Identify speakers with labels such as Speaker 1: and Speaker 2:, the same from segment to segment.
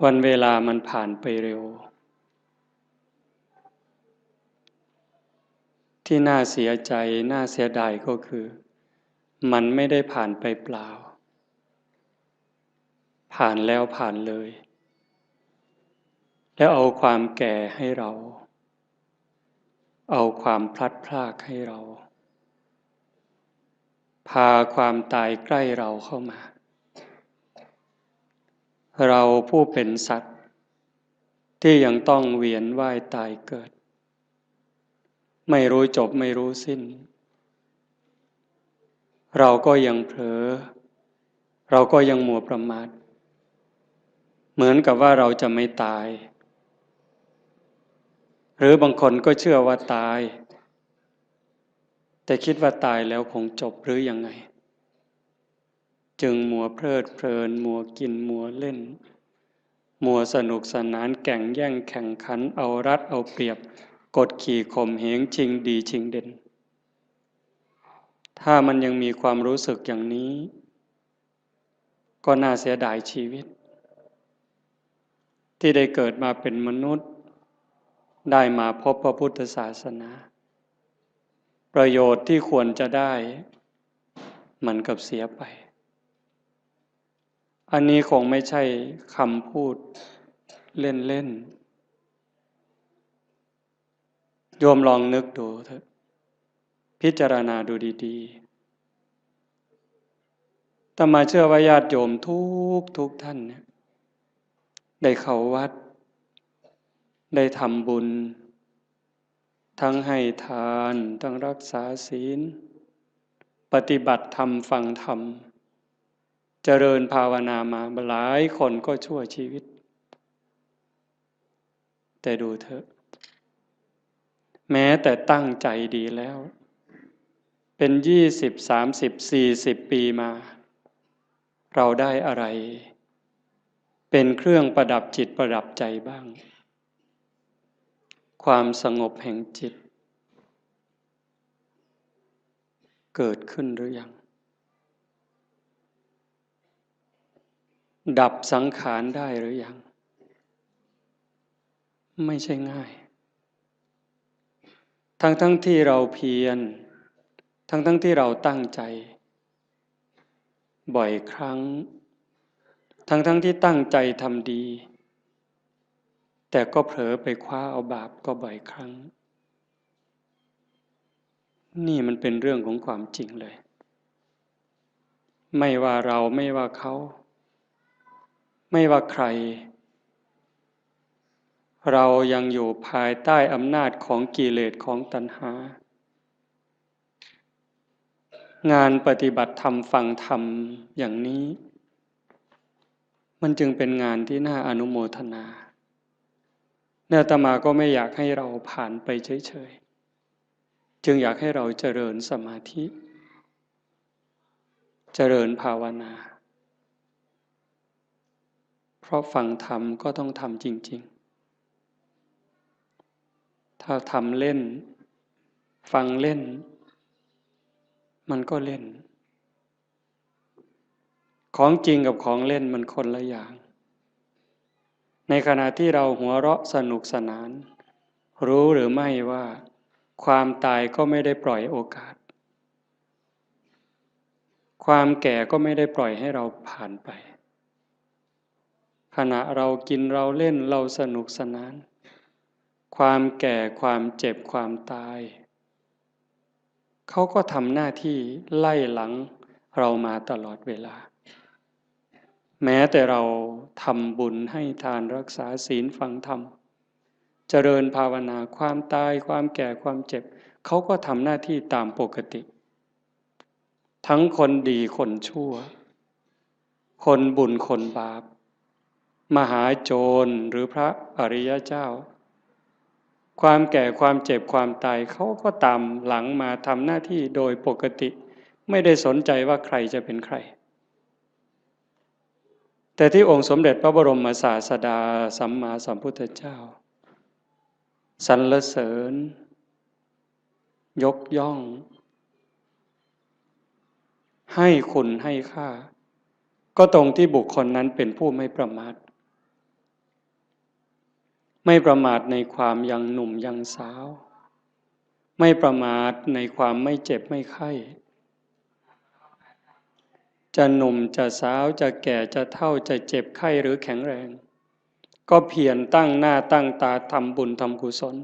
Speaker 1: วันเวลามันผ่านไปเร็วที่น่าเสียใจน่าเสียดายก็คือมันไม่ได้ผ่านไปเปล่าผ่านแล้วผ่านเลยแล้วเอาความแก่ให้เราเอาความพลัดพรากให้เราพาความตายใกล้เราเข้ามาเราผู้เป็นสัตว์ที่ยังต้องเวียนว่ายตายเกิดไม่รู้จบไม่รู้สิ้นเราก็ยังเผลอเราก็ยังมัวประมาทเหมือนกับว่าเราจะไม่ตายหรือบางคนก็เชื่อว่าตายแต่คิดว่าตายแล้วคงจบหรือยังไงจึงมัวเพลิดเพลินมัวกินมัวเล่นมัวสนุกสนานแข่งแย่งแข่งขันเอารัดเอาเปรียบกดขี่ข่มเหงชิงดีชิงเด่นถ้ามันยังมีความรู้สึกอย่างนี้ก็น่าเสียดายชีวิตที่ได้เกิดมาเป็นมนุษย์ได้มาพบพระพุทธศาสนาประโยชน์ที่ควรจะได้มันกับเสียไปอันนี้คงไม่ใช่คำพูดเล่นๆโยมลองนึกดูเถอะพิจารณาดูดีๆอาตมาเชื่อว่าญาติโยมทุกท่านเนี่ยได้เข้าวัดได้ทำบุญทั้งให้ทานทั้งรักษาศีลปฏิบัติธรรมฟังธรรมเจริญภาวนามาหลายคนก็ชั่วชีวิตแต่ดูเถอะแม้แต่ตั้งใจดีแล้วเป็น20 30 40ปีมาเราได้อะไรเป็นเครื่องประดับจิตประดับใจบ้างความสงบแห่งจิตเกิดขึ้นหรือยังดับสังขารได้หรือยังไม่ใช่ง่ายทั้งที่เราเพียรทั้งที่เราตั้งใจบ่อยครั้งทั้งที่ตั้งใจทำดีแต่ก็เผลอไปคว้าเอาบาปก็บ่อยครั้งนี่มันเป็นเรื่องของความจริงเลยไม่ว่าเราไม่ว่าเขาไม่ว่าใครเรายังอยู่ภายใต้อำนาจของกิเลสของตัณหางานปฏิบัติธรรมฟังธรรมอย่างนี้มันจึงเป็นงานที่น่าอนุโมทนาอาตมาก็ไม่อยากให้เราผ่านไปเฉยๆจึงอยากให้เราเจริญสมาธิเจริญภาวนาเพราะฟังธรรมก็ต้องทำจริงๆถ้าทำเล่นฟังเล่นมันก็เล่นของจริงกับของเล่นมันคนละอย่างในขณะที่เราหัวเราะสนุกสนานรู้หรือไม่ว่าความตายก็ไม่ได้ปล่อยโอกาสความแก่ก็ไม่ได้ปล่อยให้เราผ่านไปขณะเรากินเราเล่นเราสนุกสนานความแก่ความเจ็บความตายเขาก็ทำหน้าที่ไล่หลังเรามาตลอดเวลาแม้แต่เราทำบุญให้ทานรักษาศีลฟังธรรมเจริญภาวนาความตายความแก่ความเจ็บเขาก็ทำหน้าที่ตามปกติทั้งคนดีคนชั่วคนบุญคนบาปมหาโจรหรือพระอริยเจ้าความแก่ความเจ็บความตายเขาก็ตามหลังมาทำหน้าที่โดยปกติไม่ได้สนใจว่าใครจะเป็นใครแต่ที่องค์สมเด็จพระบรมศาสดาสัมมาสัมพุทธเจ้าสรรเสริญยกย่องให้คุณให้ค่าก็ตรงที่บุคคลนั้นเป็นผู้ไม่ประมาท ไม่ประมาทในความยังหนุ่มยังสาวไม่ประมาทในความไม่เจ็บไม่ไข้จะหนุ่มจะสาวจะแก่จะเฒ่าจะเจ็บไข้หรือแข็งแรงก็เพียรตั้งหน้าตั้งตาทำบุญทำกุศล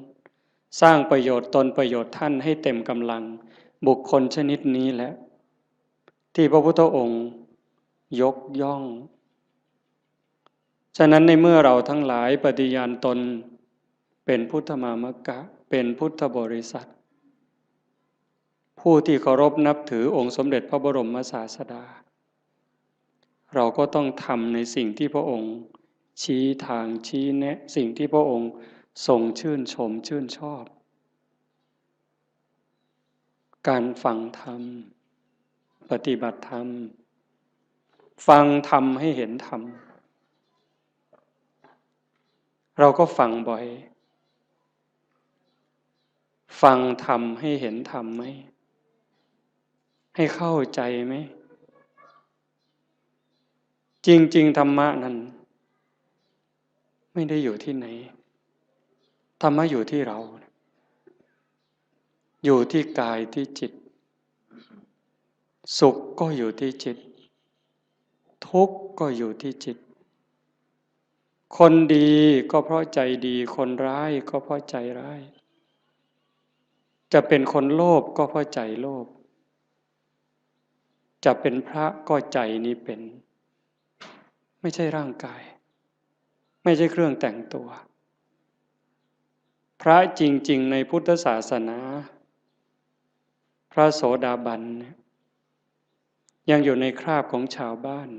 Speaker 1: สร้างประโยชน์ตนประโยชน์ท่านให้เต็มกำลังบุคคลชนิดนี้แหละที่พระพุทธองค์ยกย่องฉะนั้นในเมื่อเราทั้งหลายปฏิญาณตนเป็นพุทธมามกะเป็นพุทธบริษัทผู้ที่เคารพนับถือองค์สมเด็จพระบรมศาสดาเราก็ต้องทำในสิ่งที่พระองค์ชี้ทางชี้แนะสิ่งที่พระองค์ทรงชื่นชมชื่นชอบการฟังธรรมปฏิบัติธรรมฟังธรรมให้เห็นธรรมเราก็ฟังบ่อยฟังธรรมให้เห็นธรรมไหมให้เข้าใจไหมจริงๆธรรมะนั้นไม่ได้อยู่ที่ไหนธรรมะอยู่ที่เราอยู่ที่กายที่จิตสุขก็อยู่ที่จิตทุกข์ก็อยู่ที่จิตคนดีก็เพราะใจดีคนร้ายก็เพราะใจร้ายจะเป็นคนโลภก็เพราะใจโลภจะเป็นพระก็ใจนี้เป็นไม่ใช่ร่างกายไม่ใช่เครื่องแต่งตัวพระจริงๆในพุทธศาสนาพระโสดาบันยังอยู่ในคราบของชาวบ้าน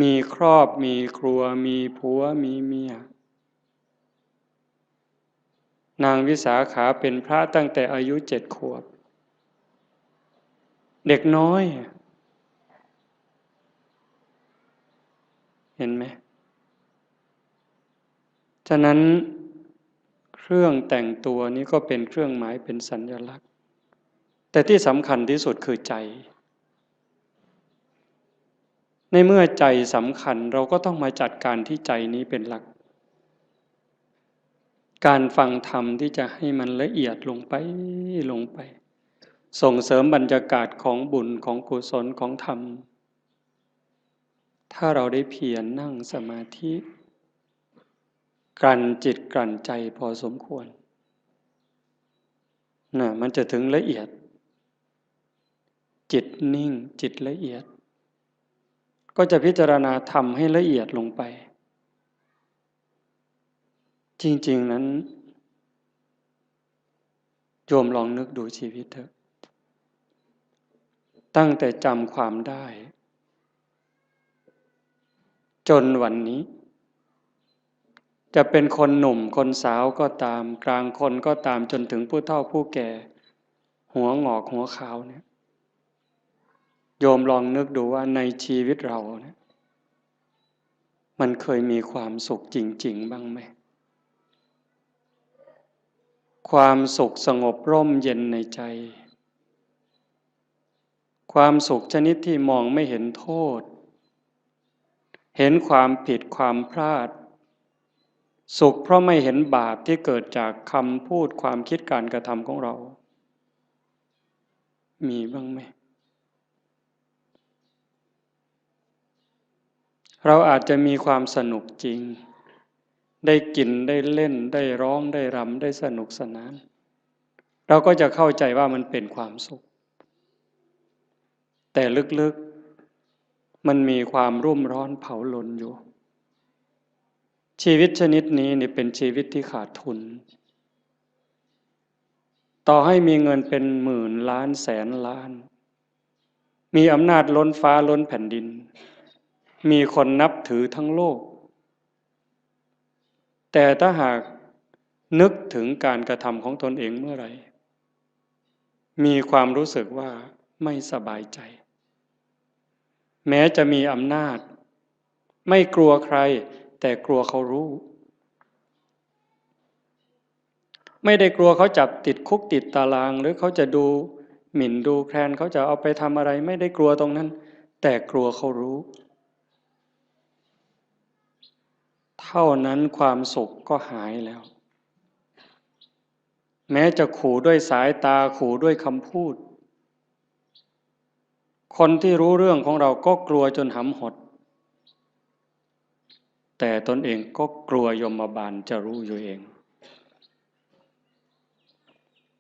Speaker 1: มีครอบมีครัวมีผัวมีเมียนางวิสาขาเป็นพระตั้งแต่อายุ7 ขวบเด็กน้อยเห็นไหมฉะนั้นเครื่องแต่งตัวนี้ก็เป็นเครื่องหมายเป็นสัญลักษณ์แต่ที่สำคัญที่สุดคือใจในเมื่อใจสำคัญเราก็ต้องมาจัดการที่ใจนี้เป็นหลักการฟังธรรมที่จะให้มันละเอียดลงไปส่งเสริมบรรยากาศของบุญของกุศลของธรรมถ้าเราได้เพียรนั่งสมาธิกลั่นจิตกลั่นใจพอสมควรมันจะถึงละเอียดจิตนิ่งจิตละเอียดก็จะพิจารณาธรรมให้ละเอียดลงไปจริงๆนั้นโยมลองนึกดูชีวิตเถอะตั้งแต่จำความได้จนวันนี้จะเป็นคนหนุ่มคนสาวก็ตามกลางคนก็ตามจนถึงผู้เฒ่าผู้แก่หัวงอกหัวขาวเนี่ยโยมลองนึกดูว่าในชีวิตเราเนี่ยมันเคยมีความสุขจริงๆบ้างไหมความสุขสงบร่มเย็นในใจความสุขชนิดที่มองไม่เห็นโทษเห็นความผิดความพลาดสุขเพราะไม่เห็นบาปที่เกิดจากคำพูดความคิดการกระทำของเรามีบ้างไหมเราอาจจะมีความสนุกจริงได้กินได้เล่นได้ร้องได้รำได้สนุกสนานเราก็จะเข้าใจว่ามันเป็นความสุขแต่ลึกๆมันมีความรุ่มร้อนเผาลนอยู่ชีวิตชนิดนี้เนี่ยเป็นชีวิตที่ขาดทุนต่อให้มีเงินเป็นหมื่นล้านแสนล้านมีอำนาจล้นฟ้าล้นแผ่นดินมีคนนับถือทั้งโลกแต่ถ้าหากนึกถึงการกระทำของตนเองเมื่อไหร่มีความรู้สึกว่าไม่สบายใจแม้จะมีอำนาจไม่กลัวใครแต่กลัวเขารู้ไม่ได้กลัวเขาจับติดคุกติดตารางหรือเขาจะดูหมิ่นดูแคลนเขาจะเอาไปทำอะไรไม่ได้กลัวตรงนั้นแต่กลัวเขารู้ เท่านั้นความสุขก็หายแล้วแม้จะขู่ด้วยสายตาขู่ด้วยคำพูดคนที่รู้เรื่องของเราก็กลัวจนหำหดแต่ตนเองก็กลัวยมบาลจะรู้อยู่เอง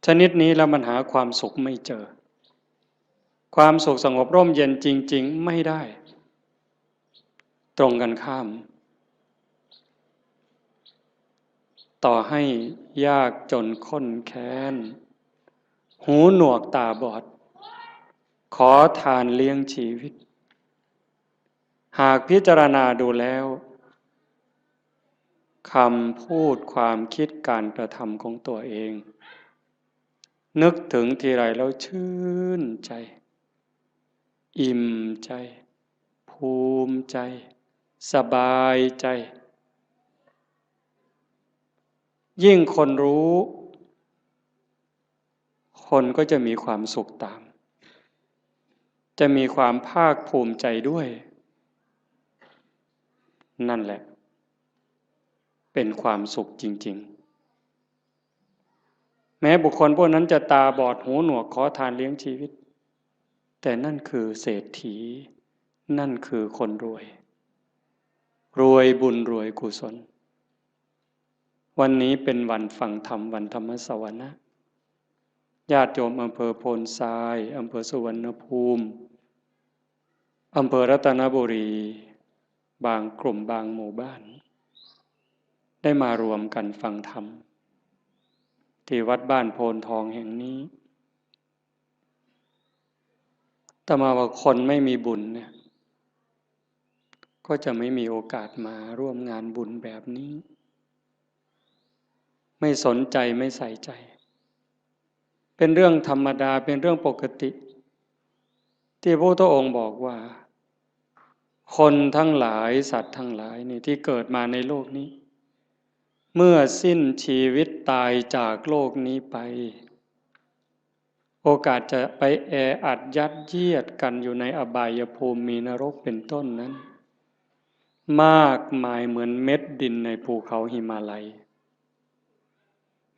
Speaker 1: ชนิดนี้แล้วมันหาความสุขไม่เจอความสุขสงบร่มเย็นจริงๆไม่ได้ตรงกันข้ามต่อให้ยากจนข้นแค้นหูหนวกตาบอดขอทานเลี้ยงชีวิตหากพิจารณาดูแล้วคำพูดความคิดการกระทำของตัวเองนึกถึงทีไรแล้วชื่นใจอิ่มใจภูมิใจสบายใจยิ่งคนรู้คนก็จะมีความสุขตามจะมีความภาคภูมิใจด้วยนั่นแหละเป็นความสุขจริงๆแม้บุคคลพวกนั้นจะตาบอดหูหนวกขอทานเลี้ยงชีวิตแต่นั่นคือเศรษฐีนั่นคือคนรวยรวยบุญรวยกุศลวันนี้เป็นวันฟังธรรมวันธรรมสวนะญาติโยมอำเภอโพนทรายอำเภอสุวรรณภูมิอำเภอรัตนบุรีบางกลุ่มบางหมู่บ้านได้มารวมกันฟังธรรมที่วัดบ้านโพนทองแห่งนี้แต่มาว่าคนไม่มีบุญเนี่ยก็จะไม่มีโอกาสมาร่วมงานบุญแบบนี้ไม่สนใจไม่ใส่ใจเป็นเรื่องธรรมดาเป็นเรื่องปกติที่พระพุทธองค์บอกว่าคนทั้งหลายสัตว์ทั้งหลายนี่ที่เกิดมาในโลกนี้เมื่อสิ้นชีวิตตายจากโลกนี้ไปโอกาสจะไปแออัดยัดเยียดกันอยู่ในอบายภูมิมีนรกเป็นต้นนั้นมากมายเหมือนเม็ดดินในภูเขาหิมาลัย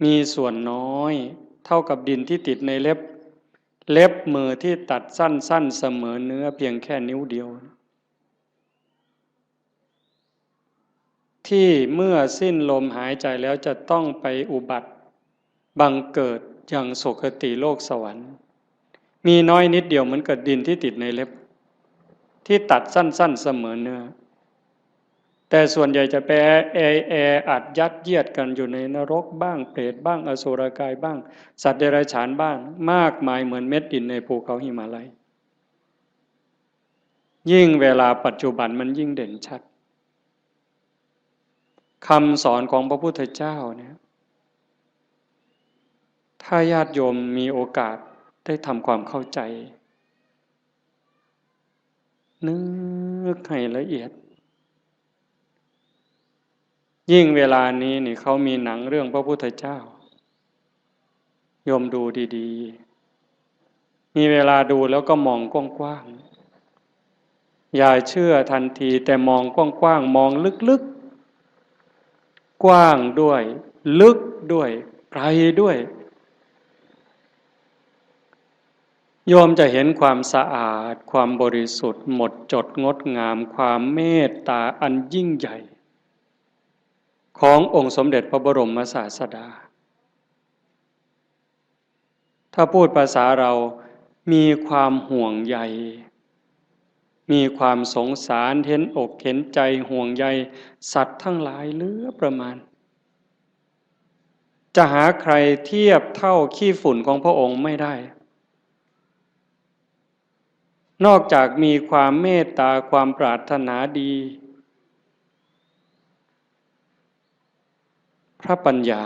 Speaker 1: มีส่วนน้อยเท่ากับดินที่ติดในเล็บมือที่ตัดสั้นๆเสมอเนื้อเพียงแค่นิ้วเดียวที่เมื่อสิ้นลมหายใจแล้วจะต้องไปอุบัติบังเกิดอย่างสุคติโลกสวรรค์มีน้อยนิดเดียวเหมือนกับดินที่ติดในเล็บที่ตัดสั้นๆเสมอเนื้อแต่ส่วนใหญ่จะไปแออัดยัดเยียดกันอยู่ในนรกบ้างเปรตบ้างอสุรกายบ้างสัตว์เดรัจฉานบ้างมากมายเหมือนเม็ดดินในภูเขาหิมาลัยยิ่งเวลาปัจจุบันมันยิ่งเด่นชัดคำสอนของพระพุทธเจ้าเนี่ยถ้าญาติโยมมีโอกาสได้ทำความเข้าใจนึกให้ละเอียดยิ่งเวลานี้นี่เขามีหนังเรื่องพระพุทธเจ้าโยมดูดีๆมีเวลาดูแล้วก็มองกว้างๆอย่าเชื่อทันทีแต่มองกว้างๆมองลึกๆกว้างด้วยลึกด้วยไกลด้วยโยมจะเห็นความสะอาดความบริสุทธิ์หมดจดงดงามความเมตตาอันยิ่งใหญ่ขององค์สมเด็จพระบรมศาสดาถ้าพูดภาษาเรามีความห่วงใยมีความสงสารเห็นอกเห็นใจห่วงใยสัตว์ทั้งหลายเหลือประมาณจะหาใครเทียบเท่าขี้ฝุ่นของพระองค์ไม่ได้นอกจากมีความเมตตาความปรารถนาดีพระปัญญา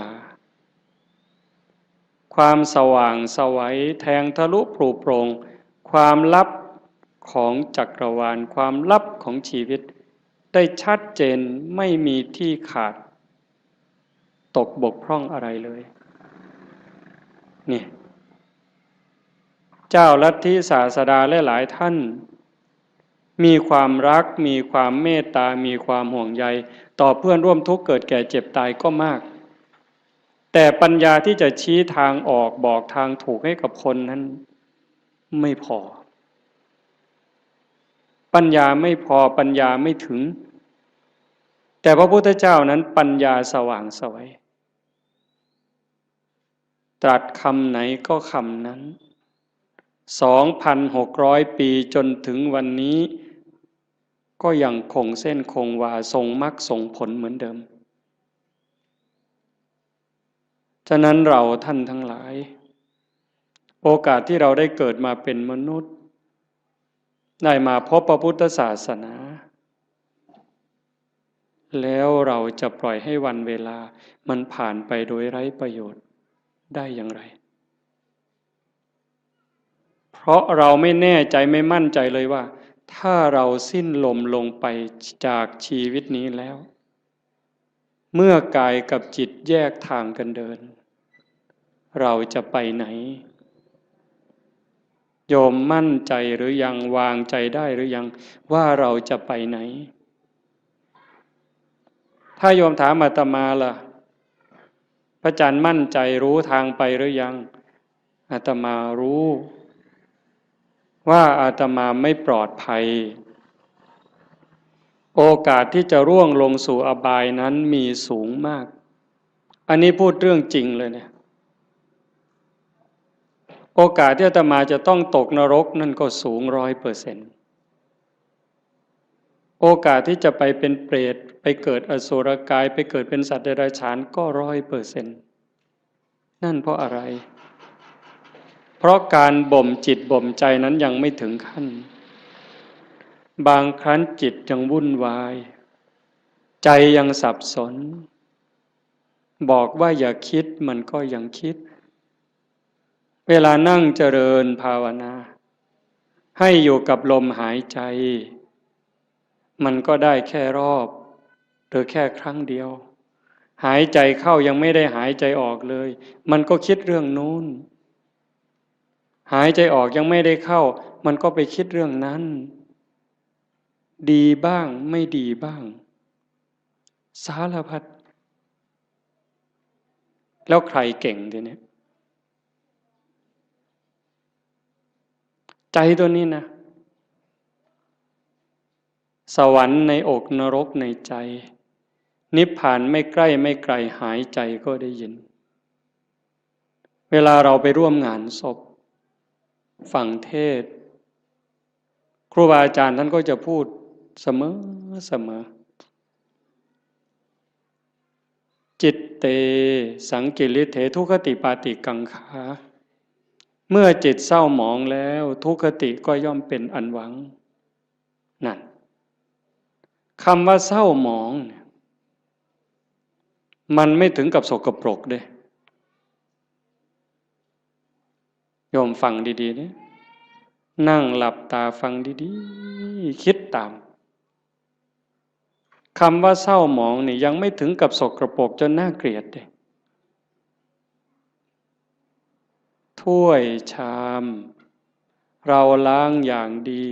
Speaker 1: ความสว่างไสวแทงทะลุปลุกโปร่งความลับของจักรวาลความลับของชีวิตได้ชัดเจนไม่มีที่ขาดตกบกพร่องอะไรเลยนี่เจ้าลัทธิศาสดาและหลายท่าน มีความรักมีความเมตตามีความห่วงใยต่อเพื่อนร่วมทุกข์เกิดแก่เจ็บตายก็มากแต่ปัญญาที่จะชี้ทางออกบอกทางถูกให้กับคนนั้นไม่พอปัญญาไม่พอปัญญาไม่ถึงแต่พระพุทธเจ้านั้นปัญญาสว่างไสวตรัสคำไหนก็คำนั้น 2,600 ปีจนถึงวันนี้ก็ยังคงเส้นคงวาทรงมรรคทรงผลเหมือนเดิมฉะนั้นเราท่านทั้งหลายโอกาสที่เราได้เกิดมาเป็นมนุษย์ได้มาพบพระพุทธศาสนาแล้วเราจะปล่อยให้วันเวลามันผ่านไปโดยไร้ประโยชน์ได้อย่างไรเพราะเราไม่แน่ใจไม่มั่นใจเลยว่าถ้าเราสิ้นลมลงไปจากชีวิตนี้แล้วเมื่อกายกับจิตแยกทางกันเดินเราจะไปไหนโยมมั่นใจหรือยังวางใจได้หรือยังว่าเราจะไปไหนถ้าโยมถามอาตมาล่ะพระอาจารย์มั่นใจรู้ทางไปหรือยังอาตมารู้ว่าอาตมาไม่ปลอดภัยโอกาสที่จะร่วงลงสู่อบายนั้นมีสูงมากอันนี้พูดเรื่องจริงเลยเนี่ยโอกาสที่อาตมาจะต้องตกนรกนั่นก็สูง100%โอกาสที่จะไปเป็นเปรตไปเกิดอสุรกายไปเกิดเป็นสัตว์เดรัจฉานก็100%นั่นเพราะอะไรเพราะการบ่มจิตบ่มใจนั้นยังไม่ถึงขั้นบางครั้งจิตยังวุ่นวายใจยังสับสนบอกว่าอย่าคิดมันก็ยังคิดเวลานั่งเจริญภาวนาให้อยู่กับลมหายใจมันก็ได้แค่รอบหรือแค่ครั้งเดียวหายใจเข้ายังไม่ได้หายใจออกเลยมันก็คิดเรื่องนู้นหายใจออกยังไม่ได้เข้ามันก็ไปคิดเรื่องนั้นดีบ้างไม่ดีบ้างสารพัดแล้วใครเก่งทีนี้ใจตัวนี้นะสวรรค์ในอกนรกในใจนิพพานไม่ใกล้ไม่ไกลหายใจก็ได้ยินเวลาเราไปร่วมงานศพฟังเทศน์ครูบาอาจารย์ท่านก็จะพูดเสมอจิตเตสังกิริเถทุคติปาติกังขาเมื่อจิตเศร้าหมองแล้วทุคติก็ย่อมเป็นอันหวังนั่นคำว่าเศร้าหมองมันไม่ถึงกับสกปรกเด้โยมฟังดีๆเนี่ยนั่งหลับตาฟังดีๆคิดตามคำว่าเศร้าหมองนี่ยังไม่ถึงกับสกปรกจนน่าเกลียดเด้ถ้วยชามเราล้างอย่างดี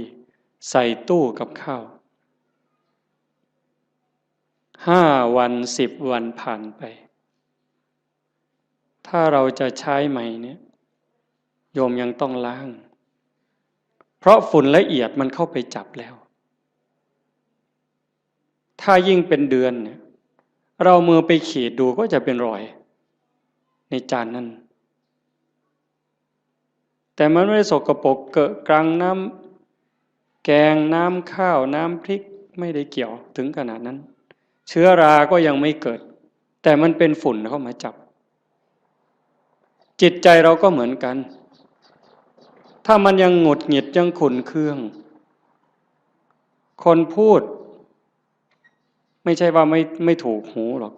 Speaker 1: ใส่ตู้กับข้าว5 วัน10 วันผ่านไปถ้าเราจะใช้ใหม่เนี่ยโยมยังต้องล้างเพราะฝุ่นละเอียดมันเข้าไปจับแล้วถ้ายิ่งเป็นเดือนเนี่ยเรามือไปขีดดูก็จะเป็นรอยในจานนั้นแต่มันไม่ได้สกปรกเกอะกรังน้ำแกงน้ำข้าวน้ำพริกไม่ได้เกี่ยวถึงขนาดนั้นเชื้อราก็ยังไม่เกิดแต่มันเป็นฝุ่นเข้ามาจับจิตใจเราก็เหมือนกันถ้ามันยังหงุดหงิดยังขุ่นเคืองคนพูดไม่ใช่ว่าไม่ถูกหูหรอก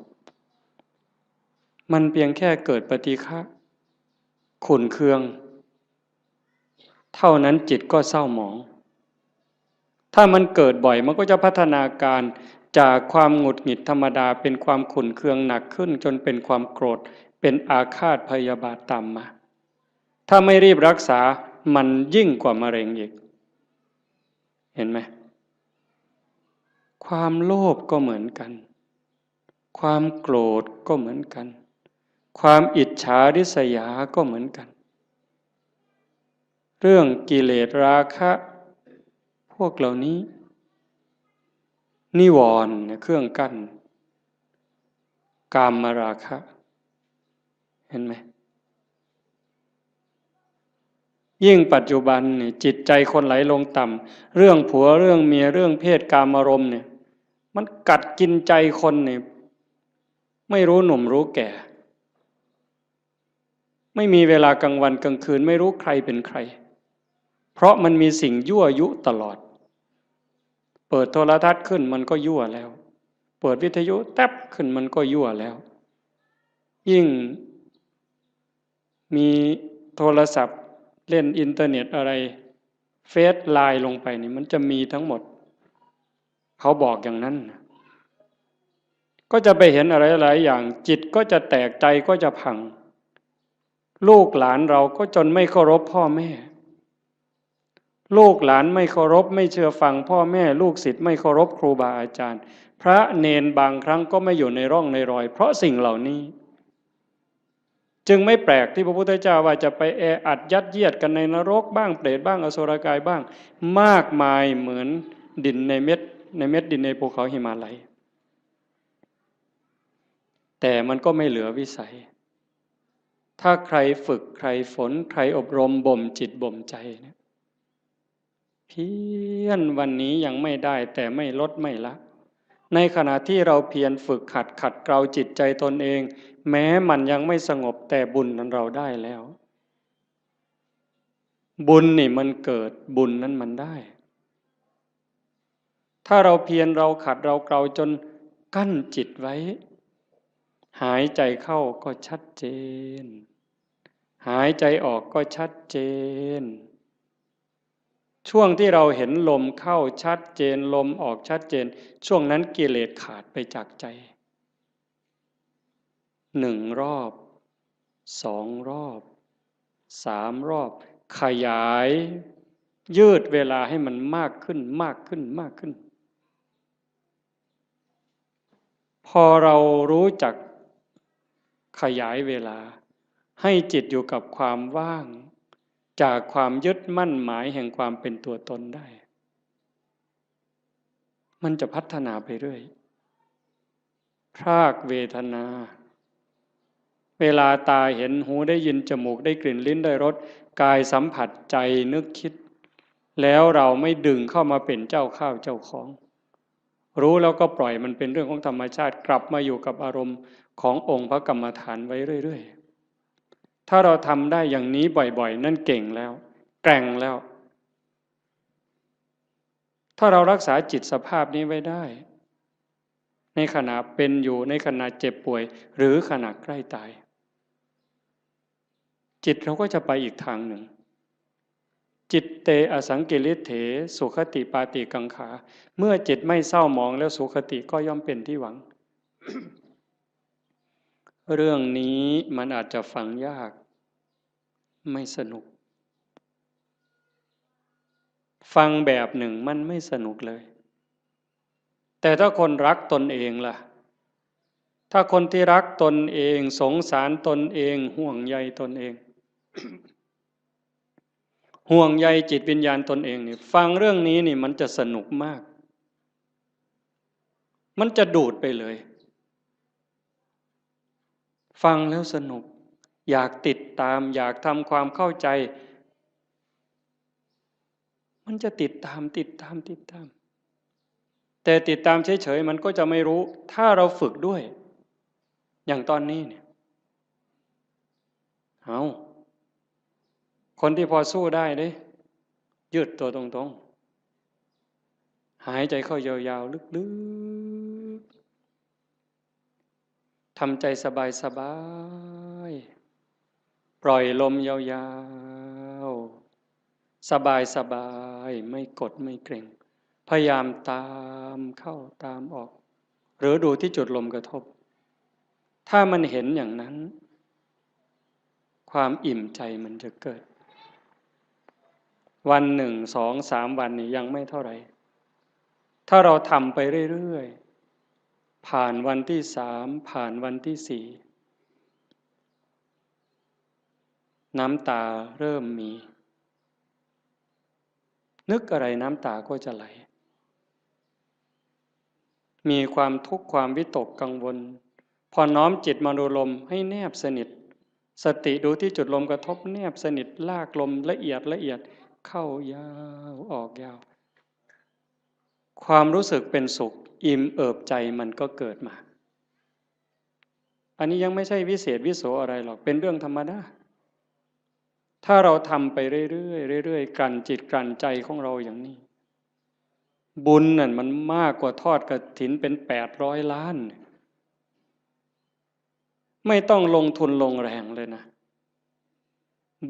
Speaker 1: มันเพียงแค่เกิดปฏิฆะขุ่นเคืองเท่านั้นจิตก็เศร้าหมองถ้ามันเกิดบ่อยมันก็จะพัฒนาการจากความหงุดหงิดธรรมดาเป็นความขุ่นเคืองหนักขึ้นจนเป็นความโกรธเป็นอาฆาตพยาบาทตามมาถ้าไม่รีบรักษามันยิ่งกว่ามะเร็งอีกเห็นไหม ความโลภก็เหมือนกันความโกรธก็เหมือนกันความอิจฉาริษยาก็เหมือนกันเรื่องกิเลสราคะพวกเหล่านี้นิวรณ์เครื่องกั้นกามราคะเห็นไหมยิ่งปัจจุบันนี่จิตใจคนไหลลงต่ำเรื่องผัวเรื่องเมียเรื่องเพศกามารมณ์เนี่ยมันกัดกินใจคนเนี่ยไม่รู้หนุ่มรู้แก่ไม่มีเวลากลางวันกลางคืนไม่รู้ใครเป็นใครเพราะมันมีสิ่งยั่วยุตลอดเปิดโทรทัศน์ขึ้นมันก็ยั่วแล้วเปิดวิทยุแทบขึ้นมันก็ยั่วแล้วยิ่งมีโทรศัพท์เล่นอินเทอร์เน็ตอะไรเฟซไลน์ลงไปนี่มันจะมีทั้งหมดเขาบอกอย่างนั้นก็จะไปเห็นอะไรหลายอย่างจิตก็จะแตกใจก็จะพังลูกหลานเราก็จนไม่เคารพพ่อแม่ลูกหลานไม่เคารพไม่เชื่อฟังพ่อแม่ลูกศิษย์ไม่เคารพครูบาอาจารย์พระเนนบางครั้งก็ไม่อยู่ในร่องในรอยเพราะสิ่งเหล่านี้จึงไม่แปลกที่พระพุทธเจ้าว่าจะไปแออัดยัดเยียดกันในนรกบ้างเปรตบ้างอสุรกายบ้างมากมายเหมือนดินในเม็ดดินในภูเขาหิมาลัยแต่มันก็ไม่เหลือวิสัยถ้าใครฝึกใครฝนใครอบรมบ่มจิตบ่มใจเนี่ยเพียรวันนี้ยังไม่ได้แต่ไม่ลดไม่ละในขณะที่เราเพียรฝึกขัดเกลาจิตใจตนเองแม้มันยังไม่สงบแต่บุญนั้นเราได้แล้วบุญนี่มันเกิดบุญนั้นมันได้ถ้าเราเพียรเราขัดเราเกลาจนกั้นจิตไว้หายใจเข้าก็ชัดเจนหายใจออกก็ชัดเจนช่วงที่เราเห็นลมเข้าชัดเจนลมออกชัดเจนช่วงนั้นกิเลสขาดไปจากใจ1 รอบ2 รอบ3 รอบขยายยืดเวลาให้มันมากขึ้นมากขึ้นมากขึ้นพอเรารู้จักขยายเวลาให้จิตอยู่กับความว่างจากความยึดมั่นหมายแห่งความเป็นตัวตนได้มันจะพัฒนาไปเรื่อยพรากเวทนาเวลาตาเห็นหูได้ยินจมูกได้กลิ่นลิ้นได้รสกายสัมผัสใจนึกคิดแล้วเราไม่ดึงเข้ามาเป็นเจ้าข้าวเจ้าของรู้แล้วก็ปล่อยมันเป็นเรื่องของธรรมชาติกลับมาอยู่กับอารมณ์ขององค์พระกรรมฐานไว้เรื่อยๆถ้าเราทำได้อย่างนี้บ่อยๆนั่นเก่งแล้วแกร่งแล้วถ้าเรารักษาจิตสภาพนี้ไว้ได้ในขณะเป็นอยู่ในขณะเจ็บป่วยหรือขณะใกล้ตายจิตเราก็จะไปอีกทางหนึ่งจิตเตอสังกิริเถสุขติปาติกังขาเมื่อจิตไม่เศร้าหมองแล้วสุขติก็ย่อมเป็นที่หวัง เรื่องนี้มันอาจจะฟังยากไม่สนุกฟังแบบหนึ่งมันไม่สนุกเลยแต่ถ้าคนรักตนเองล่ะถ้าคนที่รักตนเองสงสารตนเองห่วงใยตนเอง ห่วงใยจิตวิญญาณตนเองนี่ฟังเรื่องนี้นี่มันจะสนุกมากมันจะดูดไปเลยฟังแล้วสนุกอยากติดตามอยากทำความเข้าใจมันจะติดตามแต่ติดตามเฉยๆมันก็จะไม่รู้ถ้าเราฝึกด้วยอย่างตอนนี้เนี่ยเอาคนที่พอสู้ได้เด้ยืดตัวตรงๆหายใจเข้ายาวๆลึกๆทำใจสบายๆปล่อยลมยาวๆสบายๆไม่กดไม่เกร็งพยายามตามเข้าตามออกหรือดูที่จุดลมกระทบถ้ามันเห็นอย่างนั้นความอิ่มใจมันจะเกิดวัน1 2 3 วันนี่ยังไม่เท่าไหร่ ถ้าเราทำไปเรื่อยๆผ่านวันที่3ผ่านวันที่4น้ำตาเริ่มมีนึกอะไรน้ำตาก็จะไหลมีความทุกข์ความวิตกกังวลพอน้อมจิตมาดูลมให้แนบสนิทสติดูที่จุดลมกระทบแนบสนิทลากลมละเอียดละเอียดเข้ายาวออกยาวความรู้สึกเป็นสุขอิ่มเอิบใจมันก็เกิดมาอันนี้ยังไม่ใช่วิเศษวิโสอะไรหรอกเป็นเรื่องธรรมดาถ้าเราทำไปเรื่อยๆเรื่อยๆกลั่นจิตกลั่นใจของเราอย่างนี้บุญนั่นมันมากกว่าทอดกฐินเป็น800 ล้านไม่ต้องลงทุนลงแรงเลยนะ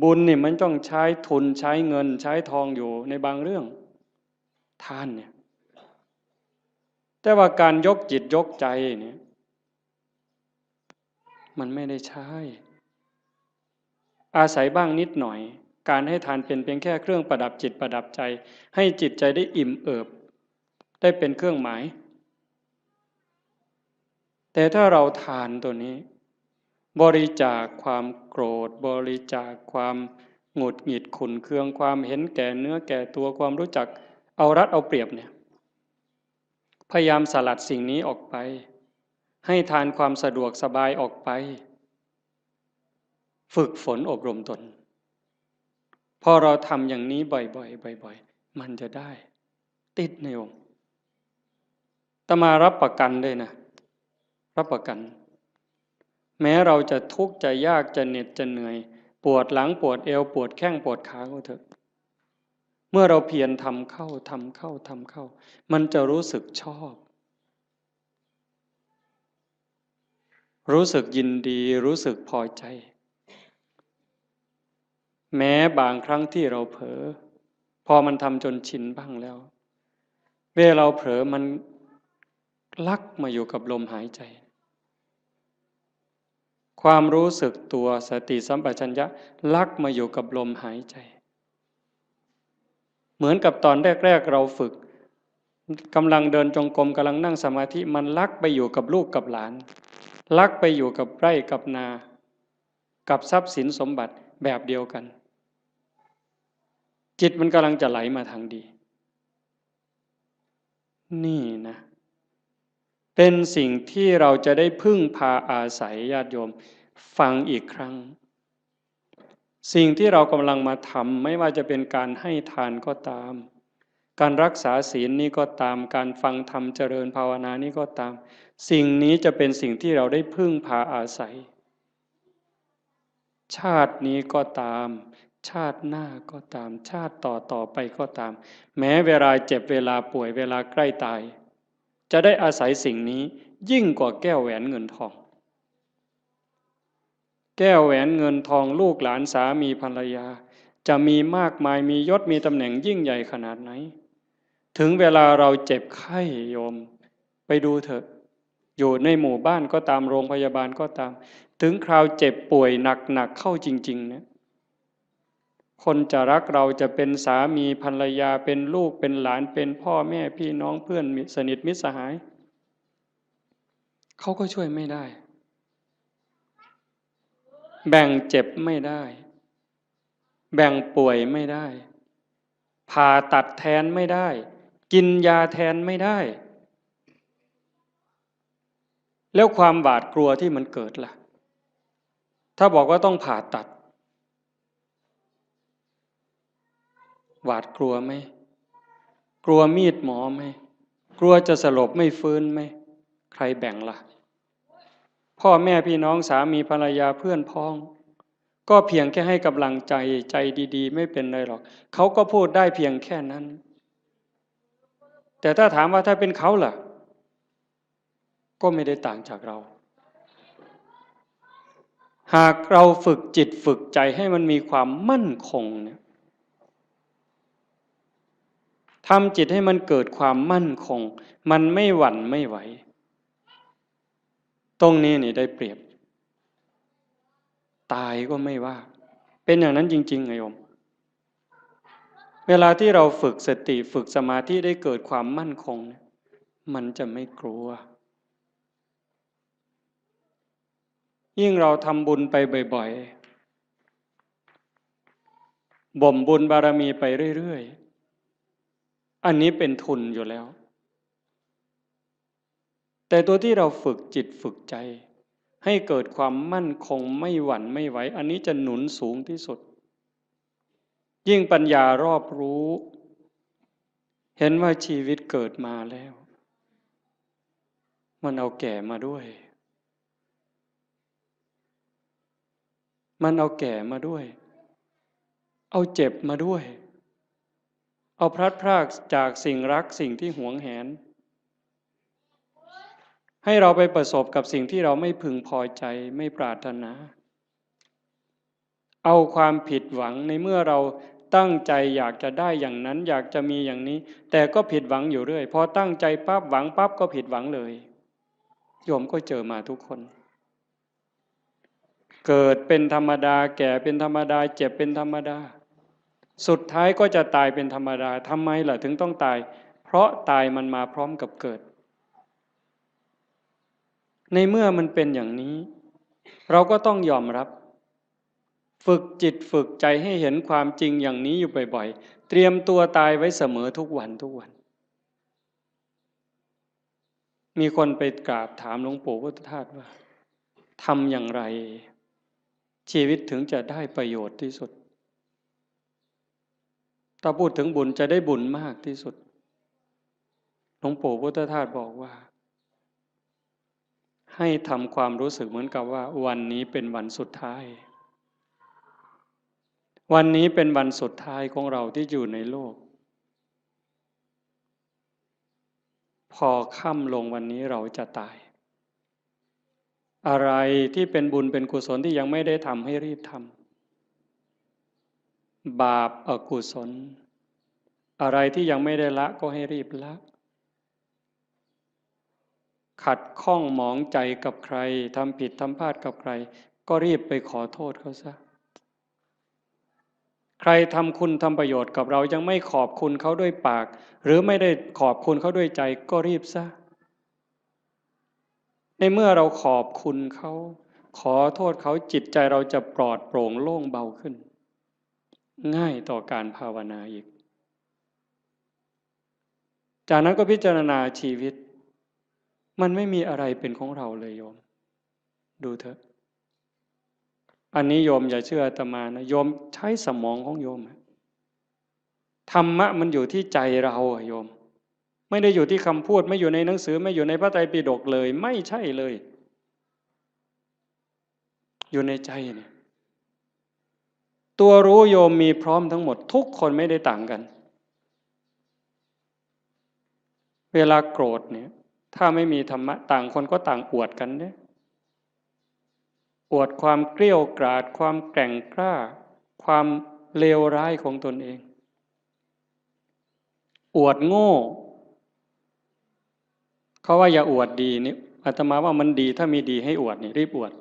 Speaker 1: บุญนี่มันต้องใช้ทุนใช้เงินใช้ทองอยู่ในบางเรื่องทานเนี่ยแต่ว่าการยกจิตยกใจเนี่ยมันไม่ได้ใช้อาศัยบ้างนิดหน่อยการให้ทานเป็นเพียงแค่เครื่องประดับจิตประดับใจให้จิตใจได้อิ่มเอิบได้เป็นเครื่องหมายแต่ถ้าเราทานตัวนี้บริจาคความโกรธบริจาคความหงุดหงิดขุ่นเคืองความเห็นแก่เนื้อแก่ตัวความรู้จักเอารัดเอาเปรียบเนี่ยพยายามสลัดสิ่งนี้ออกไปให้ทานความสะดวกสบายออกไปฝึกฝนอบรมตนพอเราทำอย่างนี้บ่อยๆบ่อยๆมันจะได้ติดในองค์อาตมารับประกันเลยนะรับประกันแม้เราจะทุกข์จะยากจะเหน็ดจะเหนื่อยปวดหลังปวดเอวปวดแข้งปวดขาก็เถอะเมื่อเราเพียรทำเข้าทำเข้าทำเข้ามันจะรู้สึกชอบรู้สึกยินดีรู้สึกพอใจแม้บางครั้งที่เราเผลอพอมันทำจนชินบ้างแล้วเวลาเราเผลอมันลักมาอยู่กับลมหายใจความรู้สึกตัวสติสัมปชัญญะลักมาอยู่กับลมหายใจเหมือนกับตอนแรกๆเราฝึกกำลังเดินจงกรมกำลังนั่งสมาธิมันลักไปอยู่กับลูกกับหลานลักไปอยู่กับไร่กับนากับทรัพย์สินสมบัติแบบเดียวกันจิตมันกำลังจะไหลมาทางดีนี่นะเป็นสิ่งที่เราจะได้พึ่งพาอาศัยญาติโยมฟังอีกครั้งสิ่งที่เรากำลังมาทำไม่ว่าจะเป็นการให้ทานก็ตามการรักษาศีลนี้ก็ตามการฟังธรรมเจริญภาวนานี้ก็ตามสิ่งนี้จะเป็นสิ่งที่เราได้พึ่งพาอาศัยชาตินี้ก็ตามชาติหน้าก็ตามชาติต่อไปก็ตามแม้เวลาเจ็บเวลาป่วยเวลาใกล้ตายจะได้อาศัยสิ่งนี้ยิ่งกว่าแก้วแหวนเงินทองแก้วแหวนเงินทองลูกหลานสามีภรรยาจะมีมากมายมียศมีตำแหน่งยิ่งใหญ่ขนาดไหนถึงเวลาเราเจ็บไข้โยมไปดูเถอะอยู่ในหมู่บ้านก็ตามโรงพยาบาลก็ตามถึงคราวเจ็บป่วยหนักเข้าจริงๆเนี่ยคนจะรักเราจะเป็นสามีภรรยาเป็นลูกเป็นหลานเป็นพ่อแม่พี่น้องเพื่อนสนิทมิตรสหายเขาก็ช่วยไม่ได้แบ่งเจ็บไม่ได้แบ่งป่วยไม่ได้ผ่าตัดแทนไม่ได้กินยาแทนไม่ได้แล้วความหวาดกลัวที่มันเกิดล่ะถ้าบอกว่าต้องผ่าตัดหวาดกลัวไหมกลัวมีดหมอไหมกลัวจะสลบไม่ฟื้นไหมใครแบ่งล่ะพ่อแม่พี่น้องสามีภรรยาเพื่อนพ้องก็เพียงแค่ให้กำลังใจใจดีๆไม่เป็นไรหรอกเขาก็พูดได้เพียงแค่นั้นแต่ถ้าถามว่าถ้าเป็นเขาล่ะก็ไม่ได้ต่างจากเราหากเราฝึกจิตฝึกใจให้มันมีความมั่นคงเนี่ยทำจิตให้มันเกิดความมั่นคงมันไม่หวั่นไม่ไหวตรงนี้นี่ได้เปรียบตายก็ไม่ว่าเป็นอย่างนั้นจริงๆไงโยมเวลาที่เราฝึกสติฝึกสมาธิได้เกิดความมั่นคงเนี่ย มันจะไม่กลัวยิ่งเราทำบุญไปบ่อยๆบ่มบุญบารมีไปเรื่อยๆอันนี้เป็นทุนอยู่แล้วแต่ตัวที่เราฝึกจิตฝึกใจให้เกิดความมั่นคงไม่หวั่นไม่ไหวอันนี้จะหนุนสูงที่สุดยิ่งปัญญารอบรู้เห็นว่าชีวิตเกิดมาแล้วมันเอาแก่มาด้วยมันเอาแก่มาด้วยเอาเจ็บมาด้วยเอาพลัดพรากจากสิ่งรักสิ่งที่หวงแหนให้เราไปประสบกับสิ่งที่เราไม่พึงพอใจไม่ปรารถนาเอาความผิดหวังในเมื่อเราตั้งใจอยากจะได้อย่างนั้นอยากจะมีอย่างนี้แต่ก็ผิดหวังอยู่เรื่อยพอตั้งใจปั๊บหวังปั๊บก็ผิดหวังเลยโยมก็เจอมาทุกคนเกิดเป็นธรรมดาแก่เป็นธรรมดาเจ็บเป็นธรรมดาสุดท้ายก็จะตายเป็นธรรมดาทำไมล่ะถึงต้องตายเพราะตายมันมาพร้อมกับเกิดในเมื่อมันเป็นอย่างนี้เราก็ต้องยอมรับฝึกจิตฝึกใจให้เห็นความจริงอย่างนี้อยู่บ่อยๆเตรียมตัวตายไว้เสมอทุกวันทุกวันมีคนไปกราบถามหลวงปู่พุทธทาสว่าทำอย่างไรชีวิตถึงจะได้ประโยชน์ที่สุดถ้าพูดถึงบุญจะได้บุญมากที่สุดหลวงปู่พุทธทาสบอกว่าให้ทำความรู้สึกเหมือนกับว่าวันนี้เป็นวันสุดท้ายวันนี้เป็นวันสุดท้ายของเราที่อยู่ในโลกพอค่ำลงวันนี้เราจะตายอะไรที่เป็นบุญเป็นกุศลที่ยังไม่ได้ทำให้รีบทำบาปอกุศลอะไรที่ยังไม่ได้ละก็ให้รีบละขัดข้องหมองใจกับใครทำผิดทำพลาดกับใครก็รีบไปขอโทษเขาซะใครทำคุณทำประโยชน์กับเรายังไม่ขอบคุณเขาด้วยปากหรือไม่ได้ขอบคุณเขาด้วยใจก็รีบซะในเมื่อเราขอบคุณเขาขอโทษเขาจิตใจเราจะปลอดโปร่งโล่งเบาขึ้นง่ายต่อการภาวนาอีกจากนั้นก็พิจารณาชีวิตมันไม่มีอะไรเป็นของเราเลยโยมดูเถอะอันนี้โยมอย่าเชื่ออาตมานะโยมใช้สมองของโยมธรรมะมันอยู่ที่ใจเราโยมไม่ได้อยู่ที่คำพูดไม่อยู่ในหนังสือไม่อยู่ในพระไตรปิฎกเลยไม่ใช่เลยอยู่ในใจเนี่ยตัวรู้โยมมีพร้อมทั้งหมดทุกคนไม่ได้ต่างกันเวลาโกรธเนี่ยถ้าไม่มีธรรมะต่างคนก็ต่างอวดกันเนี่ยอวดความเกรี้ยวกราดความแกร่งกล้าความเลวร้ายของตนเองอวดโง่เขาว่าอย่าอวดดีนี่อาตมาว่ามันดีถ้ามีดีให้อวดนี่รีบอวด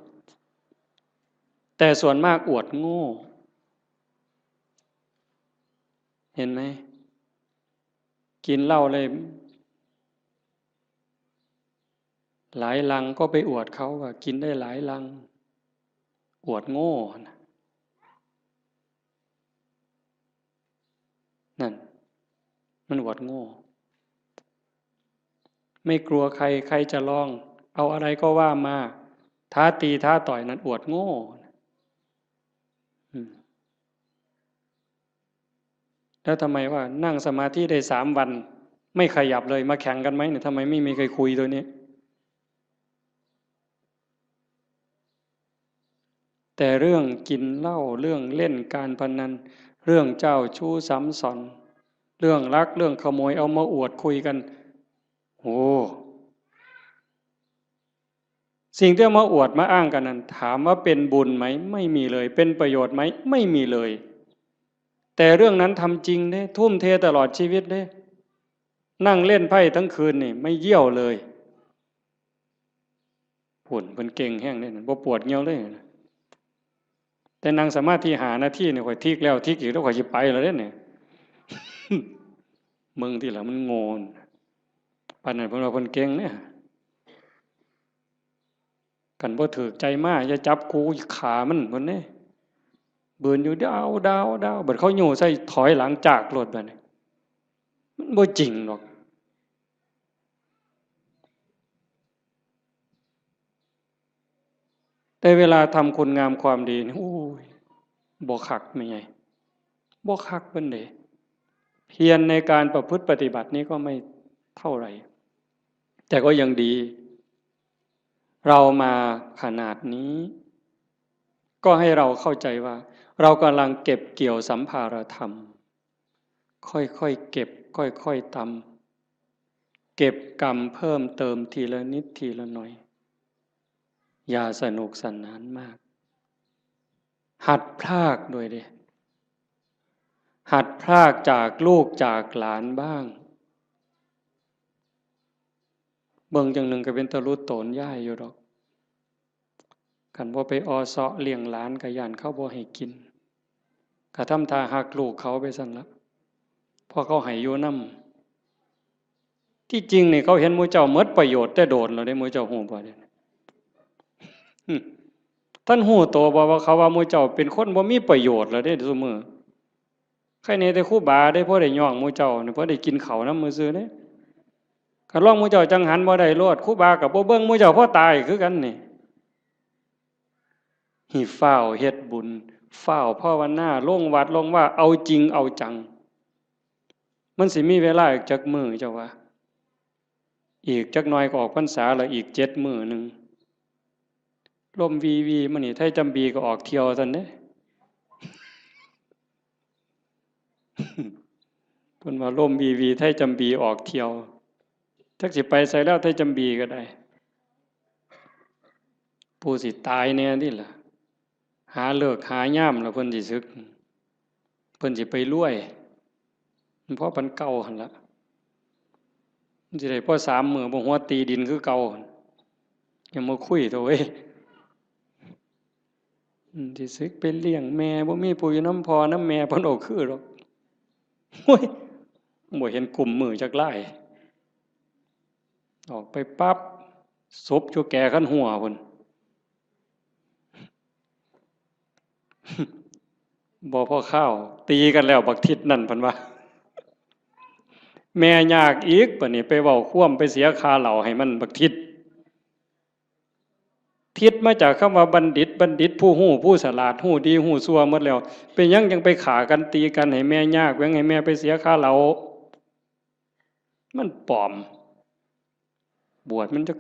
Speaker 1: แต่ส่วนมากอวดโง่เห็นไหมกินเหล้าเลยหลายลังก็ไปอวดเขาว่ากินได้หลายลังอวดโง่นั่นมันอวดโง่ไม่กลัวใครใครจะลองเอาอะไรก็ว่ามาท้าตีท้าต่อยนั้นอวดโง่แล้วทำไมว่านั่งสมาธิได้3 วันไม่ขยับเลยมาแข่งกันไหมเนี่ยทำไมไม่มีใครคุยตัวนี้แต่เรื่องกินเหล้าเรื่องเล่นการพนันเรื่องเจ้าชู้ซ้ำซ้อนเรื่องลักเรื่องขโมยเอามาอวดคุยกันโอ้สิ่งที่เอามาอวดมาอ้างกันนั้นถามว่าเป็นบุญไหมไม่มีเลยเป็นประโยชน์ไหมไม่มีเลยแต่เรื่องนั้นทำจริงเด้ทุ่มเทตลอดชีวิตเด้นั่งเล่นไพ่ทั้งคืนนี่ไม่เยี่ยวเลยหุ่นเป็นเก่งแห้งเลยนะบ่ปวดเงี้ยวเลยนะแต่นั่งสมาธิหาหน้าที่เนี่ยข่อยทิกแล้วทิกอีกแล้วข่อยจะไปแล้วเนี่ยมึงที่หลังมันโงน ปานนั้นเพิ่นว่าเพิ่นเก่งเนี่ยกันบ่ถูกใจมาอย่าจับกูขามันเพิ่นเด้เบิ่นอยู่ดาวบัดเขาโยใส่ถอยหลังจากรถบัดนี้มันบ่จริงหรอกแต่เวลาทำคุณงามความดีนี่โอ้ยบ่คักแม่ใหญ่บ่คักเพิ่นเด้เพียรในการประพฤติปฏิบัตินี้ก็ไม่เท่าไหร่แต่ก็ยังดีเรามาขนาดนี้ก็ให้เราเข้าใจว่าเรากำลังเก็บเกี่ยวสัมภารธรรมค่อยๆเก็บค่อยๆทำเก็บกรรมเพิ่มเติมทีละนิดทีละหน่อยอย่าสนุกสนานมากหัดพรากด้วยดิหัดพรากจากลูกจากหลานบ้างเบิ่งจังหนึ่งก็เป็นตะลุโตนย่ายอยู่ดอกกันบ่ไปออเซาะเลี้ยงหลานก็ย่านเขาบ่ให้กินก็ทำท่าหักลูกเขาไปซั่นละพอเขาให้อยู่นำที่จริงนี่เขาเห็นหมู่เจ้าหมดประโยชน์แต่โดนแล้วได้หมู่เจ้าฮู้บ่เนี่ยท่านฮู้โตบ่ว่าเขาว่าหมู่เจ้าเป็นคนบ่มีประโยชน์แล้วเด้ซุมื้อใครแน่แต่ครูบาได้พอได้ย่องหมู่เจ้านี่พอได้กินข้าวนำมื้อซื่อเด้คันลองหมู่เจ้าจังหันบ่ได้โลดครูบาก็บ่เบิ่งหมู่เจ้าพอตายคือกันนี่หิฟ้าวเฮ็ดบุญฟ้าวภาวนาลงวัดลงว่าเอาจริงเอาจังมันสิมีเวลาอีกจักมื้อเจ้าว่าอีกจักหน่อยก็ออกพรรษาแล้วอีก7มื้อนึงลมวีมื้อนี้ไทยจำบีก็ออกเที่ยวซั่นเด้เพิ่นว่าลมวีไทยจำบีออกเที่ยวจักสิไปไสแล้วไทยจำบีก็ได้ผู้สิตายแน่นี่ล่ะหาเลิกหายามแล้วเพิ่นสิสึกเพิ่นสิไปรวยเพราะปันเก่าหั่นล่ะมันสิได้พอ3มื้อบ่หัวตีดินคือเก่ายังมาคุยโตเว้ยสิสึกไปเลี้ยงแม่บ่มีผู้อยู่นำพ่อนำแม่เพิ่นเอาคือดอกโอ้ยบ่เห็นกลุ่มมือจักหลายออกไปปั๊บศพอยู่แก่คันหัวพุ่นบ่พอข้าวตีกันแล้วบักทิศนั่นเพิ่นว่าแม่ยากอีกบัดนี้ไปเว้าคว่ำไปเสียค่าเหล้าให้มันบักทิศทิศมาจากคำว่าบัณฑิตผู้ฮู้ผู้ฉลาดฮู้ดีฮู้ชั่วหมดแล้วเป็นหยังจังไปฆ่ากันตีกันให้แม่ยากแว้งให้แม่ไปเสียค่าเหล้ามันปลอมบวชมันจะ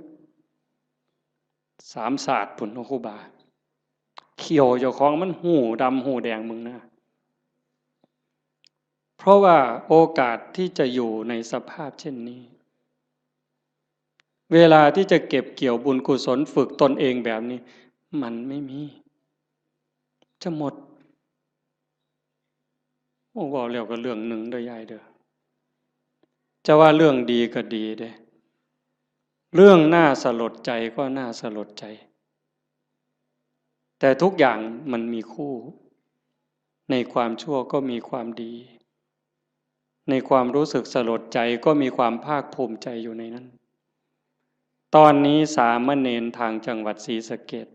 Speaker 1: 3 ศาสตร์พุ่นเนาะครูบาเขียวเจ้าของมันหูดำหูแดงมึงนะเพราะว่าโอกาสที่จะอยู่ในสภาพเช่นนี้เวลาที่จะเก็บเกี่ยวบุญกุศลฝึกตนเองแบบนี้มันไม่มีจะหมดโอ้ว่าแล้วก็เรื่องหนึ่งเด้อยายเด้อจะว่าเรื่องดีก็ดีเด้เรื่องน่าสลดใจก็น่าสลดใจแต่ทุกอย่างมันมีคู่ในความชั่วก็มีความดีในความรู้สึกสลดใจก็มีความภาคภูมิใจอยู่ในนั้นตอนนี้สามเณรทางจังหวัดศรีสะเกษ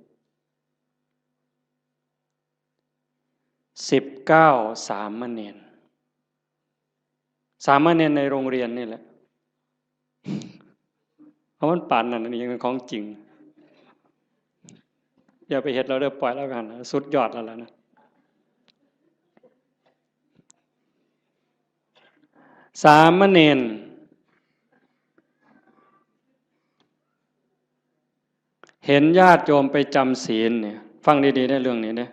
Speaker 1: 19 สามเณรในโรงเรียนนี่แหละเพราะมันป่านนั้นนี่ยังเป็นของจริงอย่าไปเฮ็ดเราเด้อปล่อยแล้วกันสุดยอดแล้วล่ะนะสามเณรเห็นญาติโยมไปจำศีลเนี่ยฟังดีๆได้เรื่องนี้นะ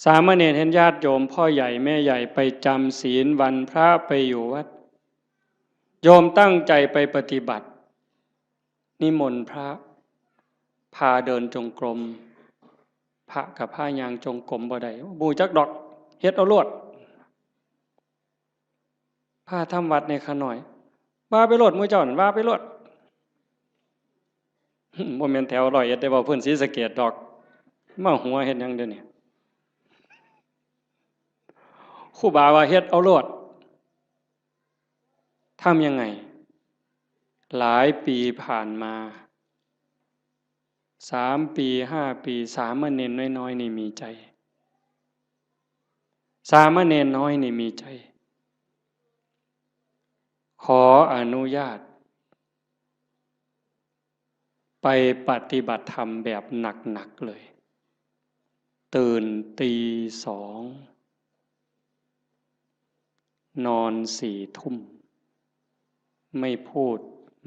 Speaker 1: สามเณรเห็นญาติโยมพ่อใหญ่แม่ใหญ่ไปจำศีลวันพระไปอยู่วัดโยมตั้งใจไปปฏิบัตินิมนต์พระพาเดินจงกรมพระกับพายางจงกรมบ่ได้บูจักดอกเฮ็ดเอาโลดพาทำวัดในขะหน่อยว่าไปโลดมื้อเจ้านั่นว่าไปโลดบ่แม่นแถว101ได้บ่เพิ่นศรีสะเกษดอกมาหัวเฮ็ดหยังเดี๋ยวนี้ครูบาว่าเฮ็ดเอาโลดทำยังไง หลายปีผ่านมา3 ปี5 ปีสามเณรน้อยๆนี่มีใจสามเณรน้อยนี่มีใจขออนุญาตไปปฏิบัติธรรมแบบหนักๆเลยตื่นตี 2นอน4 ทุ่มไม่พูด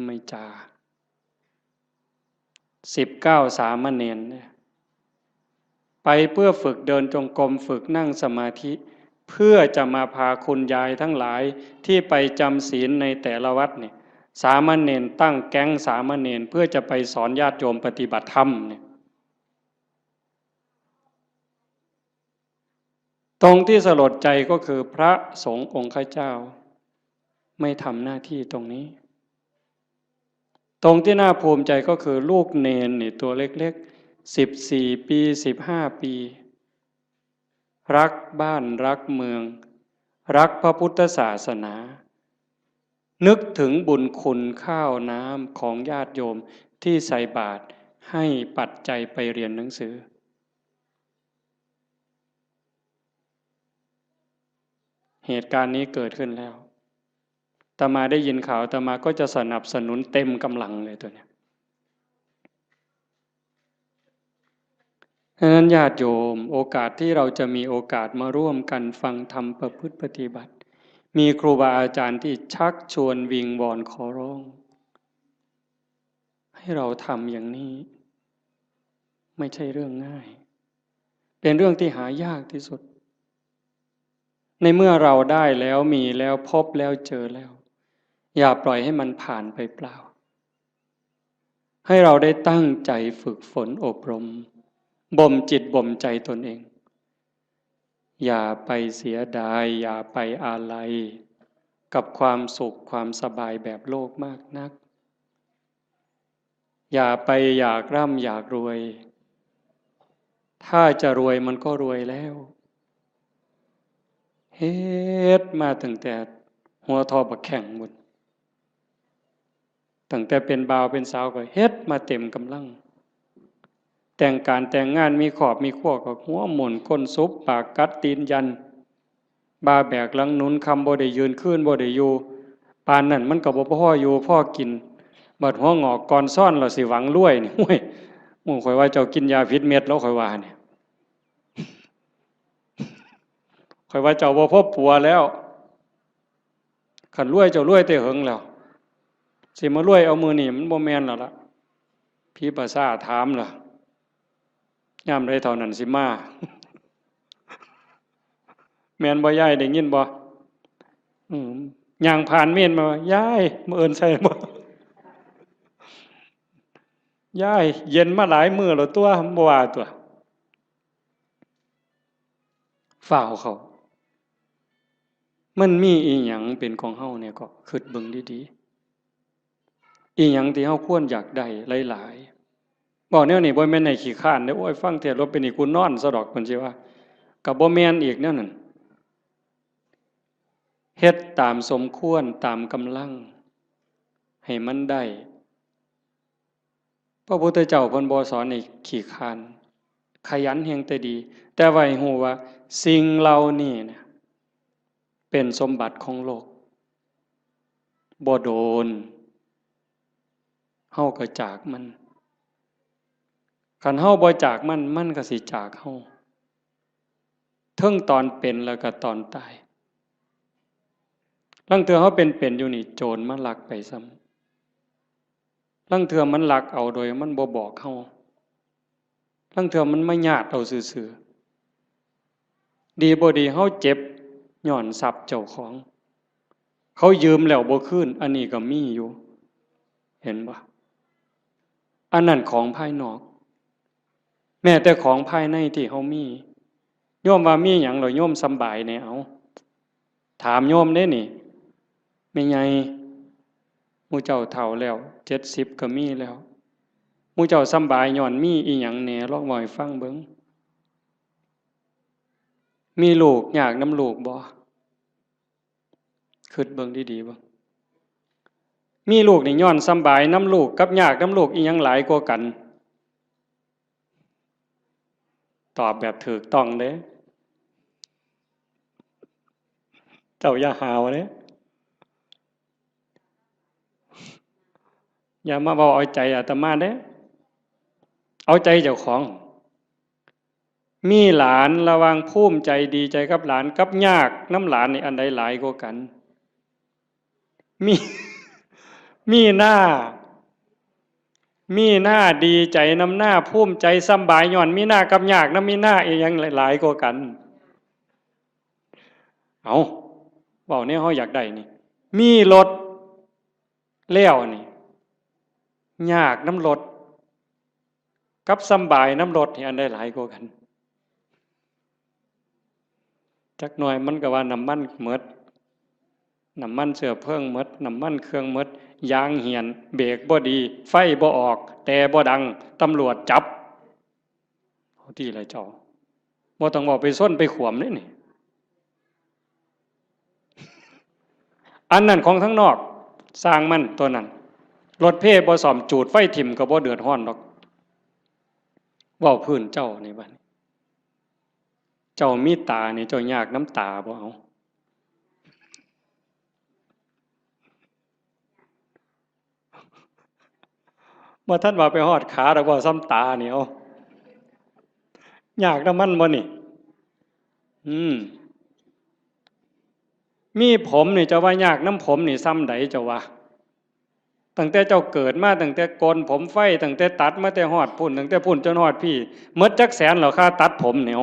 Speaker 1: ไม่จา19สามเณรเนี่ยไปเพื่อฝึกเดินจงกรมฝึกนั่งสมาธิเพื่อจะมาพาคุณยายทั้งหลายที่ไปจำศีลในแต่ละวัดเนี่ยสามเณรตั้งแก๊งสามเณรเพื่อจะไปสอนญาติโยมปฏิบัติธรรมเนี่ยตรงที่สลดใจก็คือพระสงฆ์องค์ข้าเจ้าไม่ทำหน้าที่ตรงนี้ตรงที่น่าภูมิใจก็คือลูกเนนนี่ตัวเล็กๆ14 ปี15 ปีรักบ้านรักเมืองรักพระพุทธศาสนานึกถึงบุญคุณข้าวน้ำของญาติโยมที่ใส่บาตรให้ปัจจัยไปเรียนหนังสือเหตุการณ์นี้เกิดขึ้นแล้วอาตมาได้ยินข่าวอาตมาก็จะสนับสนุนเต็มกำลังเลยตัวเนี้ยฉะนั้นญาติโยมโอกาสที่เราจะมีโอกาสมาร่วมกันฟังธรรมประพฤติปฏิบัติมีครูบาอาจารย์ที่ชักชวนวิงวอนขอร้องให้เราทำอย่างนี้ไม่ใช่เรื่องง่ายเป็นเรื่องที่หายากที่สุดในเมื่อเราได้แล้วมีแล้วพบแล้วเจอแล้วอย่าปล่อยให้มันผ่านไปเปล่าให้เราได้ตั้งใจฝึกฝนอบรมบ่มจิตบ่มใจตนเองอย่าไปเสียดายอย่าไปอาลัยกับความสุขความสบายแบบโลกมากนักอย่าไปอยากร่ำอยากรวยถ้าจะรวยมันก็รวยแล้วเฮ็ดมาตั้งแต่หัวทอบักแข่งหมดตั้งแต่เป็นบ่าวเป็นสาวก็เฮ็ดมาเต็มกำลังแต่งการแต่งงานมีขอบมีขั้วก็หัวหมุนก้นซุบปากกัดตีนยันบาแบกหลังหนุนคำบ่ได้ยืนขึ้นบ่ได้อยู่ปานนั่นมันก็บ่พ่ออยู่พ่อกินบัดหัวงอกก่อนซ่อนเราสิหวังรวยนี่โอ้ยหมู่ข่อยว่าเจ้ากินยาพิษเม็ดแล้วข่อยว่าเนี่ยข่อยว่าเจ้าบ่พบปัวแล้วขันรวยเจ้ารวยแต่เหิงแล้วสิมารวยเอามือนี่มันบ่แม่นแล้วล่ะพี่ภาษาถามล่ะยามใดเท่านั้นสิมาแม่นบ่ยายได้ยินบ่ย่างผ่านเม่นมายายมื้ออื่นใส่บ่ยายเย็นมาหลายมื้อแล้วตัวบ่ว่าตัวฝ่าวเขามันมีอีหยังเป็นของเฮาเนี่ยก็คิดเบิ่งดีๆอีหยังที่เฮาควรอยากได้หลายๆบอกแนวนี้บ่แม่นให้ขี้คร้านเด้อโอ้ยฟังเทศน์แล้วเป็นอีกูนอนซะดอกเพิ่นสิว่าก็บ่แม่นอีกแนวนั้นเฮ็ดตามสมควรตามกำลังให้มันได้พระพุทธเจ้าเพิ่นบ่สอนให้ขี้คร้านขยันแฮงแต่ดีแต่ว่าให้ฮู้ว่าสิ่งเหล่านี้เนี่ยเป็นสมบัติของโลกบ่โดนเฮาก็จากมันคันเฮาบ่จากมันมันก็สิจากเฮาเทิงตอนเป็นแล้วก็ตอนตายลางเทื่อเฮาเป็นอยู่นี่โจรมาลักไปซ้ำลางเทื่อมันลักเอาโดยมันบ่บอกเฮาลางเทื่อมันมาญาติเอาซื่อๆดีบ่ดีเฮาเจ็บย้อนทรัพย์เจ้าของเขายืมแล้วบ่คืนอันนี้ก็มีอยู่เห็นบ่อันนั้นของภายนอกแม้แต่ของภายในที่เฮามีโยมว่ามีหยังเหรอโยมสำบายแน่เอาถามโยมเด้นี่แม่ใหญ่หมู่เจ้าเฒ่าแล้ว70ก็มีแล้วหมู่เจ้าสำบายย้อนมีอีหยังแหน่ลองเว้าให้ฟังเบิ่งมีลูกยากนำลูกบ่คิดเบิ่งดีๆบ่ มีลูกนี่ย้อนสำบายน้ำลูกกับยากน้ำลูกอีหยังหลายกว่ากันตอบแบบถูกต้องเด้เจ้าอย่าหาวเด้อย่ามาบอกเอาใจอาตมาเด้เอาใจเจ้าของมีหลานระวังภูมิใจดีใจกับหลานกับยากน้ำหลานนี่อันใดหลายกว่ากันมีมีหน้าดีใจน้ำหน้าภูมิใจสำบายย้อนมีหน้ากับยากน้ำมีหน้าเอียงหลายกว่ากันเอาบอกเนี่ยเขาอยากได้นี่มีรถเลี้ยวนี่ยากน้ำรถกับสำบายน้ำรถนี่อันใดหลายกว่ากันจักหน่อยมันก็ว่าน้ำมันหมดน้ำมันเสือเพิ่งหมดน้ำมันเครื่องหมดยางเหียนเบรกบ่ดีไฟบ่ออกแต่บ่ดังตำรวจจับเอาที่ไรเจ้าบ่ต้องบอกไปส้นไปขวมนี่อันนั้นของทั้งนอกสร้างมันตัวนั้นรถเพ่บ่สอมจูดไฟถิ่มก็บ่เดือดร้อนดอกว่าพื้นเจ้านี่บัดเจ้ามีตานี่เจ้ายากน้ำตาบ่เอาบ่ท่านว่าไปหอดขาดอกว่าซ้ำตานี่เอายากน้ำมันบ่นี่มีผมนี่จะว่ายากน้ำผมนี่ซ้ำใดจะว่าตั้งแต่เจ้าเกิดมาตั้งแต่โกนผมไฟตั้งแต่ตัดมาแต่หอดพุ่นตั้งแต่พุ่นจนหอดพี่เมดจักแสนเหรอค่าตัดผมเนี่ย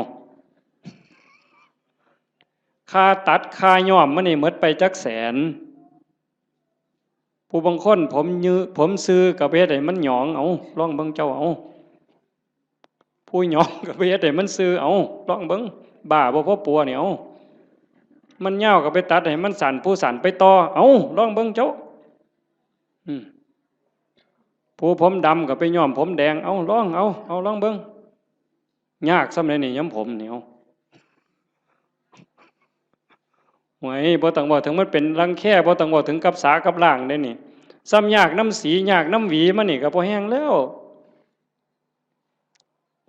Speaker 1: ค่าตัดค่าย้อมมันนี่เมดไปจักแสนผู้บางคนผมยื้อผมซื้อกับเฮ็ดให้มันหยองเอาลองเบิ่งเจ้าเอาผู้หยองกับเฮ็ดให้มันซื้อเอาลองเบิ่งบ้าบ่พอปัวเนี่ยเอามันยาวก็ไปตัดให้มันสั่นผู้สั่นไปต่อเอาลองเบิ่งเจ้าผู้ผมดำก็ไปย้อมผมแดงเอาลองลองเบิ่งยากสำเร็จนี่ย้ำผมเหนียวหวยบ่ต้องบอกถึงมันเป็นรังแค่บ่ต้องบอกถึงกับสากับล่างได้นี่ซ้ำยากน้ำสียากน้ำหวีมันนี่ก็พอแห้งแล้ว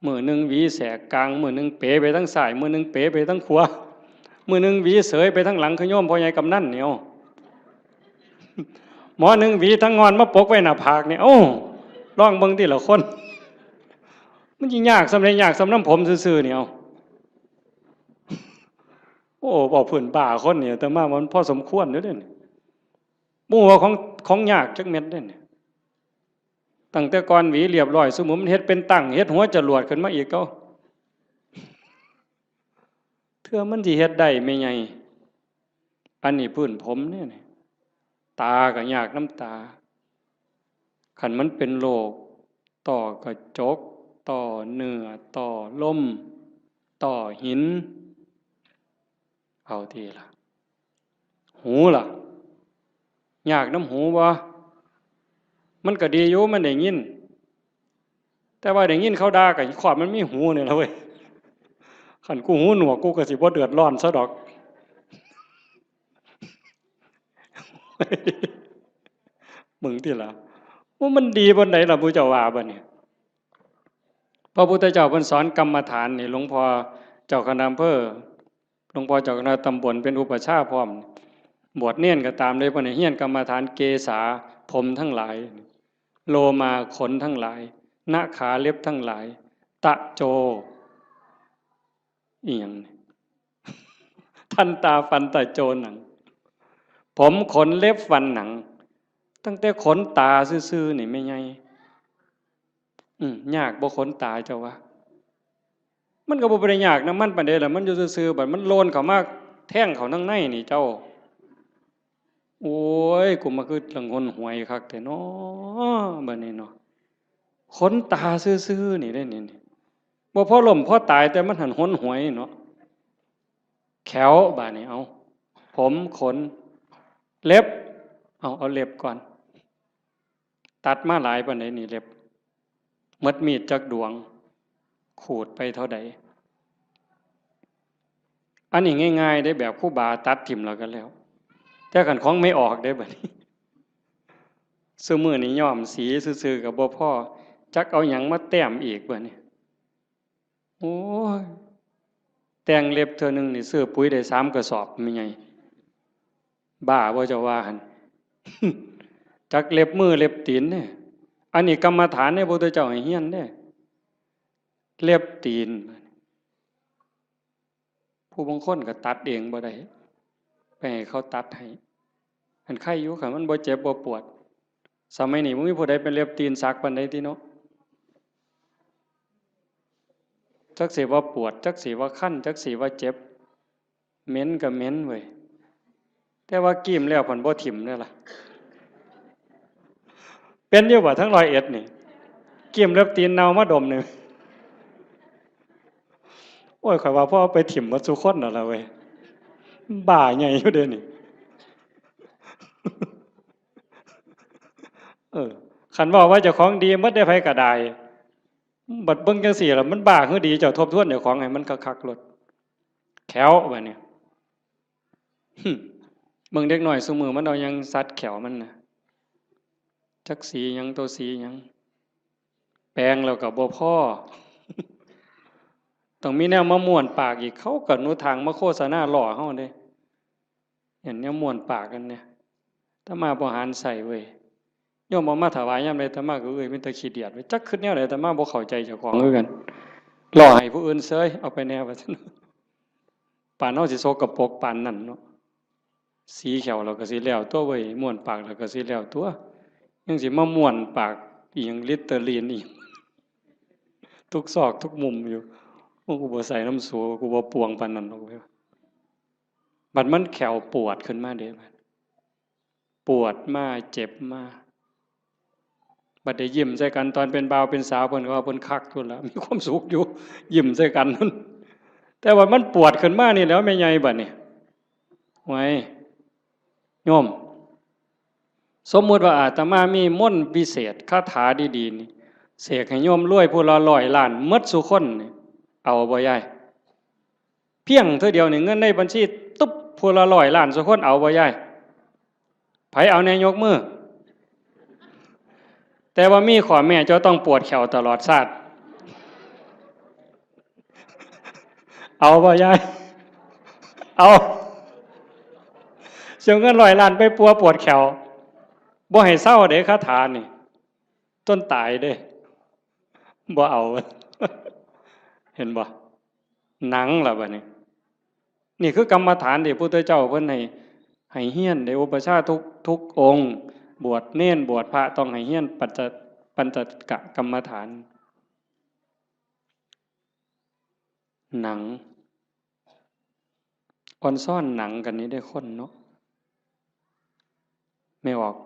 Speaker 1: มือหนึ่งหวีแสกกลางมือหนึ่งเป๋ไปทั้งซ้ายมือหนึ่งเป๋ไปทั้งขวามือหนึ่งหวีเสยไปทั้งหลังขย่อมพ่อใหญ่กำนันเนี่ยหมอหนึ่งหวีทั้งงอนมาปกไว้หน้าผากเนี่ยโอ้ร้องเบิ่งที่ละคนมันยิ่งยากสำเร็จยากสำน้ำผมซื่อๆเนี่ยโอ้บอกผื่นป่าคนเนี่ยแต่มามันพอสมควรด้วยเนี่ยมู่ว่าของยากจักเม็ดเนี่ยตั้งแต่ก่อนหวีเรียบร้อยสมมุติมันเฮ็ดเป็นตั้งเฮ็ดหัวจรวดขึ้นมาอีกก็เทื่อมันสิเฮ็ดได้ไม่ไงอันนี้พื้นผมเนี่ยตาก็ยากน้ำตาขันมันเป็นโรคต่อกระจกต่อเนื้อต่อลมต่อหินเอาทีละหูล่ะยากน้ำหูบ่มันก็ดีอยู่มันได้ยินแต่ว่าได้ยินเขาด่ากับขอดมันมีหูเนี่ยนะเว้ยขันกูหูหนวกกูก็สิบ่เดือดร้อนซะดอกมึงที่ละว่ามันดีบนไหนล่ะพระเจ้าว่าบ่เนี่ยพระพุทธเจ้าเพิ่นสอนกรรมฐานนี่หลวงพ่อเจ้าคณะอำเภอหลวงพ่อเจ้าคณะตำบลเป็นอุปชฌาย์พร้อมบวชเนียนก็ตามเลยเพิ่นให้เฮียนกรรมฐานเกษาผมทั้งหลายโลมาขนทั้งหลายหน้าขาเล็บทั้งหลายตะโจอีหยังทันตาฟันตะโจหนังผมขนเล็บฟันหนังตั้งแต่ขนตาซื่อๆนี่ไม่ไงยากบ่ขนตาเจ้าวะมันก็บ่ได้ยากนะมันปานใดล่ะมันอยู่ซื่อๆบัดมันโลนเข้ามาแท่งเข้าทั้งในนี่เจ้าโอ้ยกูมาคือลังหนหวยคักแต่น้อบัดนี้เนาะขนตาซื่อๆนี่ได้นี่บ่พอล้มพอตายแต่มันหันหนหวยเนาะแขวบาดนี้เอาผมขนเล็บเอาเล็บก่อนตัดมาหลายปานใดนี่เล็บหมดมีดจักดวงขูดไปเท่าใดอันนี้ง่ายๆได้แบบครูบาตัดทิ่มแล้วกันแล้วแต่ขันของไม่ออกได้แบบนี้ ซุมื้อนี้ย้อมสีซื่อๆก็บ่พอจักเอาหยังมาแต้มอีกบัดนี้โอ้ยแต่งเล็บเทื่อนึงนี่ซื้อปุ๋ยได้3กระสอบแม่ใหญ่บ้าบ่เจ้าว่าหั่น จักเล็บมือเล็บตีนเนี่ยอันนี้กรรมฐานเนี่ยพระพุทธเจ้าให้เฮียนเด้เล็บตีนผู้บางคนก็ตัดเองบ่ได้ไปให้เขาตัดให้อันไข้อยู่ค่ะมันบ่เจ็บบ่ปวดสมัยนี้บ่มีผู้ใดเป็นเล็บตีนสักปานใดติเนาะจักสิว่าปวดจักสิว่าคันจักสิว่าเจ็บเหม็นก็เหม็นเว้ยแต่ว่ากิ้มแล้วเพิ่นบ่ถิ่มเด้อล่ะเป็นอยู่บ่ทั้ง101นี่กิ้มเล็บตีนเน่ามาดมนึงโอ้ยข่อยว่าพ่อไปถิ่มหมดซุคนน่ะล่ะเว้ยบ้าใหญ่อยู่เด้อนี่คันว่าเจ้าของดีหมดได้ไผก็ได้บัดเบิ่งจังซี่ล่ะมันบ้าคือดีเจ้าทบทวนเจ้าของให้มันคักๆโลดแขวบัดนี้เบิ่งเด็กน้อยซุมื้อมันเอาหยังสัดแขวมันน่ะจักสีหยังตัวสีหยังแปลงแล้วก็บ่พอต้องมีแนวมาม่วนปากอีกเขาก็หนูทางมาโฆษณาล่อเฮาเด้เห็นแนวม่วนปากกันเนี่ยถ้ามาบ่หารใส่เว้ยโยมบ่มาถวายยามใดอาตมาก็มีแต่ขี้เดียดเว้ยจักคิดแนวใดอาตมาบ่เข้าใจเจ้าของคือกันล่อให้ผู้อื่นเสยเอาไปแนวว่าซั่นปานเฮาสิโซกปรกปานนั้นเนาะสีเขียวแล้วก็สิแล้วตัวเว้ยม่วนปากแล้วก็สิแล้วตัวยังสิมาม่วนปากอีหยังลิตเตอรีนอีกทุกซอกทุกมุมอยู่กูบ่ใส่น้ำสูกูบ่ปวงปานนั้นหรอกเว้ยบัดมันแขวปวดขึ้นมาเด้บัดปวดมาเจ็บมาบัดได้ยิ้มใส่กันตอนเป็นบ่าวเป็นสาวเพิ่นก็ว่าเพิ่นคักพุ่นล่ะมีความสุขอยู่ยิ้มใส่กันนั่นแต่ว่ามันปวดขึ้นมานี่แล้วแม่ใหญ่บัดนี้ไว้โยมสมมุติว่าอาตมามีมนต์วิเศษคาถาดีๆนี่เสกให้โยมรวยผู้ละ100ล้านหมดซุคนนี่เอาบ่ยายเพียงเท่าเดียวนี่เงินในบัญชีตุ๊บผู้ละ100ล้านซุคนเอาบ่ยายไผเอาแน่ยกมือแต่ว่ามีข้อแม่เจ้าต้องปวดแขวตลอดชาติเอาบ่ยายเอาเสียเงิน100ล้านไปปัวปวดแขวบ่ให้เศร้าเด้คาถานี่ต้นตายเด้บ่เอาเห็นบ่หนังล่ะบัดนี้นี่คือกรรมฐานที่พระพุทธเจ้าเพิ่นให้เฮียนได้อุปชาทุกองค์บวชเน้นบวชพระต้องให้เฮียนปัญจกะกรรมฐานหนังออนซ่อนหนังกันนี้ได้คนเนาะไม่ออก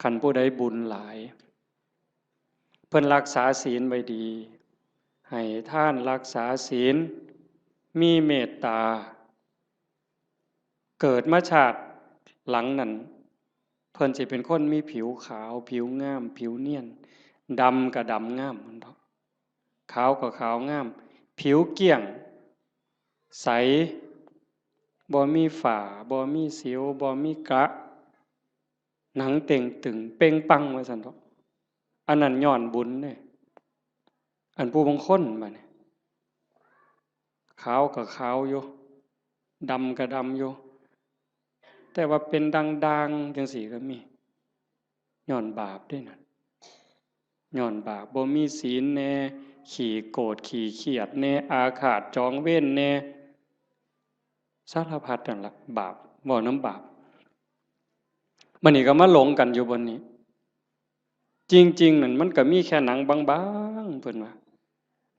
Speaker 1: คันผู้ใดบุญหลายเพิ่นรักษาศีลไว้ดีให้ท่านรักษาศีลมีเมตตาเกิดมาชาติหลังนั้นเพิ่นสิเป็นคนมีผิวขาวผิวงามผิวเนียนดำก็ดำงามมันเนาะขาวก็ขาวงามผิวเกลี้ยงใสบ่มีฝ้าบ่มีสิวบ่มีกระหนังเต่งตึงเป่งปังว่าซั่นเนาะอันนั้นย้อนบุญเด้อันผู้บางคนบัดนี้ขาวก็ขาวอยู่ดำก็ดำอยู่แต่ว่าเป็นดังๆจังซี่ก็มีย้อนบาปด้วยนั่นย้อนบาปบ่มีศีลแน่ขี้โกรธขี้เคียดแน่อาฆาตจองเวรแน่สารพัดนั่นล่ะบาปบ่น้ำบาปมันนี่ก็มาหลงกันอยู่บนนี้จริงๆนั่นมันก็มีแค่หนังบางๆเพิ่นว่า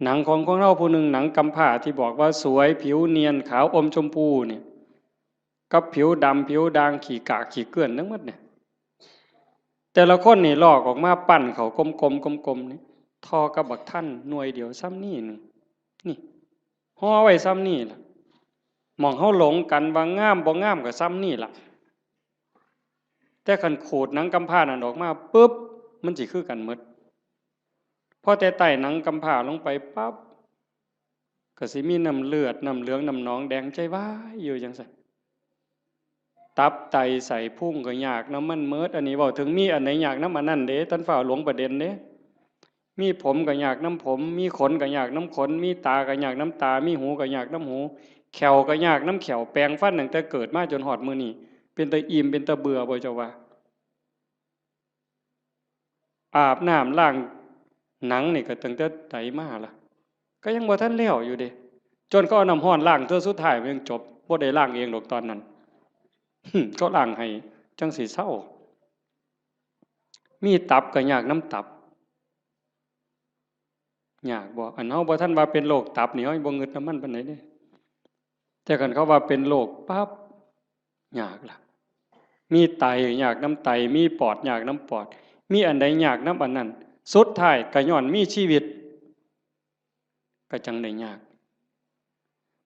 Speaker 1: หนังของเราผู้หนึ่งหนังกำพร้าที่บอกว่าสวยผิวเนียนขาวอมชมพูเนี่ยกับผิวดำผิวด่างขี้กากขี้เกลื่อนทั้งหมดเนี่ยแต่ละคนนี่ลอกออกมาปั้นเขากลมๆนี่ทอกับบักท่านหน่วยเดียวซ้ำนี่นึงนี่ห่อไว้ซ้ำนี่ล่ะมองเฮาหลงกันว่างามบ่งามก็ซ้ำนี่ล่ะแต่คันขูดหนังกำพร้านั่นออกมาปึ๊บมันสิคือกันหมดพอแต่ใต้หนังกำพร้าลงไปปั๊บก็สิมีน้ำเลือดน้ำเหลืองน้ำหนองแดงใจว้ายอยู่จังซั่น ตับไตใส่พุ่งก็ยากน้ำมันเมิดอันนี้เว้าถึงมีอันไหนยากน้ำอันนั้นเด้ท่านฝ่าหลวงประเด็นเด้มีผมก็ยากน้ำผมมีขนก็ยากน้ำขนมีตาก็ยากน้ำตามีหูก็ยากน้ำหูแขวก็ยากน้ำแขวแปลงฟันตั้งแต่เกิดมาจนหอดมื้อนี้เป็นตาอิ่มเป็นตาเบื่อบ่เจ้าว่าอาบน้ำล้างหนังนี่ก็ตั้งแต่ไดมาล่ะก็ยังบ่ทันแล้วอยู่เด้จนเขาเอาน้ำร้อนล้างเทื่อสุดท้ายมันยังจบบ่ได้ล้างเองดอกตอนนั้นก็ล้างให้จังสิเศร้ามีตับก็ยากน้ำตับยากบ่อันเฮาบ่ทันว่าเป็นโรคตับนี่เฮาบ่งึดน้ำมันปานใดเด้แต่คันเขาว่าเป็นโรคปั๊บยากล่ะมีไตยากน้ำไตมีปอดยากน้ำปอดมีอันใดยากน้ำอันนั้นสุดท้ายก็ย้อนมีชีวิตก็จังได้ยาก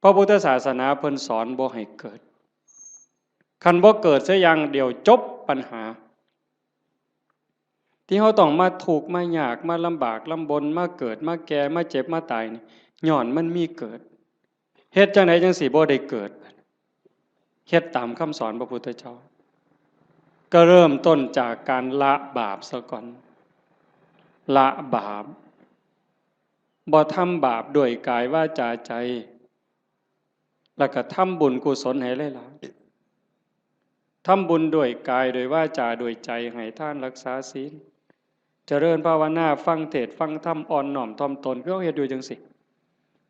Speaker 1: พระพุทธศาสนาเพิ่นสอนบ่ให้เกิดคันบ่เกิดเสียอย่างเดียวจบปัญหาที่เขาต้องมาถูกข์มายากมาลำบากลำบนมาเกิดมาแก่มาเจ็บมาตายนี่ย้อนมันมีเกิดเฮ็ดจังไดจังสิบ่ได้เกิดเฮ็ดตามคำสอนพระพุทธเจ้าก็เริ่มต้นจากการละบาปซะก่อนละบาปบ่ทำบาปด้วยกายวาจาใจแล้วก็ทำบุญกุศลให้หลายๆทำบุญด้วยกายด้วยวาจาด้วยใจให้ทานรักษาศีลเจริญภาวนาฟังเทศน์ฟังธรรมอ่อนน้อมถ่อมตนก็เฮ็ดอยู่จังสิ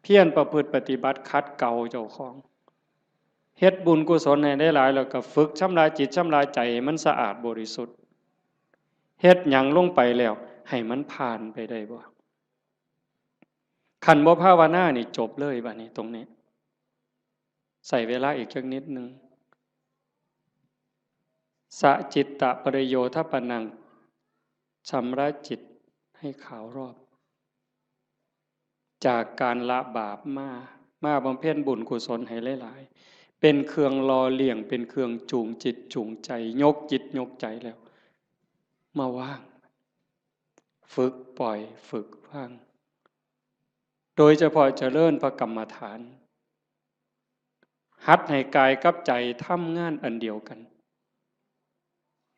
Speaker 1: เพียรประพฤติปฏิบัติขัดเกลาเจ้าของเฮ็ดบุญกุศลให้ได้หลายแล้วก็ฝึกชำระจิตชำระใจให้มันสะอาดบริสุทธิ์เฮ็ดหยังลงไปแล้วให้มันผ่านไปได้บ่คันบ่ภาวนานี่จบเลยบัดนี้ตรงนี้ใส่เวลาอีกจักนิดนึงสะจิตตะปริโยทปนังชำระจิตให้ขาวรอบจากการละบาปมาบำเพ็ญบุญกุศลให้หลายๆเป็นเครื่องรอเลี้ยงเป็นเครื่องจูงจิตจูงใจยกจิตยกใจแล้วมาว่างฝึกปล่อยฝึกว่างโดยเฉพาะเจริญพระกรรมฐานหัดให้กายกับใจทำงานอันเดียวกัน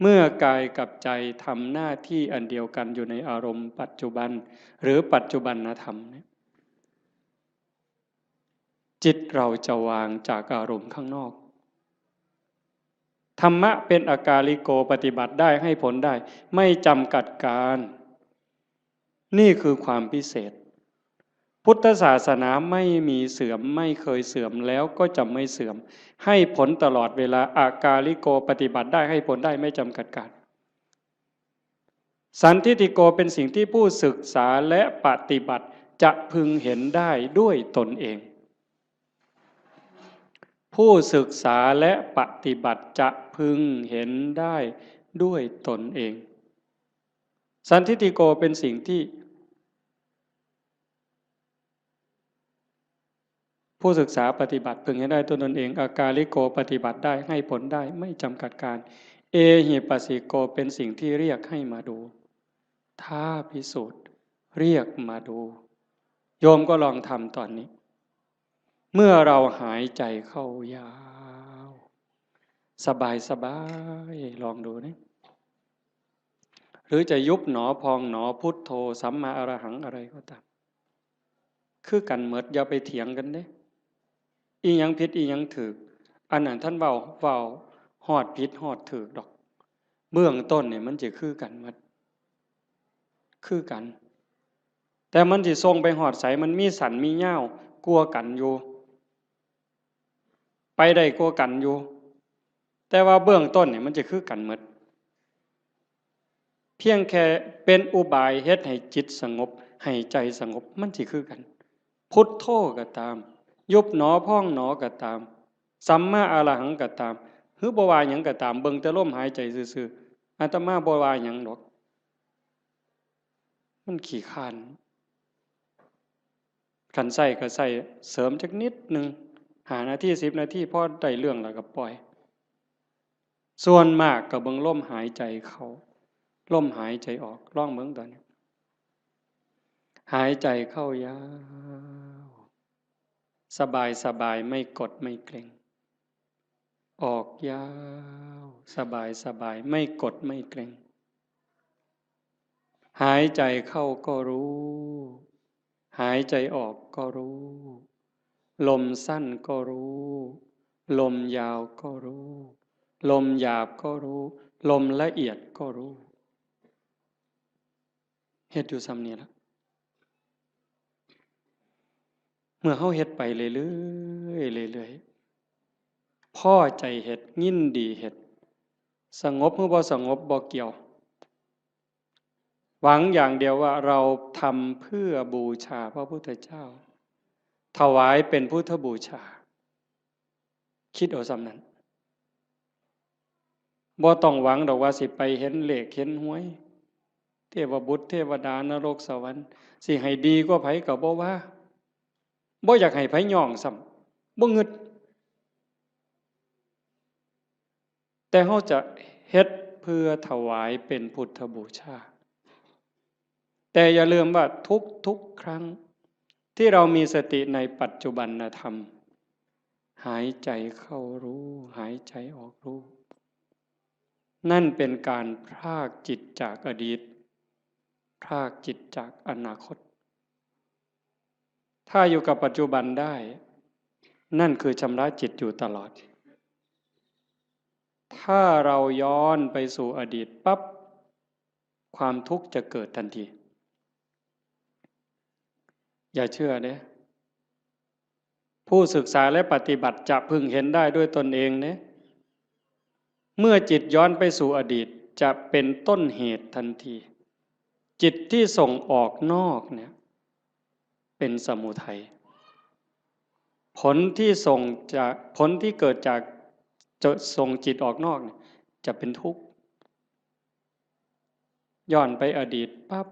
Speaker 1: เมื่อกายกับใจทำหน้าที่อันเดียวกันอยู่ในอารมณ์ปัจจุบันหรือปัจจุบันธรรมเนี่ยจิตเราจะวางจากอารมณ์ข้างนอกธรรมะเป็นอากาลิโกปฏิบัติได้ให้ผลได้ไม่จำกัดการนี่คือความพิเศษพุทธศาสนาไม่มีเสื่อมไม่เคยเสื่อมแล้วก็จะไม่เสื่อมให้ผลตลอดเวลาอากาลิโกปฏิบัติได้ให้ผลได้ไม่จำกัดการสันทิฏฐิโกเป็นสิ่งที่ผู้ศึกษาและปฏิบัติจะพึงเห็นได้ด้วยตนเองผู้ศึกษาและปฏิบัติจะพึงเห็นได้ด้วยตนเองสันทิฏฐิโกเป็นสิ่งที่ผู้ศึกษาปฏิบัติพึงเห็นได้ด้วยตนเองอากาลิโกปฏิบัติได้ให้ผลได้ไม่จำกัดการเอหิปัสสิโกเป็นสิ่งที่เรียกให้มาดูท้าพิสูจน์เรียกมาดูโยมก็ลองทำตอนนี้เมื่อเราหายใจเข้ายาวสบายสบายลองดูนะหรือจะยุบหนอพองหนอพุทโธสัมมาอรหังอะไรก็ตามคือกันเหมิดอย่าไปเถียงกันเด้อีหยังผิดอีหยังถูกอันนั้นท่านเว้าฮอดผิดฮอดถูกดอกเบื้องต้นเนี่ยมันจะคือกันหมดคือกันแต่มันสิส่งไปฮอดไสมันมีสันมียาวกลัวกันอยู่ไปได้กลัวกันอยู่แต่ว่าเบื้องต้นเนี่ยมันจะคือกันหมดเพียงแค่เป็นอุบายเฮ็ดให้จิตสงบให้ใจสงบมันสิคือกันพุทโธก็ตามยุบหนอพองหนอก็ตามสัมมาอรหังก็ตามหรือบ่ว่าหยังก็ตามเบิ่งแต่ลมหายใจซื่อๆอาตมาบ่ว่าหยังดอกมันขี้คร้านคันใช้ก็ใช้เสริมจักนิดนึง5 นาที10 นาทีพอได้เรื่องแล้วก็ปล่อยส่วนมากก็เบิ่งลมหายใจเข้าลมหายใจออกลองเบิ่งตอนนี้หายใจเข้ายาวสบายสบายไม่กดไม่เกร็ง ออกยาวสบายสบายไม่กดไม่เกร็งหายใจเข้าก็รู้หายใจออกก็รู้ลมสั้นก็รู้ลมยาวก็รู้ลมหยาบก็รู้ลมละเอียดก็รู้เฮ็ดอยู่ซ้ำนี้ละเมื่อเฮาเฮ็ดไปเรื่อยๆเรื่อยๆพ่อใจเฮ็ดยินดีเฮ็ดสงบหรือบ่สงบบ่เกี่ยวหวังอย่างเดียวว่าเราทำเพื่อบูชาพระพุทธเจ้าถวายเป็นพุทธบูชาคิดเอาซ้ำนั้นบ่ต้องหวังดอกว่าสิไปเห็นเลขเห็นหวยเทวบุตรเทวดานรกสวรรค์สิให้ดีกว่าไผก็บ่ว่าบ่อยากให้ไผย่องซ้ำบ่งึดแต่เฮาจะเฮ็ดเพื่อถวายเป็นพุทธบูชาแต่อย่าลืมว่าทุกครั้งที่เรามีสติในปัจจุบันธรรมหายใจเข้ารู้หายใจออกรู้นั่นเป็นการพรากจิตจากอดีตพรากจิตจากอนาคตถ้าอยู่กับปัจจุบันได้นั่นคือชำระจิตอยู่ตลอดถ้าเราย้อนไปสู่อดีตปั๊บความทุกข์จะเกิดทันทีอย่าเชื่อเด้ผู้ศึกษาและปฏิบัติจะพึงเห็นได้ด้วยตนเองเด้เมื่อจิตย้อนไปสู่อดีตจะเป็นต้นเหตุทันทีจิตที่ส่งออกนอกเนี่ยเป็นสมุทัยผลที่เกิดจากจะส่งจิตออกนอกเนี่ยจะเป็นทุกข์ย้อนไปอดีตปั๊บ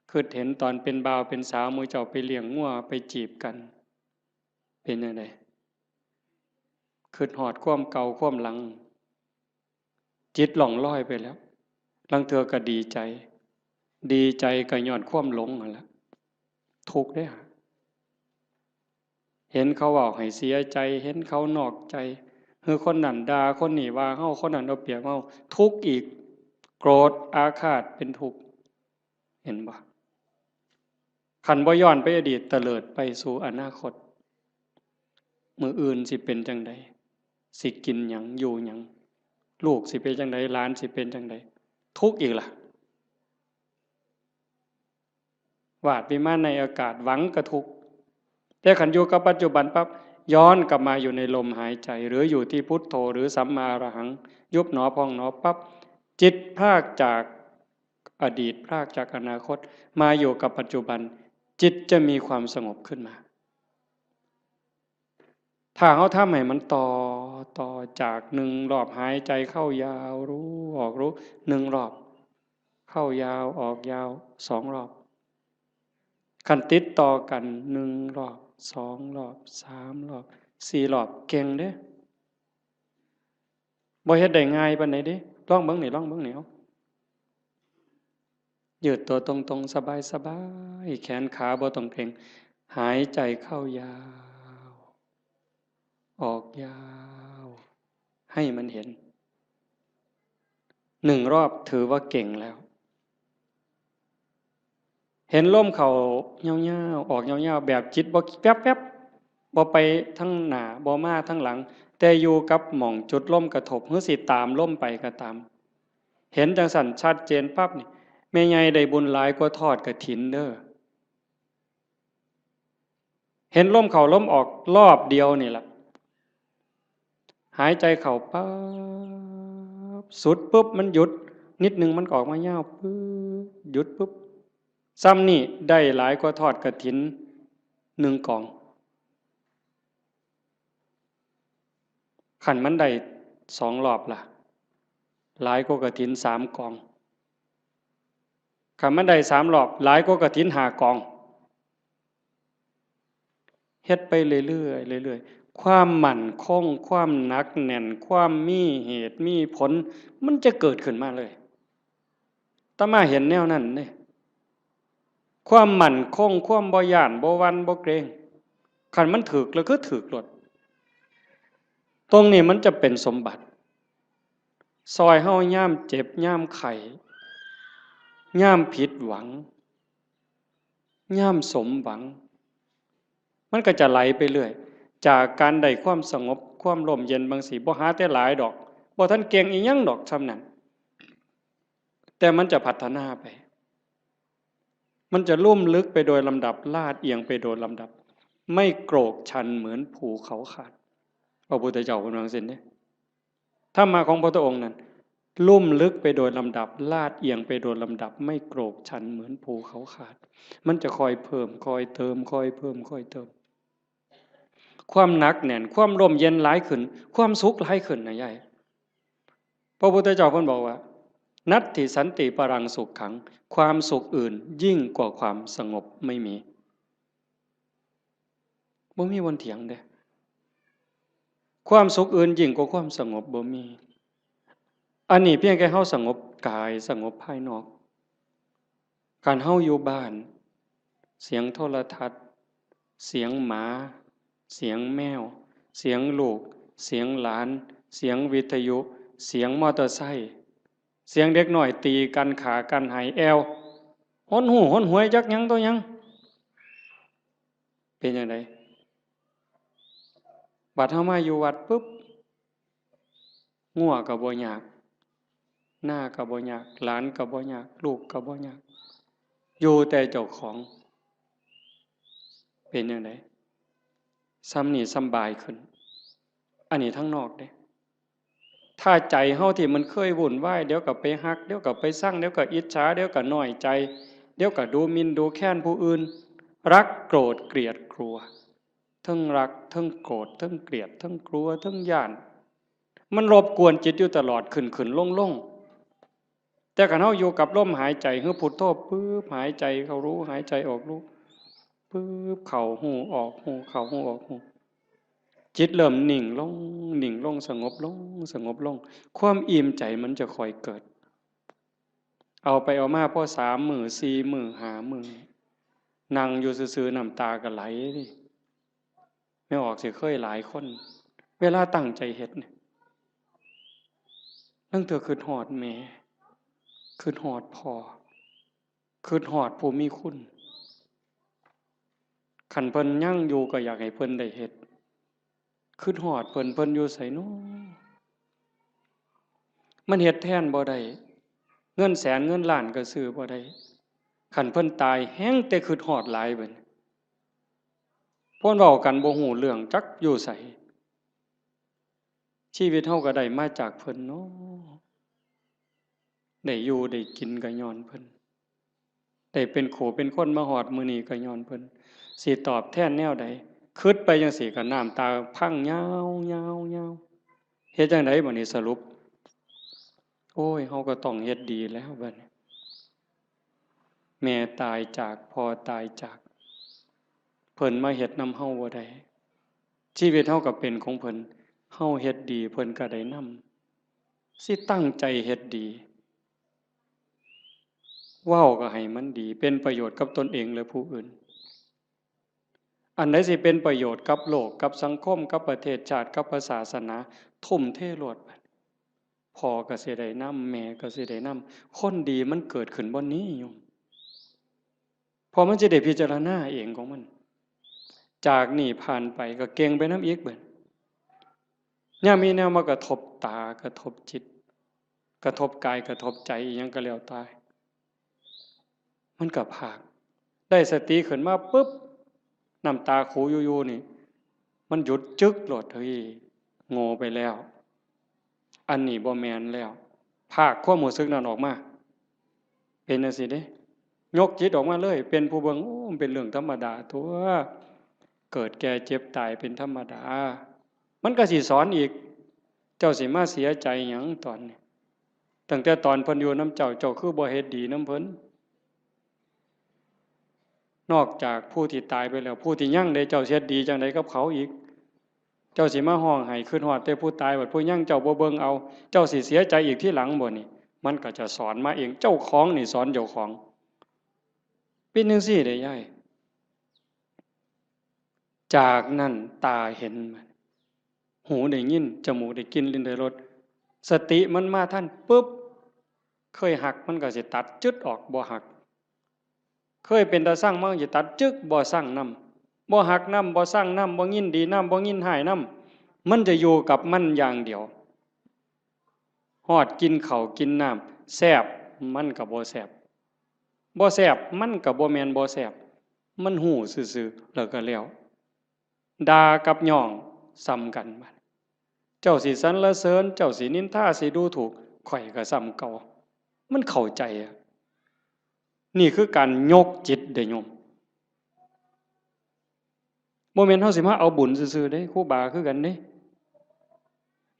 Speaker 1: คือเห็นตอนเป็นบ่าวเป็นสาวมือเจ้าไปเลี้ยงงัวไปจีบกันเป็นยังไงคือหอดความเก่าความหลังจิตหล่องลอยไปแล้วลังเธอก็ดีใจก็ย้อนความหลงนั่นแหละทุกข์ได้ฮะเห็นเขาบอกให้เสียใจเห็นเขานอกใจคือคนนั้นด่าคนนี้ว่าเฮาคนนั้นเอาเปรียบเฮาทุกข์อีกโกรธอาฆาตเป็นทุกข์เห็นบ่ขันบ่ย้อนไปอดีตเตลิดไปสู่อนาคตมื้ออื่นสิเป็นจังใดสิกินหยังอยู่หยังลูกสิเป็นจังใดหลานสิเป็นจังใดทุกข์อีกล่ะวาดวิมานในอากาศหวังกระทุกข์แต่ขันอยู่กับปัจจุบันปั๊บย้อนกลับมาอยู่ในลมหายใจหรืออยู่ที่พุทโธหรือสัมมาอรหังยุบหนอพองหนอปั๊บจิตพรากจากอดีตพรากจากอนาคตมาอยู่กับปัจจุบันจิตจะมีความสงบขึ้นมาถ้าเขาทำให้มันต่อจากหนึ่งรอบหายใจเข้ายาวรู้ออกรู้หนึ่งรอบเข้ายาวออกยาวสองรอบขันติดต่อกันหนึ่งรอบสองรอบสามรอบสี่รอบเก่งเด้บ่เฮ็ดได้ง่ายปานใดเด้ลองเบิ่งนี่เอายืดตัวตรงๆสบายๆแขนขาบ่ต้องเกร็งหายใจเข้ายาวออกยาวให้มันเห็นหนึ่งรอบถือว่าเก่งแล้วเห็นลมเข้ายาวๆออกยาวๆแบบจิตบ่แป๊บๆบ่ไปทั้งหน้าบ่มาทั้งหลังแต่อยู่กับหม่องจุดลมกระทบหรือสิตามลมไปก็ตามเห็นจังสั่นชัดเจนปั๊บนี่แม่ใหญ่ได้บุญหลายกว่าทอดกฐินเด้อเห็นลมเข้าลมออกรอบเดียวนี่ล่ะหายใจเข้าปั๊บสุดปุ๊บมันหยุดนิดนึงมันออกมายาวปึ๊บหยุดปุ๊บซ้ำนี่ได้หลายกว่าทอดกฐินหนึ่งกองขันมันได้สองรอบล่ะหลายกว่ากฐินสามกองขันมันได้สามรอบหลายกว่ากฐินห้ากองเฮ็ดไปเรื่อยความมั่นคงความหนักแน่นความมีเหตุมีผลมันจะเกิดขึ้นมาเลยตมาเห็นแนวนั้นเนี่ยความมั่นคงความบ่ย้านบ่หวั่นบ่เกรงคันมันถึกแล้วก็ถึกหลด ตรงนี้มันจะเป็นสมบัติซอยเฮาย่ามเจ็บย่ามไข้ย่ามผิดหวังย่ามสมหวังมันก็จะไหลไปเรื่อยจากการได้ความสงบความร่มเย็นบางสีบ่หาแต่หลายดอกบ่ทันเก่งอีหยังดอกซำนั้นแต่มันจะพัฒนาไปมันจะลุ่มลึกไปโดยลำดับลาดเอียงไปโดยลำดับไม่โกรกชันเหมือนภูเขาขาดพระพุทธเจ้าเป็นว่าซั่นเด้ธรรมะของพระพุทธองค์นั้นลุ่มลึกไปโดยลำดับลาดเอียงไปโดยลำดับไม่โกรกชันเหมือนภูเขาขาดมันจะคอยเพิ่มคอยเติมคอยเพิ่มคอยเติมความหนักแน่นความร่มเย็นหลายขึ้นความสุขหลายขึ้นนะยายพระพุทธเจ้าเพิ่นบอกว่านัตถิสันติปรังสุขขังความสุขอื่นยิ่งกว่าความสงบไม่มีบ่มีวันเถียงเด้ความสุขอื่นยิ่งกว่าความสงบบ่มีอันนี้เพียงแค่เฮาสงบกายสงบภายนอกการเฮาอยู่บ้านเสียงโทรทัศน์เสียงหมาเสียงแมวเสียงลูกเสียงหลานเสียงวิทยุเสียงมอเตอร์ไซค์เสียงเด็กน้อยตีกันขากันหายแอวหนหูหนหวยจักหยังตัวหยังเป็นจังไดบัดเฮามาอยู่วัดปึ๊บงัวก็บ่ยากหน้าก็บ่ยากหลานก็บ่ยากลูกก็บ่ยากอยู่แต่เจ้าของเป็นจังไดซ้ำนี่สำบายขึ้นอันนี้ทั้งนอกเด้ถ้าใจเฮาที่มันเคยวุ่นวายเดี๋ยวก็ไปฮักเดี๋ยวก็ไปสั่งเดี๋ยวก็อิจฉาเดี๋ยวก็น้อยใจเดี๋ยวก็ดูหมิ่นดูแค้นผู้อื่นรักโกรธเกลียดกลัวทั้งรักทั้งโกรธทั้งเกลียดทั้งกลัวทั้งย้านมันรบกวนจิตอยู่ตลอดขึ้นลงแต่คันเฮาอยู่กับลมหายใจคือพุทโธปึ๊บหายใจเข้ารู้หายใจออกรู้ปึ๊บเข้าหูออกหูเข้าหูออกหูจิตเริ่มนิ่งลงสงบลงสงบลงความอิ่มใจมันจะค่อยเกิดเอาไปเอามาพอ3 มื้อ4 มื้อ5 มื้อนั่งอยู่ซื่อๆน้ำตาก็ไหลดิไม่ออกสิเคยหลายคนเวลาตั้งใจเฮ็ดเนี่ยตั้งแต่คิดฮอดแม่คิดฮอดพ่อคิดฮอดผู้มีคุณคันเพิ่นยังอยู่ก็อยากให้เพิ่นได้เฮ็ดคิดฮอดเพิ่นอยู่ไสน้อมันเฮ็ดแทนบ่ได้เงินแสนเงินล้านก็ซื้อบ่ได้คันเพิ่นตายแฮงแต่คิดฮอดหลายเบิดเพิ่นเว้ากันบ่ฮู้เรื่องจักอยู่ไสชีวิตเฮาก็ได้มาจากเพิ่นเนาะได้อยู่ได้กินก็ย้อนเพิ่นได้เป็นขู่เป็นคนมาฮอดมื้อนี้ก็ย้อนเพิ่นสิตอบแทนแนวใดคิดไปจังซี่ก็น้ำตาพังยาวๆๆเฮ็ดจังไดบัดนี้สรุปโอ้ยเฮาก็ต้องเฮ็ดดีแล้วบัดนี้แม่ตายจากพ่อตายจากเพิ่นมาเฮ็ดนำเฮาบ่ได้ชีวิตเฮาก็เป็นของเพิ่นเฮาเฮ็ดดีเพิ่นก็ได้นำสิตั้งใจเฮ็ดดีเว้าก็ให้มันดีเป็นประโยชน์กับตนเองและผู้อื่นอันใดสิเป็นประโยชน์กับโลกกับสังคมกับประเทศชาติกับศาสนาทุ่มเทโลดบัดพ่อก็สิได้นำแม่ก็สิได้นำคนดีมันเกิดขึ้นบ่นี้โยมพอมันสิได้พิจารณาเองของมันจากนี่ผ่านไปก็เก่งไปนำอีกเบิดยามมีแนวมากระทบตากระทบจิตกระทบกายกระทบใจอิหยังก็แล้วแต่มันก็พากได้สติขึ้นมาปึ๊บน้ำตาขูอยู่ๆนี่มันหยุดจึกโลดเฮ้ยโง่ไปแล้วอันนี้บ่แม่นแล้วภาคความรู้สึกนั้นออกมาเป็นจังซี่เด้ยกจิตออกมาเลยเป็นผู้เบิ่งโอ้มันเป็นเรื่องธรรมดาตัวเกิดแก่เจ็บตายเป็นธรรมดามันก็สิสอนอีกเจ้าสิมาเสียใจหยังตอนนี้ตั้งแต่ตอนเพิ่นอยู่นำเจ้าเจ้าคือบ่เฮ็ดดีนำเพิ่นนอกจากผู้ที่ตายไปแล้วผู้ที่ยังได้เจ้าเฮ็ดดีจังไดกับเขาอีกเจ้าสิมาฮ้องไห้คิดฮอดแต่ผู้ตายบัดผู้ยังเจ้าบ่เบิ่งเอาเจ้าสิเสียใจอีกทีหลังบ่นี่มันก็จะสอนมาเองเจ้าของนี่สอนเจ้าของเป็นจังซี่เด้ยายจากนั้นตาเห็นมันห หูได้ยินจมูกได้กลิ่นลิ้นได้รสสติมันมาท่านปุ๊บเคยหักมันก็สิตัดจึดออกบ่หักเคยเป็นตาสร้างมันสิตัดจึกบ่สร้างนำบ่หักนำบ่สร้างนำบ่ยินดีนำบ่ยินหายนำมันจะอยู่กับมันอย่างเดียวฮอดกินข้าวกินน้ำแซ่บมันก็บ่แซ่บบ่แซ่บมันก็บ่แม่นบ่แซ่บมันหู้ซื่อๆแล้วก็แล้วด่ากับย่องซ้ำกันบัดเจ้าสิสรรเสริญเจ้าสินินทาสิดูถูกข่อยก็ซ้ำเก่ามันเข้าใจอะนี่คือการยกจิตเด้อโยมบ่แม่นเฮาสิมาเอาบุญซื่อๆเด้ครูบาคือกันเด้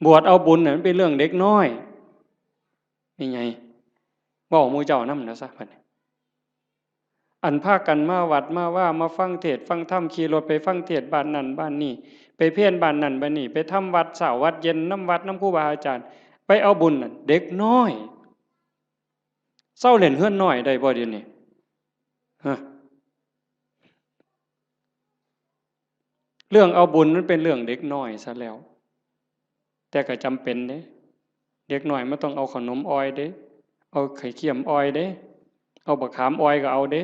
Speaker 1: บวชเอาบุญน่ะมันเป็นเรื่องเด็กน้อยนี่ไงเว้าหมู่เจ้านำนะซะบัดนี้อันพากันมาวัดมาว่ามาฟังเทศน์ฟังธรรมขี่รถไปฟังเทศน์บ้านนั้นบ้านนี้ไปเพี้ยนบ้านนั้นบ้านนี้ไปทำวัดเช้าวัดเย็นน้ำวัดน้ำครูบาอาจารย์ไปเอาบุญน่ะเด็กน้อยเศร้าเล่นเฮือนน้อยได้บ่เดี๋ยวนี้ฮะเรื่องเอาบุญนั้นเป็นเรื่องเด็กน้อยซะแล้วแต่ก็จำเป็นเด้เด็กน้อยมันต้องเอาขนมอ้อยเด้เอาไข่เค็มอ้อยเด้เอาบักขามอ้อยก็เอาเด้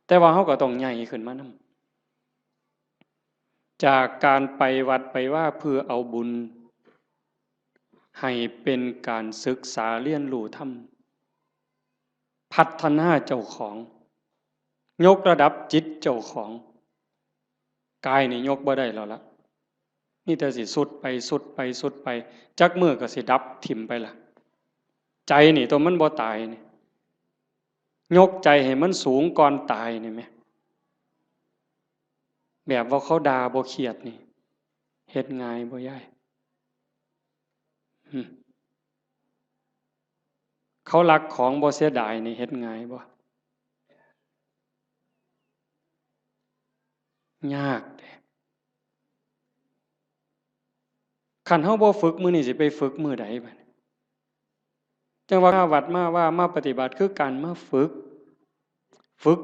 Speaker 1: แต่ว่าเฮาก็ต้องใหญ่ขึ้นมานำจากการไปวัดไปว่าเพื่อเอาบุญให้เป็นการศึกษาเรียนรู้ธรรมพัฒนาเจ้าของยกระดับจิตเจ้าของกายนี่ยกบ่ได้แล้วล่ะนี่แต่สิสุดไปสุดไปสุดไปจักมือก็สิดับถิ่มไปล่ะใจนี่ตัวมันบ่ตายนี่ยกใจให้มันสูงก่อนตายนี่แม่แบบว่าเขาด่าบ่เครียดนี่เฮ็ดง่ายบ่ยายเขารักของบ่เสียดายนี่เฮ็ดง่ายบ่ยากเด้คันเฮาบ่ฝึกมื้อนี้สิไปฝึกมื้อใดบัดจังว่าวัดมาว่ามาปฏิบัติคือการมาฝึก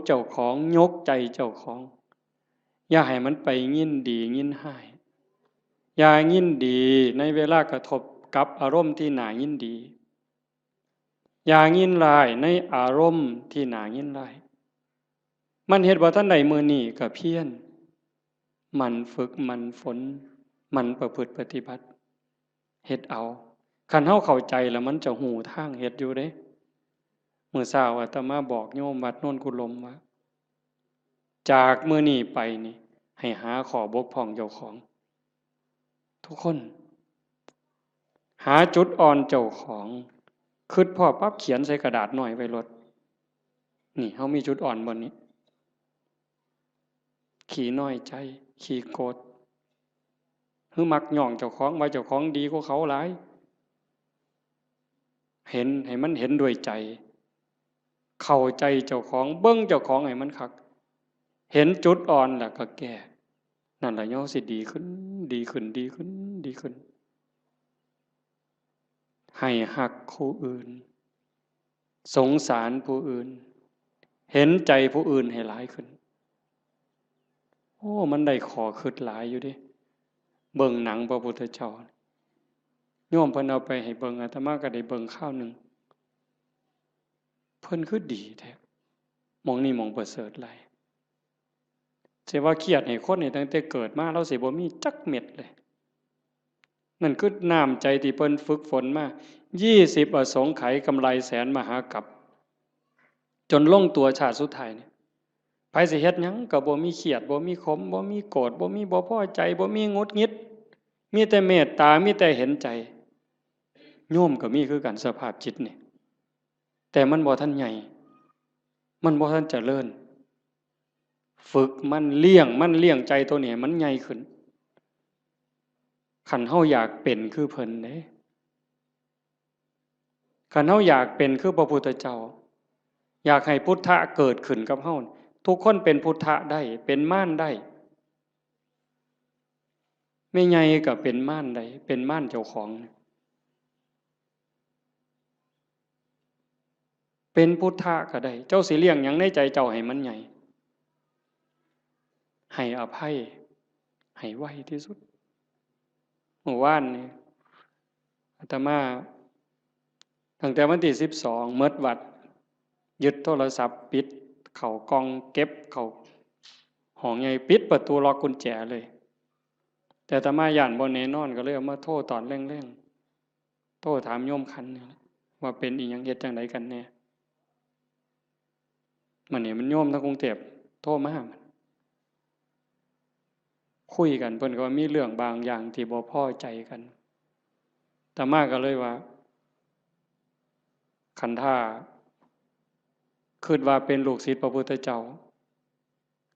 Speaker 1: เจ้าของยกใจเจ้าของอย่าให้มันไปยินดียินหายอย่ายินดีในเวลากระทบกับอารมณ์ที่น่ายินดีอย่ายินร้ายในอารมณ์ที่น่ายินร้ายมันเฮ็ดว่าท่านใดมื้อนี้ก็เพียรมันฝึกมันฝนมันประพฤติปฏิบัติเฮ็ดเอาคันเฮาเข้าใจแล้วมันจะหูทางเฮ็ดอยู่เด้มื้อเช้าอาตมาบอกโยมวัดโน่นกุลมว่าจากมื้อนี้ไปนี่ให้หาข้อบกพร่องเจ้าของทุกคนหาจุดอ่อนเจ้าของคิดพอปั๊บเขียนใส่กระดาษหน่อยไว้รถนี่เฮามีจุดอ่อนบ่นี้ขี้น้อยใจขี้โกรธคือมักย่องเจ้าของว่าเจ้าของดีกว่าเขาหลายเห็นให้มันเห็นด้วยใจเข้าใจเจ้าของเบิ่งเจ้าของให้มันคักเห็นจุดอ่อนแล้วก็แก้นั่นล่ะย่อสิดีขึ้นดีขึ้นดีขึ้นดีขึ้นให้ฮักผู้อื่นสงสารผู้อื่นเห็นใจผู้อื่นให้หลายขึ้นโอ้มันได้ขอคิดหลายอยู่ดิเบิ่งหนังพระพุทธเจ้าโยมเพิ่นเอาไปให้เบิ่งอาตมาก็ได้เบิ่งข้าวนึงเพิ่นคือดีแท้มองนี่มองประเสริฐหลายสิว่าเครียดให้คนนี่ตั้งแต่เกิดมาเราสิบ่มีจักเม็ดเลยนั่นคือน้ำใจที่เพิ่นฝึกฝนมา20อสงไขยกำไรแสนมหากัปจนลงตัวชาติสุดท้ายนี่ไผสิเฮ็ดหยังก็บ่มีเครียดบ่มีขมบ่มีโกรธบ่มีบ่พอใจบ่มีหงุดหงิดมีแต่เมตตามีแต่เห็นใจโยมก็มีคือกันสภาพจิตนี่แต่มันบ่ทันใหญ่มันบ่ทันเจริญฝึกมันเลี้ยงใจตัวนี้มันใหญ่ขึ้นคันเฮาอยากเป็นคือเพิ่นเด้คันเฮาอยากเป็นคือพระพุทธเจ้าอยากให้พุทธะเกิดขึ้นกับเฮาทุกคนเป็นพุทธะได้เป็นม่านได้ไม่ใหญ่ก็เป็นม่านได้เป็นม่านเจ้าของเป็นพุทธะก็ได้เจ้าสิเลี้ยงหยังในใจเจ้าให้มันใหญ่ให้อภัยให้ไวที่สุด เมื่อวานนี่อาตมาตั้งแต่วันที่12เมิดวัดยึดโทรศัพท์ปิดเข้ากล่องเก็บเข้าห้องใหญ่ปิดประตูล็อกกุญแจเลยแต่อาตมาย่านบ่แน่นอนก็เลยเอามาโทรตอนแรงๆโทรถามโยมคันนี่ว่าเป็นอีหยังเฮ็ดจังไดกันแน่มันนี่มันโยมทางกรุงเทพโทรมาคุยกันเพิ่นก็ว่ามีเรื่องบางอย่างที่บ่พอใจกันอาตมาก็เลยว่าคันท่าคิดว่าเป็นลูกศิษย์พระพุทธเจ้า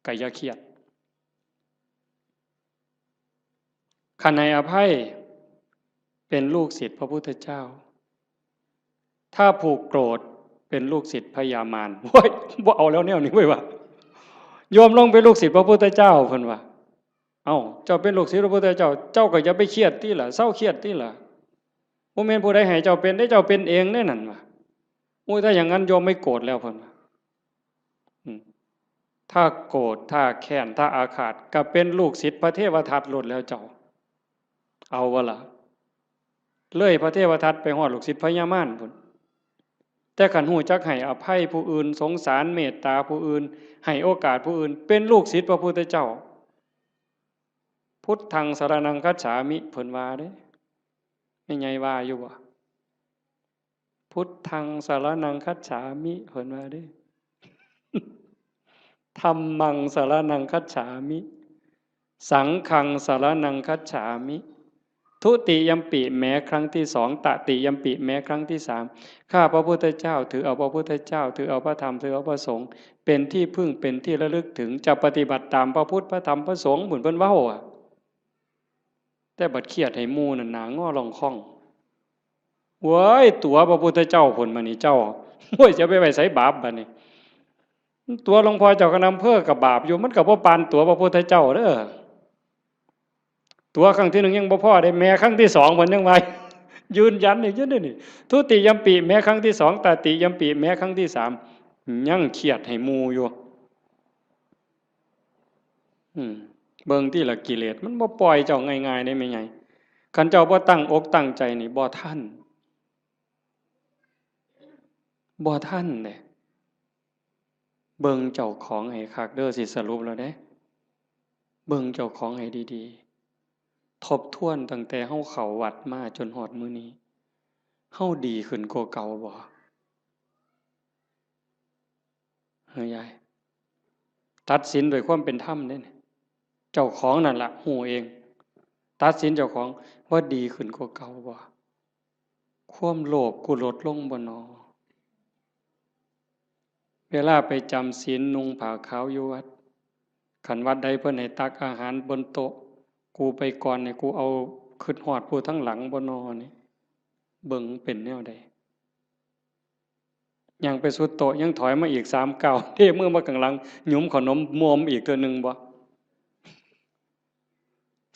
Speaker 1: ก็อย่าเครียดคันให้อภัยเป็นลูกศิษย์พระพุทธเจ้าถ้าผูกโกรธเป็นลูกศิษย์พญามารโอ้ยบ่เอาแล้วแนวนี้เว้ยว่าโยมลงเป็นลูกศิษย์พระพุทธเจ้าเพิ่นว่าเอ้าเจ้าเป็นลูกศิษย์พระพุทธเจ้าเจ้าก็อย่าไปเครียดติล่ะเศร้าเครียดติล่ะบ่แม่นผู้ใดให้เจ้าเป็นได้เจ้าเป็นเองแน่นั่นว่าโอ้ยถ้าอย่างนั้นโยมไม่โกรธแล้วเพิ่นว่าถ้าโกรธถ้าแค้นถ้าอาฆาตก็เป็นลูกศิษย์พระเทวทัตหลุดแล้วเจ้าเอาวะล่ะเลยพระเทวทัตไปฮอดลูกศิษย์พญามารพุ่นแต่ขันหูจักให้อภัยผู้อื่นสงสารเมตตาผู้อื่นให้โอกาสผู้อื่นเป็นลูกศิษย์พระพุทธเจ้าพุทธังสรณังคัจฉามิเพิ่นว่าเด้ไม่ไงว่าอยู่บ่พุทธังสรณังคัจฉามิเพิ่นว่าเด้ธัมมังสรณังคัจฉามิสังฆังสรณังคัจฉามิทุติยัมปิแม้ครั้งที่2ตติยัมปิแม้ครั้งที่3ข้าพระพุทธเจ้าถือเอาพระพุทธเจ้าถือเอาพระธรรมถือเอาพระสงฆ์เป็นที่พึ่งเป็นที่ระลึกถึงจะปฏิบัติตามพระพุทธพระธรรมพระสงฆ์บุญเพิ่นเว้าแต่บัดเครียดให้หมู่นั่นหน้างอลองคองเว้ยตัวพระพุทธเจ้าพุ่นมานี่เจ้าโอ้ยจะไปไว้ไสบาปบัดนี้ตัวหลวงพ่อเจ้าคณะอำเภอกับบาปอยู่มันก็บ่ปานตัวพระพุทธเจ้าเด้อตัวครั้งที่1ยังบ่พอได้แม้ครั้งที่2เพิ่นยังว่ายืนยันอีกอยู่นี่ทุติยัมปิแม้ครั้งที่2ตติยัมปิแม้ครั้งที่3ยังเครียดให้หมู่อยู่เบิ่งที่ละกิเลสมันบ่ปล่อยเจ้าง่ายๆได้แม่ใหญ่คันเจ้าบ่ตั้งอกตั้งใจนี่บ่ทันเด้เบิ่งเจ้าของให้คักเด้อสิสรุปแล้วเด้เบิ่งเจ้าของให้ดีๆทบทวนตั้งแต่เฮาเข้าวัดมาจนฮอดมื้อนี้เฮาดีขึ้นกว่าเก่าบ่เฮ้ยยายตัดสินด้วยความเป็นธรรมเด้เจ้าของนั่นล่ะฮู้เองตัดสินเจ้าของว่าดีขึ้นกว่าเก่าบ่ความโลภกูลดลงบ่น้อเวลาไปจำศีลนุ่งผ้าขาวอยู่วัดคันวัดใดเพิ่นให้ตักอาหารบนโต๊ะกูไปก่อนนี่กูเอาคิดฮอดผู้ทั้งหลังบ่น้อนี่เบิ่งเป็นแนวใดยังไปสุดโต๊ะยังถอยมาอีก3ก้าวเทมือมาข้างหลังหยุมขนมมวมอีกตัวนึงบ่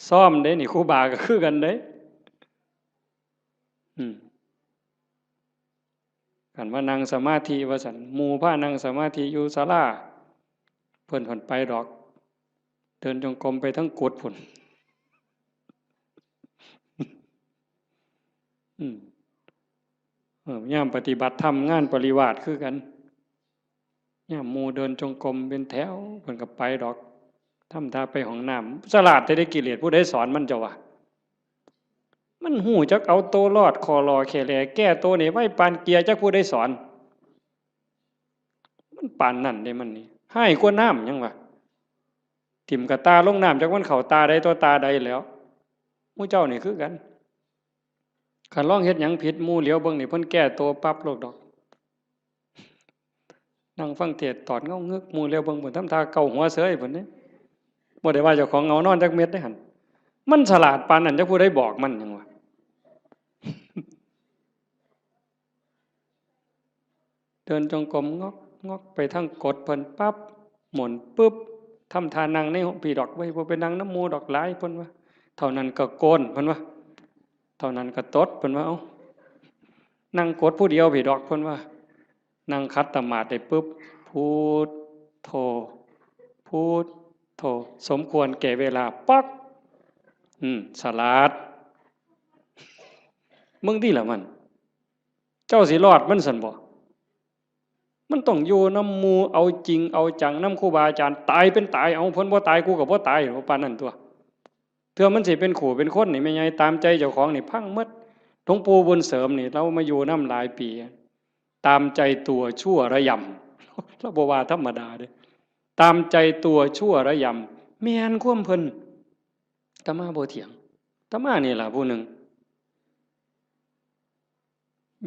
Speaker 1: ซ้อมเด้นี่ครูบาก็คือกันเด้กันว่านั่งสมาธิว่าซั่นหมู่พานั่งสมาธิอยู่ศาลาเพิ่นผ่อนไปดอกเดินจงกรมไปทั้งกุดพุ่นยามปฏิบัติธรรมงานปริวาสคือกันยามหมู่เดินจงกรมเป็นแถวเพิ่นก็ไปดอกทำท่าไปห้องน้ำฉลาดแต่ได้กิเลสผู้ใดสอนมันเจ้าวะมันหูจักเอาโตรอดคอรอแค่แลแก้โตนี่ไว้ปานเกียร์จักผู้ใดสอนมันปานนั่นได้มันนี่ให้กว่าน้ำยังวะทิ่มกับตาลงน้ำจากมันเข่าตาใดตัวตาใดแล้วหมู่เจ้านี่คือกันคันลองเฮ็ดหยังผิดหมู่เหลียวเบิ่งนี่เพิ่นแก้โตปั๊บโลกดอกนั่งฟังเทศน์ตอดเงาเงึกหมู่เหลียวเบิ่งเพิ่นทำท่าเกาหัวเสยเพิ่นนี่บ่ได้ว่าเจ้าของเงานอนจักเม็ดได้หั่นมันฉลาดปานนั้นจักผู้ใดบอกมันหยังวะเดินจงกรมงอกไปทั้งกดเพิ่นปั๊บหมุนปึ๊บทำทานั่งในพี่ดอกไว้บ่ไปนั่งน้ำหมู่ดอกหลายเพิ่นว่าเท่านั้นก็โกนเพิ่นว่าเท่านั้นก็ตดเพิ่นว่าเอ้านั่งกดผู้เดียวพี่ดอกเพิ่นว่านั่งคัดตมาดได้ปึ๊บพูดโธพูดโธสมควรแก่เวลาปักฉลาด มึงที่ละมันเจ้าสิรอดมันสันบ่มันต้องอยู่น้ำมูเอาจริงเอาจังน้ำครูบาอาจารย์ตายเป็นตายเอาพ้นบ่ตายกูกับบ่ตายปานนั้นตัวเธอมันสิเป็นขู่เป็นคนนี่ไม่ไงตามใจเจ้าของนี่พังหมดหลวงปู่บุญเสริมนี่เรามาอยู่น้ำหลายปีตามใจตัวชั่วระยำเราบ่ว่าธรรมดาเด้ตามใจตัวชั่วระยำแม่นความเพิ่นตมาบ่เถียงตมานี่ล่ะผู้หนึ่ง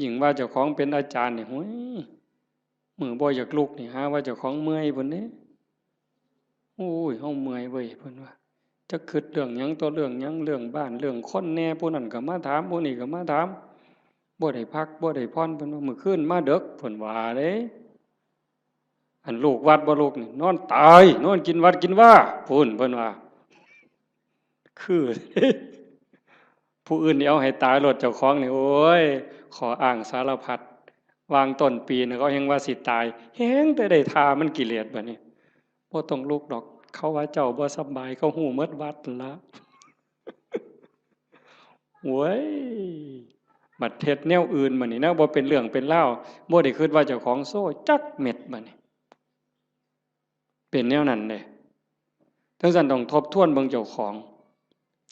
Speaker 1: ยิ่งว่าเจ้าของเป็นอาจารย์นี่โหยมือบ่อยากลุกนี่หาว่าเจ้าของเมื่อยพุ่นเด้โอ้ยเฮาเมื่อยเว้ยเพิ่นว่าจะคิดเรื่องหยังต่อเรื่องหยังเรื่องบ้านเรื่องคนแน่ผู้นั้นก็มาถามผู้นี้ก็มาถามบ่ได้พักบ่ได้พรเพิ่นว่ามื้อคืนมาดึกเพิ่นว่าเด้อันลูกวัดบ่ลูกนี่นอนตายนอนกินวัดกินว่าพุ่นเพิ่นว่าคือ ผู้อื่นนี่เอาให้ตายรถเจ้าของนี่โอ้ยขออ้างสารพัดวางต้นปีนี่เขายังว่าสิตายแฮงแต่ได้ทามันกิเลสบัดนี้บ่ต้องลุกดอกเขาว่าเจ้าบ่สบายเขาฮู้หมดวัดนั่นล่ะโว้ยบัดเฮ็ดแนวอื่นบัดนี้นะบ่เป็นเรื่องเป็นราวบ่ได้คิดว่าเจ้าของโซ่จักเม็ดบัดนี้เป็นแนวนั้นเด้ทั้งนั้นต้องทบทวนเบิ่งเจ้าของ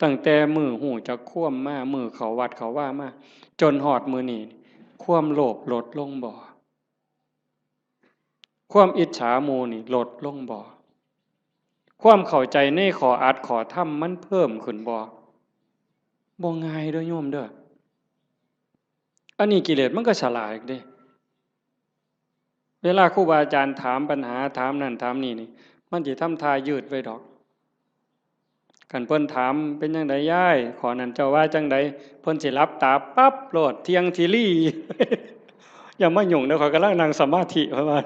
Speaker 1: ตั้งแต่มือหูจักคว่ำมามือเขาวัดเขาว่ามาจนหอดมือนี่ความโลภลดลงบ่ความอิจฉาหมู่นี่ลดลงบ่ความเข้าใจในขออัดขอทำมันเพิ่มขึ้นบ่ง่ายเด้อโยมเด้ออันนี้กิเลสมันก็ฉลาดเด้เวลาครูบาอาจารย์ถามปัญหาถามนั่นถามนี่มันสิทำทายืดไว้ดอกกันเพิ่นถามเป็นจังไดย้ายขอนั้นเจ้าว่าจังไดเพิ่นสิหลับตาปั๊บโลดเที่ยงทีรี่ อย่ามายุ่งเด้อข้อยกำลังนั่งสมาธิเพิ่นว่า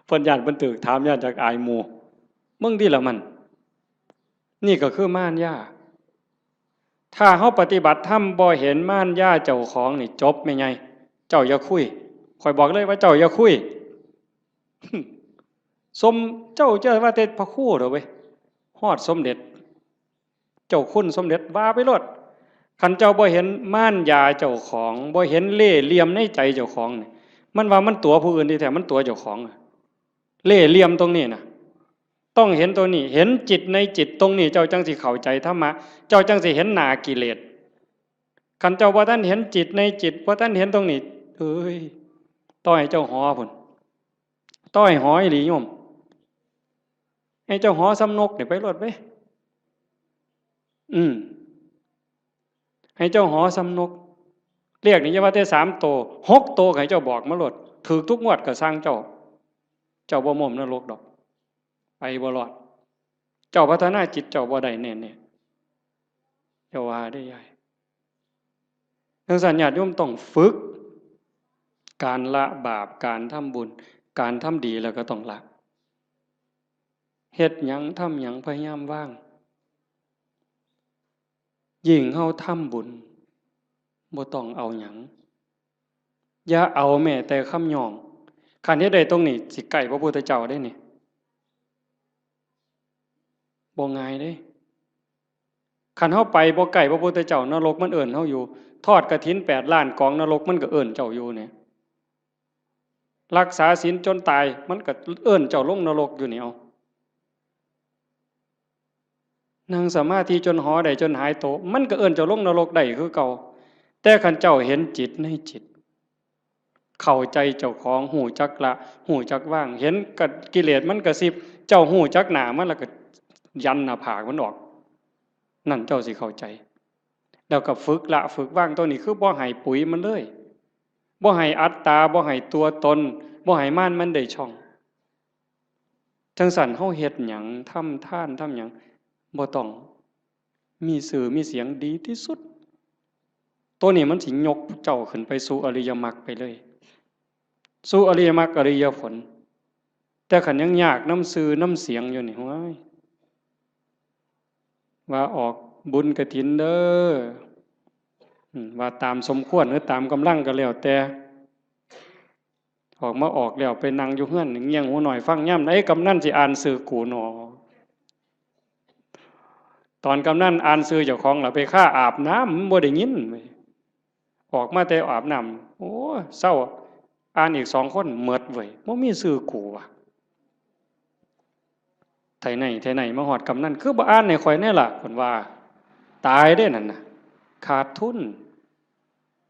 Speaker 1: เพิ่นย้านเพิ่นตึกถามย้านจากอายหมู่มึงที่ละมันนี่ก็คือม่านย่าถ้าเฮาปฏิบัติธรรมบ่เห็นม่านย่าเจ้าของนี่จบแม่ไงเจ้าอย่าคุยข้อยบอกเลยว่าเจ้าอย่าคุย สมเจ้าว่าแต่พระครูเด้อเว้ยฮอดสมเด็จเจ้าคุณสมเด็จว่าไปโลดคันเจ้าบ่เห็นม่านยาเจ้าของบ่เห็นเล่ห์เหลี่ยมในใจเจ้าของนี่มันว่ามันตัวผู้อื่นที่แท้มันตัวเจ้าของเล่ห์เหลี่ยมตรงนี้น่ะต้องเห็นตัวนี้เห็นจิตในจิตตรงนี้เจ้าจังสิเข้าใจธรรมะเจ้าจังสิเห็นหน้ากิเลสคันเจ้าบ่ทันเห็นจิตในจิตบ่ทันเห็นตรงนี้เอ้ยต้อยเจ้าหอพุ่นต้อยหออีหลีโยมให้เจ้าหอสำนกนี่ไปโลดเว้ยให้เจ้าหอสำนกเรียกนี่จะว่าแต่3 โต6 โตให้เจ้าบอกมาโลดถูกทุกงวดก็สร้างเจ้าบ่ม่มนรกดอกไปบ่รอดเจ้าพัฒนาจิตเจ้าบ่ได้แน่ๆเจ้าว่าได้ใหญ่ทั้งสัญญาติโยมต้องฝึกการละบาปการทำบุญการทำดีแล้วก็ต้องละเฮ็ดหยังทำหยังพยายามว่างยิ่งเฮาทำบุญบ่ต้องเอาหยังอย่าเอาแม้แต่คำย่องคันเฮ็ดได้ตรงนี้สิใกล้พระพุทธเจ้าได้นี่บ่ง่ายเด้คันเฮาไปบ่ใกล้พระพุทธเจ้านรกมันเอิ้นเฮาอยู่ทอดกฐิน8 ล้านกองนรกมันก็เอิ้นเจ้าอยู่เนี่ยรักษาศีลจนตายมันก็เอิ้นเจ้าลงนรกอยู่นี่เอานั่งสมาธิจนหอได้จนหายโตมันก็เอิ้นเจ้าลงนรกได้คือเก่าแต่คันเจ้าเห็นจิตในจิตเข้าใจเจ้าของหูจักละหูจักว่างเห็นกับกิเลสมันกระซิบเจ้าหูจักหนามันแล้วก็ยันหน้าผากมันออกนั่นเจ้าสิเข้าใจแล้วก็ฝึกละฝึกว่างตัวนี้คือบ่ให้ปุ๋ยมันเลยบ่ให้อัตตาบ่ให้ตัวตนบ่ให้ม่านมันได้ช่องจังสั่นเฮาเฮ็ดหยังทำทานทำหยังบ่ต้องมีสื่อมีเสียงดีที่สุดตัวนี้มันสิยกเจ้าขึ้นไปสู่อริยมรรคไปเลยสู่อริยมรรคอริยผลแต่ขันยังยากน้ำสื่อน้ำเสียงอยู่นี่ว้ายว่าออกบุญกฐินเด้อว่าตามสมควรหรือตามกำลังก็แล้วแต่ออกมาออกแล้วไปนั่งอยู่เฮือนเงี่ยงหูหน่อยฟังย่ำไหนกำนันสิอ่านสื่อกูหนอตอนกำนันอ่านสื่อเจ้าของล่ะไปฆ่าอาบน้ำบ่ได้ยิน ออกมาแต่อาบน้ำโอ้เศร้าอ่านอีก2 คนหมดเว้ยบ่มีชื่อกูว่ะไทไหนมาฮอดกำนั้นคือบ่อ่านให้ข่อยแน่ล่ะเพิ่นว่าตายได้นั่นน่ะขาดทุน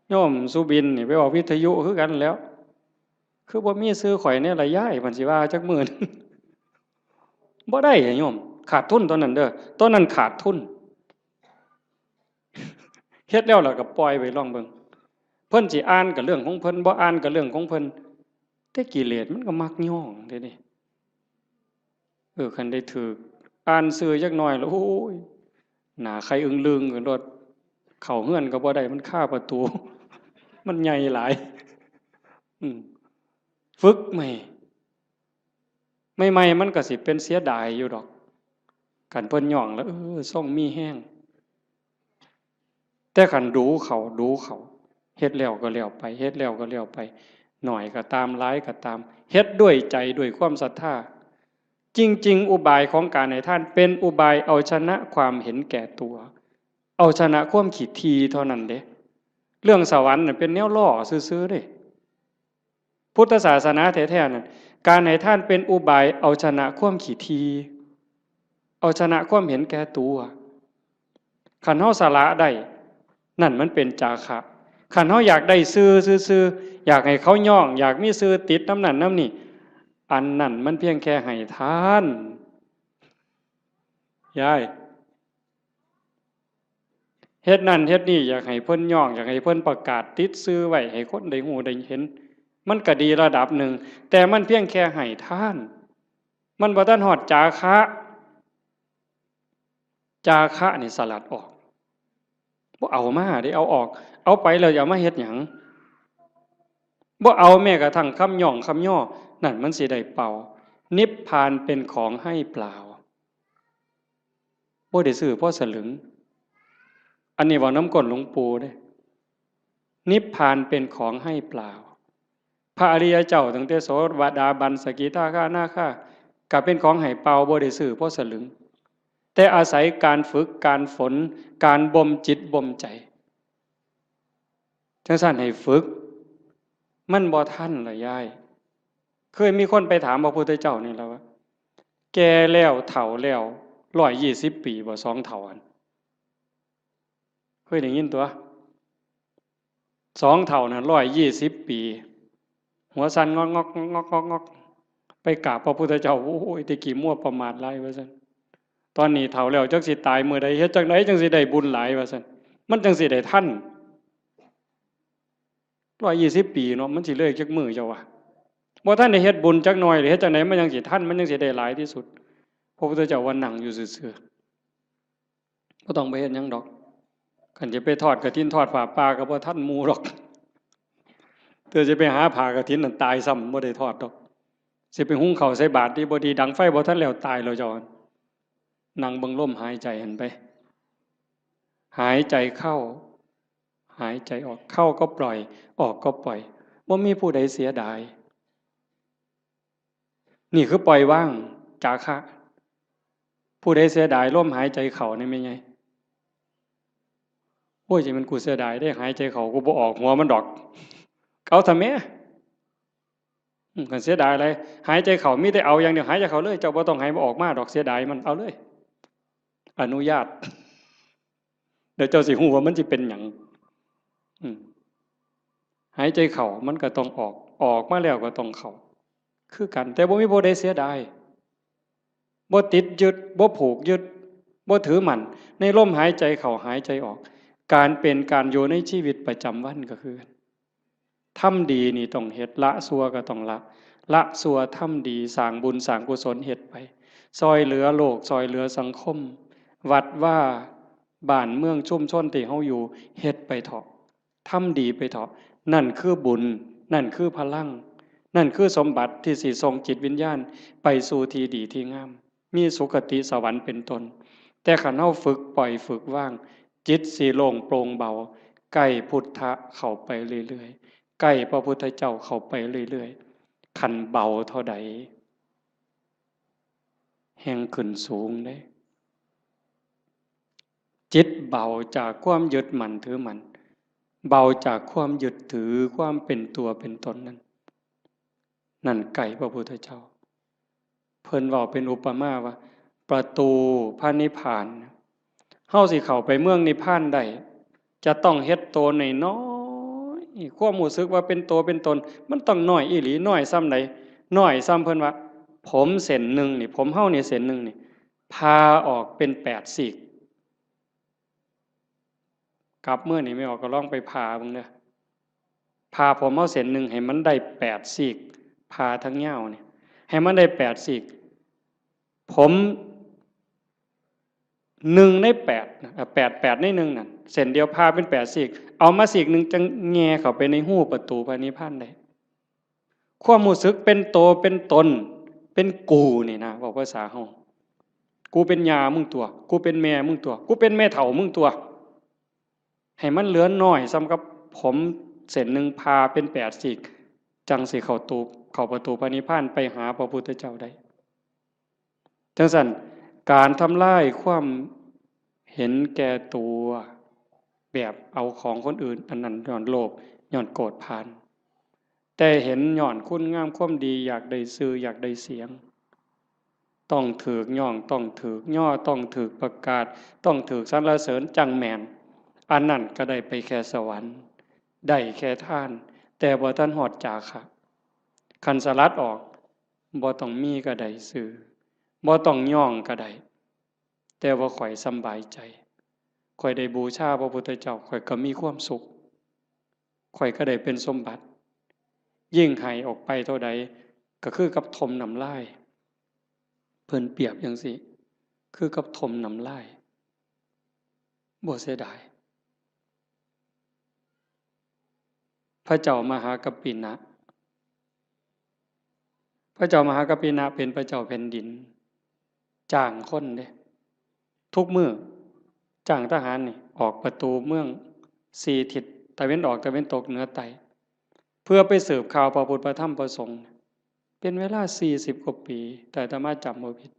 Speaker 1: โยมสุบินนี่ไปออกวิทยุคือกันแล้วคือบ่มีชื่อข่อยแน่ล่ะยายเพิ่นสิว่าจักมื้อนึงบ่ได้โยมขาดทุนตอนนั้นเด้อตอนนั้นขาดทุนเฮ็ดแล้วก็ปล่อยไว้ลองเบิ่งเพิ่นสิอ่านก็เรื่องของเพิ่นบ่อ่านก็เรื่องของเพิ่นแต่กิเลสมันก็มักย่องเด้นี่คันได้ถูกอ่านชื่อจักหน่อยแล้วโอ้ยหน้าใครอึ้งลึงกันโลดเข้าเฮือนก็บ่ได้มันคาประตูมันใหญ่หลายอืมฝึกใหม่ใหม่ๆมันก็สิเป็นเสียดายอยู่ดอกคันเพิ่นย่องแล้วทรงมีแห้งแต่คันดูเขาเฮ็ดแล้วก็แล้วไปเฮ็ดแล้วก็แล้วไปหน่อยก็ตามหลายก็ตามเฮ็ดด้วยใจด้วยความศรัทธาจริงๆอุบายของการให้ท่านเป็นอุบายเอาชนะความเห็นแก่ตัวเอาชนะความขี้ทีเท่านั้นเด้เรื่องสวรรค์น่ะเป็นแนวล่อซื่อๆเด้พุทธศาสนาแท้ๆนั่นการให้ท่านเป็นอุบายเอาชนะความขี้ทีเอาชนะความเห็นแก่ตัวคันเฮาสละได้นั่นมันเป็นจาคะคันเฮาอยากได้ซื่อๆอยากให้เขาย่องอยากมีซื่อติดน้ำนั่นน้ำนี่อันนั้นมันเพียงแค่ให้ทานยายเฮ็ดนั่นเฮ็ดนี่อยากให้เพิ่นย่องอยากให้เพิ่นประกาศติดซื่อไว้ให้คนได้ฮู้ได้เห็นมันก็ดีระดับหนึ่งแต่มันเพียงแค่ให้ทานมันบ่ทันฮอดจาคะจาคะนี่สลัดออกบ่เอามาได้เอาออกเอาไปแล้วอย่ามาเฮ็ดหยังบ่เอาแม้กระทั่งคำย่องคำย่อนั่นมันสิได้เป่านิพพานเป็นของให้เปล่าบ่ได้ซื้อเพราะสลึงอันนี้เว้าน้ำก้นหลวงปู่เด้นิพพานเป็นของให้เปล่าพระอริยเจ้าตั้งแต่โสดาบันสกิทาคานาคาก็เป็นของให้เปล่าบ่ได้ซื้อเพราะสลึงแต่อาศัยการฝึกการฝนการบ่มจิตบ่มใจจังซั่นให้ฝึกมันบ่ทันล่ะยายเคยมีคนไปถามพระพุทธเจ้านี่แล้วว่าแก่แล้วเฒ่าแล้ว120 ปีบ่2เฒ่าอันเคยได้ยินตัว2เฒ่าน่ะ120 ปีหัวสั่นงอกไปกราบพระพุทธเจ้าโอ้ยแตะกี้มั่วประมาทหลายว่าซั่นตอนนี้เฒ่าแล้วจักสิตายมื้อใดเฮ็ดจังไดจังสิได้บุญหลายว่าซั่นมันจังสิได้ทัน120 ปีเนาะมันสิเลยจักมื้อเจ้าว่าบ่ทันได้เฮ็ดบุญจักหน่อยหรือเฮ็ดจังไดมันจังสิทันมันจังสิได้หลายที่สุดพระพุทธเจ้าว่านั่งอยู่ซื่อๆบ่ต้องไปเฮ็ดหยังดอกคันจะไปทอดกฐินทอดผ้าป่าก็บ่ทันหมู่ดอกเธอจะไปหาผ้ากฐินนั่นตายซ้ำบ่ได้ทอดดอกสิไปหุงข้าวใส่บาตรที่บ่ดีดังไฟบ่ทันแล้วตายแล้วเจ้านั่งเบิ่งลมหายใจหันไปหายใจเข้าหายใจออกเข้าก็ปล่อยออกก็ปล่อยบ่มีผู้ใดเสียดายนี่คือปล่อยว่างจาคะผู้ใดเสียดายลมหายใจเข้านี่แม่นไงโอ้ยจะมันกูเสียดายได้หายใจเข้ากูบ่ออกหัวมันดอกเอาทำแม่กันเสียดายอะไรหายใจเข้ามีแต่เอาอย่างเดียวหายใจเข้าเลยเจ้าบ่ต้องให้มันออกมาดอกเสียดายมันเอาเลยอนุญาตเดี๋ยวเจ้าสิฮู้ว่ามันสิเป็นหยังหายใจเข้ามันก็ต้องออกมาแล้วก็ต้องเข้าคือกันแต่บ่มีผู้ใดเสียดายบ่ติดยึดบ่ผูกยึดบ่ถือมั่นในลมหายใจเข้าหายใจออกการเป็นการอยู่ในชีวิตประจำวันก็คือทำดีนี่ต้องเฮ็ดละชั่วก็ต้องละชั่วทำดีสร้างบุญสร้างกุศลเฮ็ดไปซอยเหลือโลกซอยเหลือสังคมวัดว่าบ้านเมืองชุมชนที่เฮาอยู่เฮ็ดไปเถาะทำดีไปเถาะนั่นคือบุญนั่นคือพลังนั่นคือสมบัติที่สิส่งจิตวิญญาณไปสู่ที่ดีที่งามมีสุคติสวรรค์เป็นต้นแต่คันเฮาฝึกปล่อยฝึกว่างจิตสิโล่งโปร่งเบาใกล้พุทธะเข้าไปเรื่อยๆใกล้พระพุทธเจ้าเข้าไปเรื่อยๆคันเบาเท่าใดแห่งขึ้นสูงเด้จิตเบาจากความยึดมั่นถือมั่น เบาจากความยึดถือความเป็นตัวเป็นตนนั้นนั่นไก่พระพุทธเจ้าเพิ่นเว้าเป็นอุปมาว่าประตูพระนิพพานเฮาสิเข้าไปเมืองนิพพานได้จะต้องเฮ็ดโตน้อยๆความรู้สึกว่าเป็นตัวเป็นตนมันต้องน้อยอีหลีน้อยส่ำใดน้อยส่ำเพิ่นว่าผมเส้นหนึ่งนี่ผมเฮานี่เส้นหนึ่งนี่พาออกเป็น8ซีกกลับเมื่อนี่ไม่ออกก็ลองไปพาเบิ่งเด้อพาผมเฮาเส้นหนึ่งให้มันได้8ซีกพาทั้งยาวนี่ให้มันได้8ซีกผม1ใน8นะ8ใน1นั่นเส้นเดียวพาเป็น8ซีกเอามาซีกนึงจังแง่เข้าไปในหูประตูพระนิพพานได้ความรู้สึกเป็นโตเป็นตนเป็นกูนี่นะบอกภาษาเฮากูเป็นยามึงตัวกูเป็นแม่มึงตัวกูเป็นแม่เฒ่ามึงตัวให้มันเหลือน้อยซ้ำกับผมเส้นหนึ่งพาเป็น8ซีกจังสิเข้าประตูพระนิพพานไปหาพระพุทธเจ้าได้จังซั่นการทำลายความเห็นแก่ตัวแบบเอาของคนอื่นอันนั้นย้อนโลภย้อนโกรธพานแต่เห็นย้อนคุณงามความดีอยากได้ชื่ออยากได้เสียงต้องถูกย่องต้องถูกย่อต้องถูกประกาศต้องถูกสรรเสริญจังแม่นอันนั้นก็ได้ไปแค่สวรรค์ได้แค่ท่านแต่บ่ทันฮอดจาคะคันสลัดออกบ่ต้องมีก็ได้ชื่อบ่ต้องย่องก็ได้แต่ว่าข่อยสำบายใจข่อยได้บูชาพระพุทธเจ้าข่อยก็มีความสุขข่อยก็ได้เป็นสมบัติยิ่งให้ออกไปเท่าใดก็คือกับทมน้ำลายเพิ่นเปรียบจังซี่คือกับทมน้ำลายบ่เสียดายพระเจ้ามหากัปปินะพระเจ้ามหากัปปินะเป็นพระเจ้าแผ่นดินจ้างคนเด้ทุกมื้อจ้างทหารนี่ออกประตูเมือง4ทิศตะเว้นออกตะเว้นตกเหนือใต้เพื่อไปสืบข่าวพระพุทธพระธรรมพระสงฆ์เป็นเวลา40กว่าปีแต่อาตมาจำบ่ผิด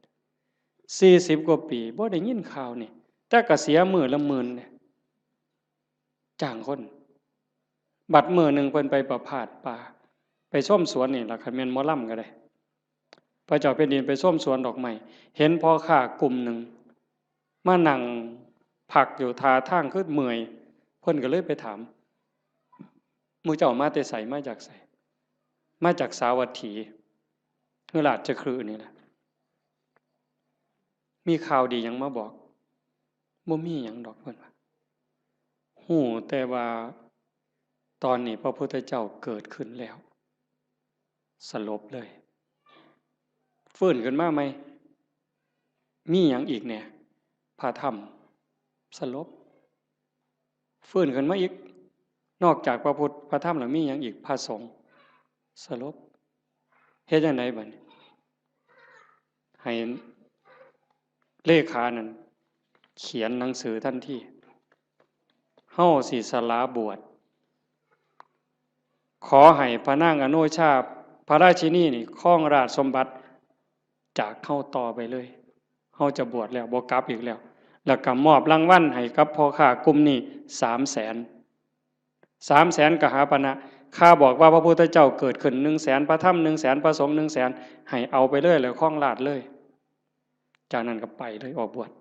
Speaker 1: 40กว่าปีบ่ได้ยินข่าวนี่แต่ก็เสียมื้อละหมื่นเนี่ยจ้างคนบัดมื้อนึงเพิ่นไปประพาสป่าไปชมสวนนี่ล่ะคันแม่นหมอลำก็ได้พระเจ้าแผ่นดินไปชมสวนดอกไม้เห็นพ่อค้ากลุ่มหนึ่งมานั่งพักอยู่ท่าทางคือเมื่อยเพิ่นก็เลยไปถามหมู่เจ้ามาแต่ไสมาจากไสมาจากสาวัตถีคือราชคฤห์นี่แหละมีข่าวดีหยังมาบอกบ่มีหยังดอกเพิ่นว่าฮู้แต่ว่าตอนนี้พระพุทธเจ้าเกิดขึ้นแล้วสลบเลยฟื้นขึ้นมาไหมมีหยังอีกเนี่ยพระธรรมสลบฟื้นขึ้นมาอีกนอกจากพระพุทธพระธรรมแล้วมีหยังอีกพระสงฆ์สลบเฮ็ดจังไดบัดนี้ให้เลขานั่นเขียนหนังสือทันทีเฮาสิสละบวชขอให้พระนางอโนชาพระราชินีนี่ครองราชสมบัติจากเฮาต่อไปเลยเฮาจะบวชแล้วบ่กลับอีกแล้วก็มอบรางวัลให้กับพ่อค้ากลุ่มนี้300,000 300,000กหาปณะข้าบอกว่าพระพุทธเจ้าเกิดขึ้น 100,000 พระธรรม 100,000 พระสงฆ์ 100,000ให้เอาไปเลยแล้วครองราชเลยจากนั้นก็ไปเลยออกบวช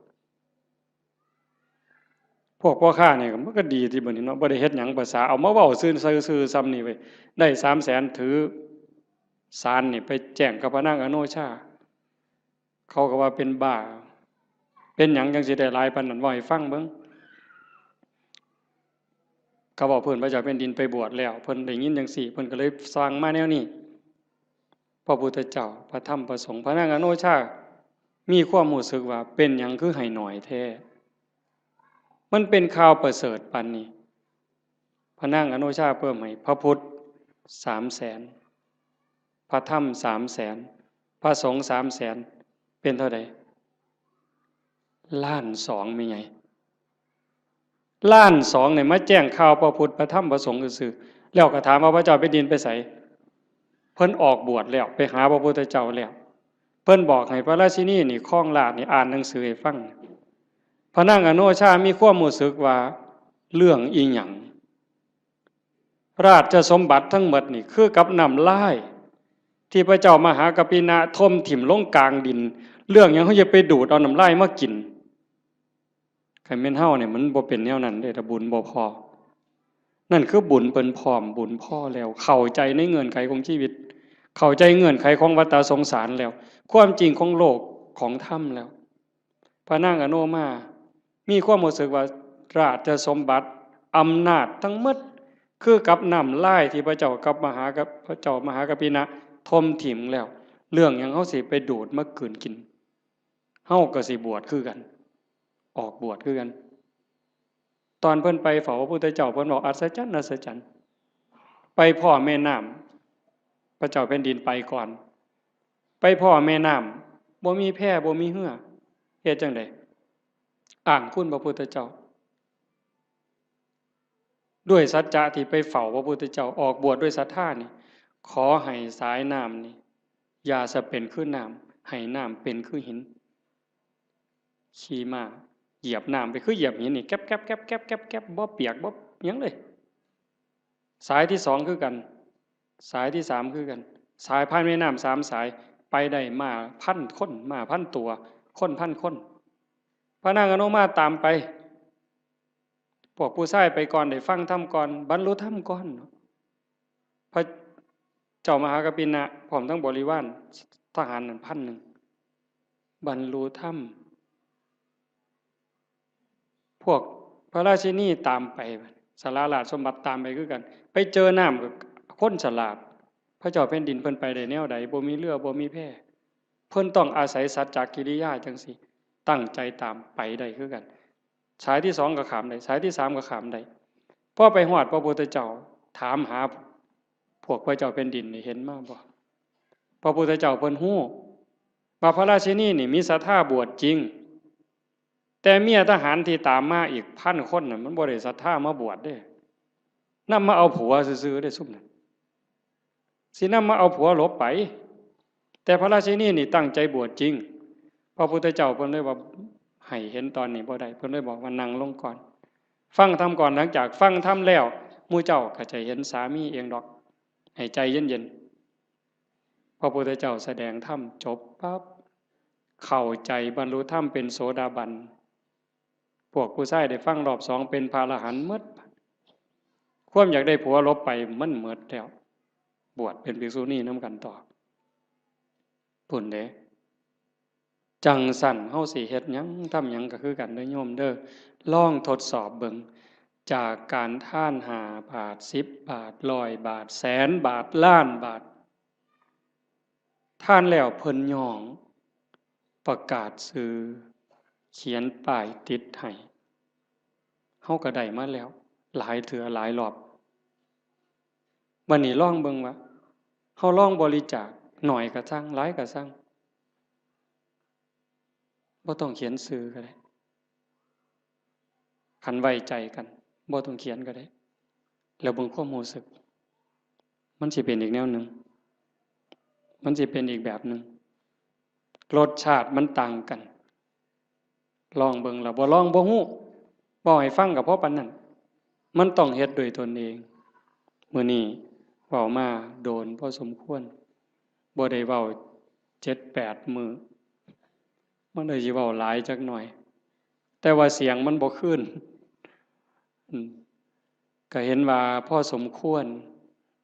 Speaker 1: พวกพ่อค้าเนี่ยมันก็ดีที่บัดนี้เนาะบ่ได้เฮ็ดหยังภาษาเอามาเว้าซื่อๆซ้ำนี่เว้ยได้300,000ถือศาลนี่ไปแจ้งกับพระนางอโนชาเขาก็ว่าเป็นบ้าเป็นหยังจังสิได้หลายปานนั้นว่าให้ฟังเบิ่งเขาบอกเพิ่นพระเจ้าแผ่นดินไปบวชแล้วเพิ่นได้ยินจังซี่เพิ่นก็เลยสร้างมาแนวนี้พระพุทธเจ้าพระธรรมพระสงฆ์พระนางอโนชามีความรู้สึกว่าเป็นหยังคือให้หน่อยแท้มันเป็นข่าวประเสริฐปานนี้พระนางอโนชาเพิ่มให้พระพุทธ300,000พระธรรม300,000พระสงฆ์300,000เป็นเท่าใด1,200,000แม่ใหญ่1,200,000เนี่ยมาแจ้งข่าวพระพุทธพระธรรมพระสงฆ์ซื่อๆแล้วก็ถามว่าพระเจ้าแผ่นดินไปไสเพิ่นออกบวชแล้วไปหาพระพุทธเจ้าแล้วเพิ่นบอกให้พระราชินีนี่ครองราชย์นี่อ่านหนังสือให้ฟังพระนางอโนชามีความรู้สึกว่าเรื่องอีหยัง ราชสมบัติทั้งหมดนี่คือกับน้ำลายที่พระเจ้ามหากปินะทมถิ่มลงกลางดินเรื่องยังเขาจะไปดูดเอาน้ำลายมากินใครเม่นเฮาเนี่ยมันบ่เป็นแนวนั้นเด้ถ้าบุญบ่พอนั่นคือบุญเปิ้นพร้อมบุญพ่อแล้วเข้าใจในเงื่อนไขของชีวิตเข้าใจเงื่อนไขของวัฏสงสารแล้วความจริงของโลกของธรรมแล้วพระนางอโนมามีความรู้สึกว่าราชสมบัติอำนาจทั้งหมดคือกับน้ำลายที่พระเจ้ากับพระเจ้ามหากปินะทมถิ่มแล้วเรื่องยังเฮาสิไปดูดมากืนกินเฮาก็สิบวชคือกันออกบวชคือกันตอนเพิ่นไปเฝ้าพระพุทธเจ้าเพิ่นบอกอัศจรรย์อัศจรรย์ไปพ่อแม่น้ำพระเจ้าแผ่นดินไปก่อนไปพ่อแม่น้ำบ่มีแพบ่มีเหือเฮ็ดจังได๋อ้างคุณพระพุทธเจ้าด้วยสัจจะที่ไปเฝ้าพระพุทธเจ้าออกบวชด้วยศรัทธานี่ขอให้สายน้ำนี่อย่าสะเป็นคือน้ำให้น้ำเป็นคือหินขี่ม้าเหยียบน้ำไปคือเหยียบหินนี่แก๊บแก๊บแก๊บแก๊บแก๊บแก๊บบ่เปียกบ่หยังเลยสายที่สองคือกันสายที่สามคือกันสายผ่านแม่น้ำสามสายไปได้มาพันคนมาพันตัวคนพันคนพระนางอนุมาตามไปพวกผู้ชายไปก่อนได้ฟังธรรมก่อนบรรลุธรรมก่อนพระเจ้ามหากปินะพร้อมทั้งบริวารทหารนั่น1,000บรรลุธรรมพวกพระราชินีตามไปสาราราชสมบัติตามไปคือกันไปเจอน้ำกับคนฉลาดพระเจ้าแผ่นดินเพิ่นไปได้แนวใดบ่มีเรือบ่มีแพเพิ่นต้องอาศัยสัจจกิริยาจังซี่ตั้งใจตามไปได้คือกันสายที่สองก็ขามได้สายที่สามก็ขามได้พอไปฮอดพระพุทธเจ้าถามหาพวกพระเจ้าแผ่นดินนี่เห็นมาบ่พระพุทธเจ้าเพิ่นฮู้ว่าพระราชินีนี่มีศรัทธาบวชจริงแต่เมียทหารที่ตามมาอีก1,000 คนน่ะมันบ่ได้ศรัทธามาบวชเด้นำมาเอาผัวซื่อๆได้ซุ่มนั้นสินำมาเอาผัวหลบไปแต่พระราชินีนี่ตั้งใจบวชจริงพระพุทธเจ้าเพิ่นเลยว่าให้เห็นตอนนี้บ่ได้เพิ่นเลยบอกว่านั่งลงก่อนฟังธรรมก่อนหลังจากฟังธรรมแล้วหมู่เจ้าก็จะเห็นสามีเองดอกให้ใจเย็นๆพระพุทธเจ้าแสดงธรรมจบปั๊บเข้าใจบรรลุธรรมเป็นโสดาบันพวกผู้ชายได้ฟังรอบสองเป็นพระอรหันต์หมดความอยากได้ผัวลบไปมันหมดแล้วบวชเป็นภิกษุณีนำกันต่อพุ่นเด้จังสั่นเฮาสิเฮ็ดหยังทำหยังก็คือกันเด้อโยมเด้อลองทดสอบเบิ่งจากการท่าน5 บาท10 บาท100 บาทแสนบาทล้านบาทท่านแล้วเพิ่นย่องประกาศซื้อเขียนป้ายติดให้เฮาก็ได้มาแล้วหลายเทื่อหลายรอบบัดนี้ลองเบิ่งว่าเฮาลองบริจาคหน่อยก็ซังหลายก็ซังบ่ต้องเขียนชื่อก็ได้คันไว้ใจกันบ่ต้องเขียนก็ได้แล้วเบิ่งความรู้สึกมันสิเป็นอีกแนวหนึ่งมันสิเป็นอีกแบบหนึ่งรสชาติมันต่างกันลองเบิ่งแล้วบ่ลองบ่ฮู้บ่ให้ฟังก็เพราะปานนั้นมันต้องเฮ็ดด้วยตนเองมื้อนี้เว้ามาโดนพอสมควรบ่ได้เว้า7-8 มื้อมันเลยสิเว้าหลายจักหน่อยแต่ว่าเสียงมันบ่คืนก็เห็นว่าพอสมควร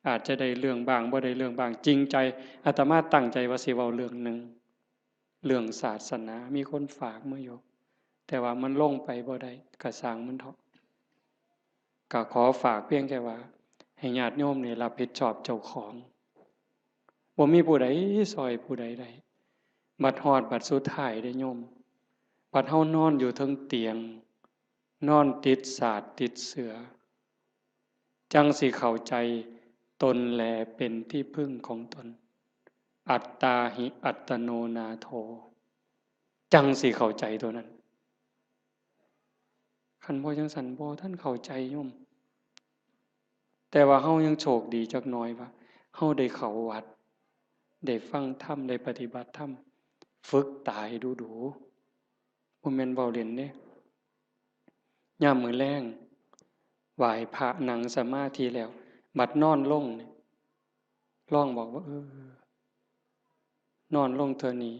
Speaker 1: อาจจะได้เรื่องบ้างบ่ได้เรื่องบ้างจริงใจอาตมาตั้งใจว่าสิเว้าเรื่องหนึ่งเรื่องศาสนามีคนฝากมาอยู่แต่ว่ามันลงไปบ่ได้ก็สร้างมันเถาะก็ขอฝากเพียงแค่ว่าให้ญาติโยมนี่รับผิดชอบเจ้าของบ่มีผู้ใดซอยผู้ใดได้บัดฮอดบัดสุดท้ายได้โยมบัดเฮานอนอยู่เทิงเตียงนอนติดสาดติดเสือจังสิเข้าใจตนแลเป็นที่พึ่งของตนอัตตาหิอัตโนนาโถจังสิเข้าใจตัวนั้นคันบ่จังสันบ่ท่านเข้าใจโยมแต่ว่าเฮายังโชคดีจักหน่อยว่าเฮาได้เข้าวัดได้ฟังธรรมได้ปฏิบัติธรรมฝึกตายดูๆบ่แม่นเว้าเล่นเด้ยามมื้อแลงไหว้พระนั่งสมาธิแล้ว บัดนอนลงเนี่ยลองบอกว่านอนลงเธอนี้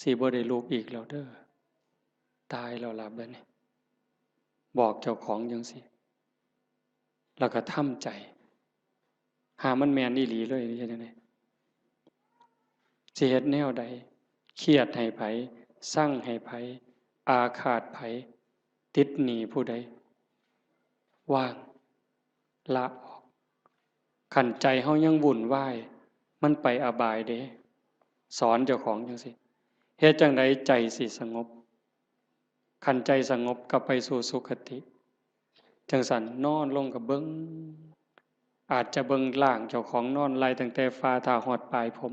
Speaker 1: สิบ่ได้ลุกอีกแล้วเด้อตายแล้วล่ะบัดนี้บอกเจ้าของจังซี่แล้วก็ทำใจหามันแม่นอีหลีเลยนี่จังได๋สิเฮ็ดแนวใดเครียดให้ไผสั่งให้ไผอาฆาตไผติดหนี้ผู้ใดว่างละออกขันใจเฮายังวุ่นวายมันไปอบายเด้สอนเจ้าของจังซี่เฮ็ดจังไดใจสิสงบขันใจสงบก็ไปสู่สุคติจังสันนอนลงกับเบิ่งอาจจะเบิ่งล่างเจ้าของนอนไล่ตั้งแต่ฝ่าเท้าฮอดปลายผม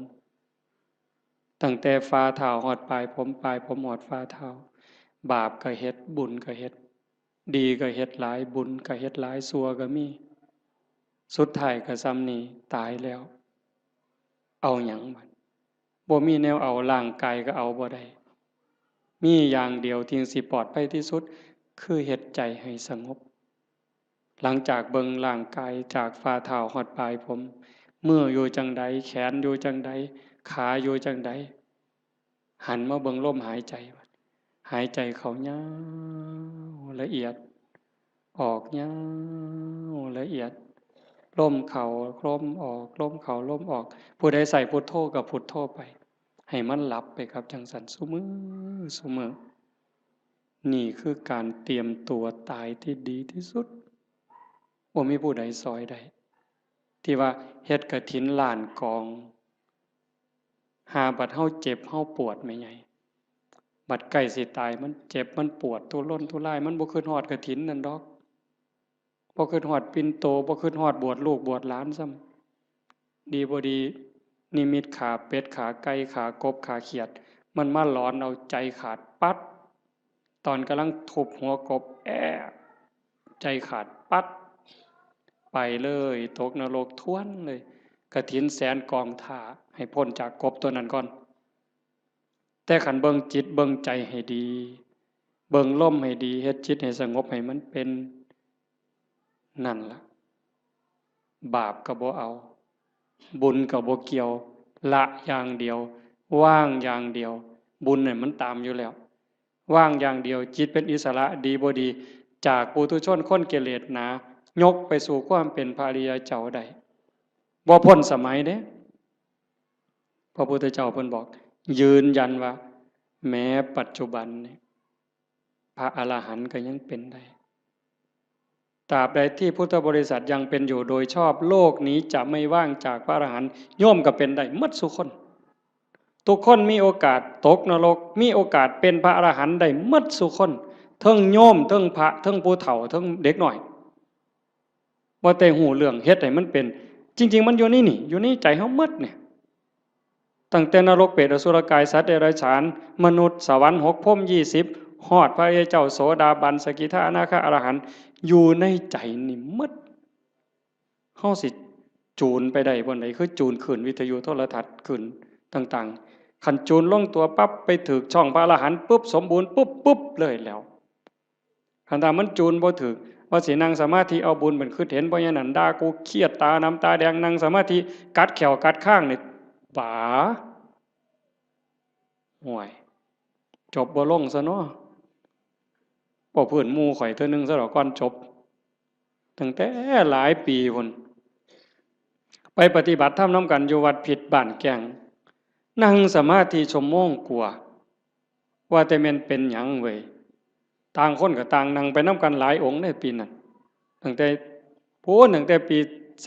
Speaker 1: ตั้งแต่ฝ่าเท้าฮอดปลายผมปลายผมฮอดฝ่าเท้าบาปก็เฮ็ดบุญก็เฮ็ดดีก็เฮ็ดหลายบุญก็เฮ็ดหลายชั่วก็มีสุดท้ายก็ซ้ำนี้ตายแล้วเอาหยังบัดบ่มีแนวเอาร่างกายก็เอาบ่ได้มีอย่างเดียวที่สิปลอดภัยที่สุดคือเฮ็ดใจให้สงบหลังจากเบิ่งร่างกายจากฝ่าเท้าฮอดปลายผมมืออยู่จังใดแขนอยู่จังใดขาอยู่จังใดหันมาเบิ่งลมหายใจหายใจเข้ายาวละเอียดออกยาวละเอียดลมเข้าลมออกลมเข้าลมออกผู้ใดใส่พุทโธก็พุทโธไปให้มันหลับไปครับจังสันซุมื้อนี่คือการเตรียมตัวตายที่ดีที่สุดบ่มีผู้ใดซอยได้ที่ว่าเฮ็ดกฐินล้านกองหาบัดเฮาเจ็บเฮาปวดแม่ใหญ่บัดใกล้สิตายมันเจ็บมันปวดทุรนทุรายมันบ่คิดฮอดกฐินนั่นดอกบ่คิดฮอดปิ่นโตบ่คิดฮอดบวชลูกบวชหลานซ้ำดีบ่ดีนิมิตขาเป็ดขาไก่ขากบขาเขียดมันมาหลอนเอาใจขาดปัดตอนกำลังทุบหัวกบใจขาดปัดไปเลยตกนรกท้วนเลยกฐินแสนกองท่าให้พ้นจากกบตัวนั้นก่อนแต่ขันเบิ่งจิตเบิ่งใจให้ดีเบิ่งลมให้ดีเฮ็ดจิตให้สงบให้มันเป็นนั่นล่ะบาปก็บ่เอาบุญก็บ่เกี่ยวละอย่างเดียวว่างอย่างเดียวบุญเนี่ยมันตามอยู่แล้วว่างอย่างเดียวจิตเป็นอิสระดีบ่ดีจากปุถุชนคนกิเลสหนายกไปสู่ความเป็นพระอริยเจ้าได้บ่พ้นสมัยเด้พระพุทธเจ้าเพิ่นบอกยืนยันว่าแม้ปัจจุบันนี้พระอรหันต์ก็ยังเป็นได้ตราบใดที่พุทธบริษัทยังเป็นอยู่โดยชอบโลกนี้จะไม่ว่างจากพระอรหันต์โยมก็เป็นได้หมดทุกคนทุกคนมีโอกาสตกนรกมีโอกาสเป็นพระอรหันต์ได้หมดทุกคนทั้งโยมทั้งพระทั้งผู้เฒ่าทั้งเด็กน้อยบ่แต่หูเรื่องเฮ็ดให้มันเป็นจริงๆมันอยู่นี่อยู่ในใจเฮาหมดเนี่ยตั้งแต่นรกเปรตอสุรกายสัตว์เดรัจฉานมนุษย์สวรรค์6พรหม20ฮอดพระอริยเจ้าโสดาบันสกิทาอนาคาอรหันต์อยู่ในใจนี่หมดเฮาสิจูนไปได้บ่ไหนคือจูนขึ้นวิทยุโทรทัศน์ขึ้นต่างๆคันจูนลงตัวปั๊บไปถึกช่องพระอรหันต์ปุ๊บสมบูรณ์ปุ๊บเลยแล้วคันถ้ามันจูนบ่ถึกว่าสินั่งสมาธิเอาบุญเป็นคือเห็นบ่อย่างนั้นด่ากูเครียดตาน้ำตาแดงนั่งสมาธิกัดแขวกัดข้างนี่ป๋าห่วยจบบ่ลงซะเนาะบ่เพิ่นหมู่ข่อยเทื่อนึงซะดอกก่อนจบตั้งแต่หลายปีพุ่นไปปฏิบัติธรรมนำกันอยู่วัดผิดบ้านแก่งนั่งสมาธิชั่วโมงกว่าว่าแต่แม่นเป็นหยังเว้ยต่างคนก็ต่างนั่งไปนำกันหลายองค์ในปีนั้นตั้งแต่ปี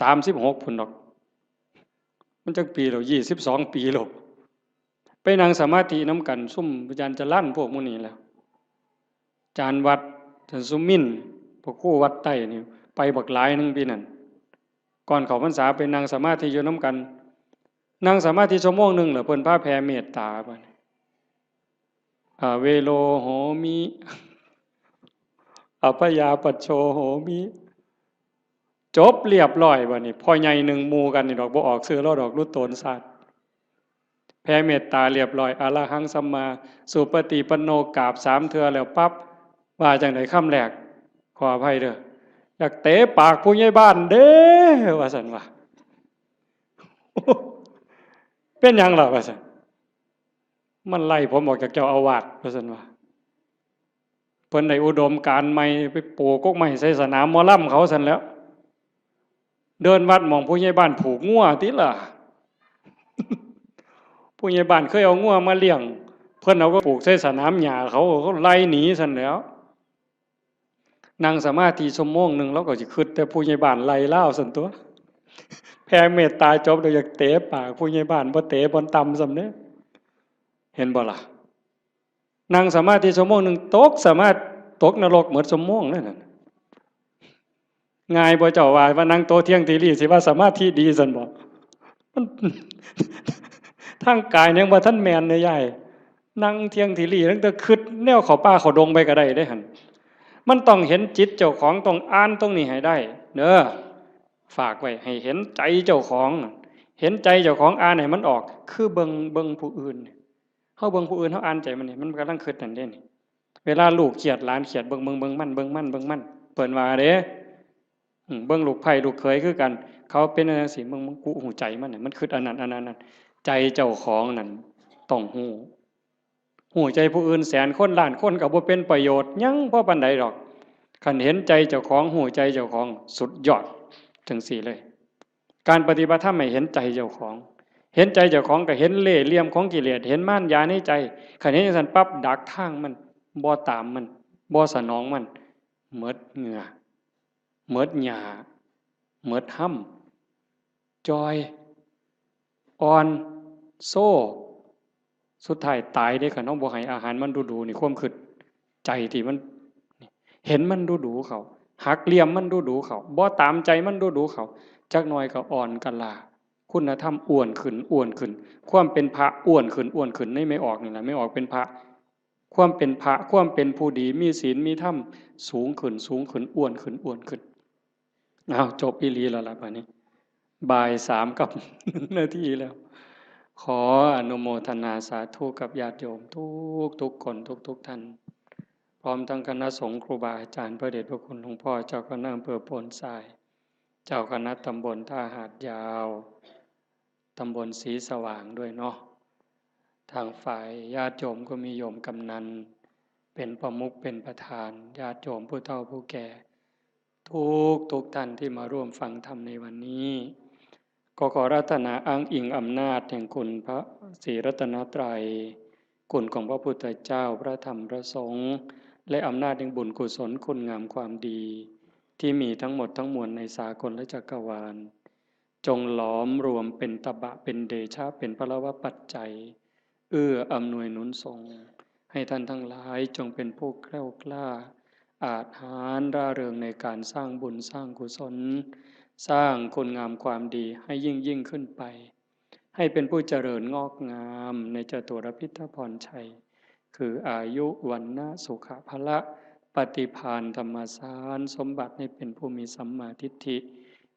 Speaker 1: 36พุ่นดอกมันจักปีแล้ว22ปีแล้วไปนั่งสมาธิน้ำกันซุ่มอาจารย์จะลั่นพวกหมู่นี้แล้วอาจารย์วัดอาจารย์สุมินพวกครูวัดใต้นี่ไปบักหลายนึงปีนั้นก่อนเข้าพรรษาไปนั่งสมาธิอยู่น้ำกันนั่งสมาธิชั่วโมงนึงแล้วเพิ่นพาแผ่เมตตาบัดเวโลโหมิอภยาปัชโชโหมิจบเรียบร้อยบัดนี้พ่อใหญ่หนึ่งหมู่กันนี่ดอกบ่ออกชื่อแล้วดอกรุดโตนศาสตร์แผ่เมตตาเรียบร้อยอรหังสัมมาสุปฏิปันโนกราบ3เทื่อแล้วปั๊บว่าจังได๋คำแรกขออภัยเด้อ อยากเตะปากผู้ใหญ่บ้านเด้ว่าสันว่าเป็นยังล่ะว่าสันมันไล่ผมออกจากเจ้าอาวาสว่าสันว่าเพิ่นได้อุดมการณ์ใหม่ไปปลูกกกไม้ใส่สนามหมอลำเขาสันแล้วเดินวัดมองผู้ใหญ่บ้านผูกงัวติล่ะผู้ใหญ่บ้านเคยเอางัวมาเลี้ยงเพิ่นเอาก็ปลูกใส่สนามหญ้าเขาไล่หนีสันแล้วนั่งสมาธิชั่วโมงหนึ่งแล้วก็จะขึ้นแต่ผู้ใหญ่บ้านไล่เล่าสันตัวแผ่เมตตาจบโดยอยากเตะปากผู้ใหญ่บ้านบ่เตะบนตำสำเนี้ยเห็นบ่ล่ะนั่งสมาธิชั่วโมงหนึ่งตกสามารถตกนรกเหมือนชั่วโมงนั่นน่ะง่ายบ่เจ้าว่านั่งโตเที่ยงทีรีสิว่าสมาธิดีสันบ่มันทางกายยังบ่ท่านแมนเนี่ยใหญ่นั่งเที่ยงทีรีตั้งแต่คิดแนวเขาป่าเขาดงไปก็ได้ได้หั่นมันต้องเห็นจิตเจ้าของต้องอ่านตรงนี้ให้ได้เด้อฝากไว้ให้เห็นใจเจ้าของเห็นใจเจ้าของอ่านให้มันออกคือเบิ่งผู้อื่นเฮาเบิ่งผู้อื่นเฮาอ่านใจมันนี่มันกำลังคิดนั่นเด้นี่เวลาลูกเขียดหลานเขียดเบิ่งมันเปิ้นว่าเด้เบิ่งลูกไผ่ลูกเขยคือกันเขาเป็นจังซี่มึงกูหูใจมันน่ะมันคิดอันนั้นใจเจ้าของนั่นต้องหูใจผู้อื่นแสนคนล้านคนก็บ่เป็นประโยชน์หยังพอปานใดดอกคันเห็นใจเจ้าของหูใจเจ้าของสุดยอดจังซี่เลยการปฏิบัติธรรมให้เห็นใจเจ้าของเห็นใจเจ้าของก็เห็นเล่ห์เหลี่ยมของกิเลสเห็นม่านยาในใจคันเห็นจังซั่นปั๊บดักทางมันบ่ตามมันบ่สนองมันหมดเหงื่อหมดหญ้าหมดห้ำจอยอ่อนโซ่สุดท้ายตายได้คันเฮาบ่ให้อาหารมันดูๆนี่ความคิดใจที่มันเห็นมันดูเขาหักเหลี่ยมมันดูเขาบ่ตามใจมันดูเขาจักหน่อยก็อ่อนกันลาคุณธรรมอ้วนขึ้นความเป็นพระอ้วนขึ้นไม่ออกนี่แหละไม่ออกเป็นพระความเป็นพระความเป็นผู้ดีมีศีลมีธรรมสูงขึ้นอ้วนขึ้นอ้าวจบอีหลีแล้วล่ะบัดนี้บ่าย3กับนาทีแล้วขออนุโมทนาสาธุกับญาติโยมทุกคนทุกท่านพร้อมทั้งคณะสงฆ์ครูบาอาจารย์พระเดชพระคุณหลวงพ่อเจ้าคณะอำเภอโพนทรายเจ้าคณะตำบลท่าหาดยาวตำบลศรีสว่างด้วยเนาะทางฝ่ายญาติโยมก็มีโยมกำนันเป็นประมุขเป็นประธานญาติโยมผู้เฒ่าผู้แก่ทุกท่านที่มาร่วมฟังธรรมในวันนี้ก็ขอรัตนาอ้างอิงอำนาจแห่งคุณพระศรีรัตนตรัยคุณของพระพุทธเจ้าพระธรรมพระสงฆ์และอำนาจแห่งบุญกุศลคุณงามความดีที่มีทั้งหมดทั้งมวลในสากลและจักรวาลจงหลอมรวมเป็นตบะเป็นเดชะเป็นพลวปัจจัยอำนวยหนุนส่งให้ท่านทั้งหลายจงเป็นผู้แกล้วกล้าอาจหาญร่าเริงในการสร้างบุญสร้างกุศลสร้างคุณงามความดีให้ยิ่งขึ้นไปให้เป็นผู้เจริญงอกงามในจตุรพิทพรชัยคืออายุวันนะสุขภละปฏิภาณธรรมสารสมบัติให้เป็นผู้มีสัมมาทิฏฐิ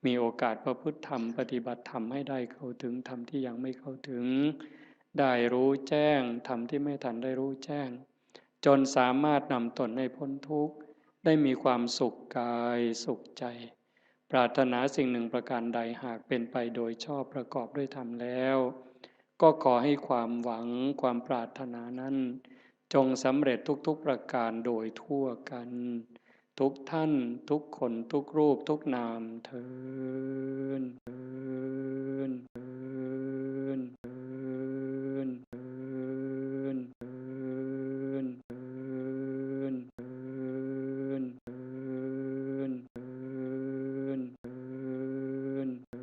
Speaker 1: มีโอกาสประพฤติธรรมปฏิบัติธรรมให้ได้เข้าถึงธรรมที่ยังไม่เข้าถึงได้รู้แจ้งธรรมที่ไม่ทันได้รู้แจ้งจนสามารถนำตนให้พ้นทุกข์ได้มีความสุขกายสุขใจปรารถนาสิ่งหนึ่งประการใดหากเป็นไปโดยชอบประกอบด้วยธรรมแล้วก็ขอให้ความหวังความปรารถนานั้นจงสำเร็จทุกประการโดยทั่วกันทุกท่านทุกคนทุกรูปทุกนามเทอญ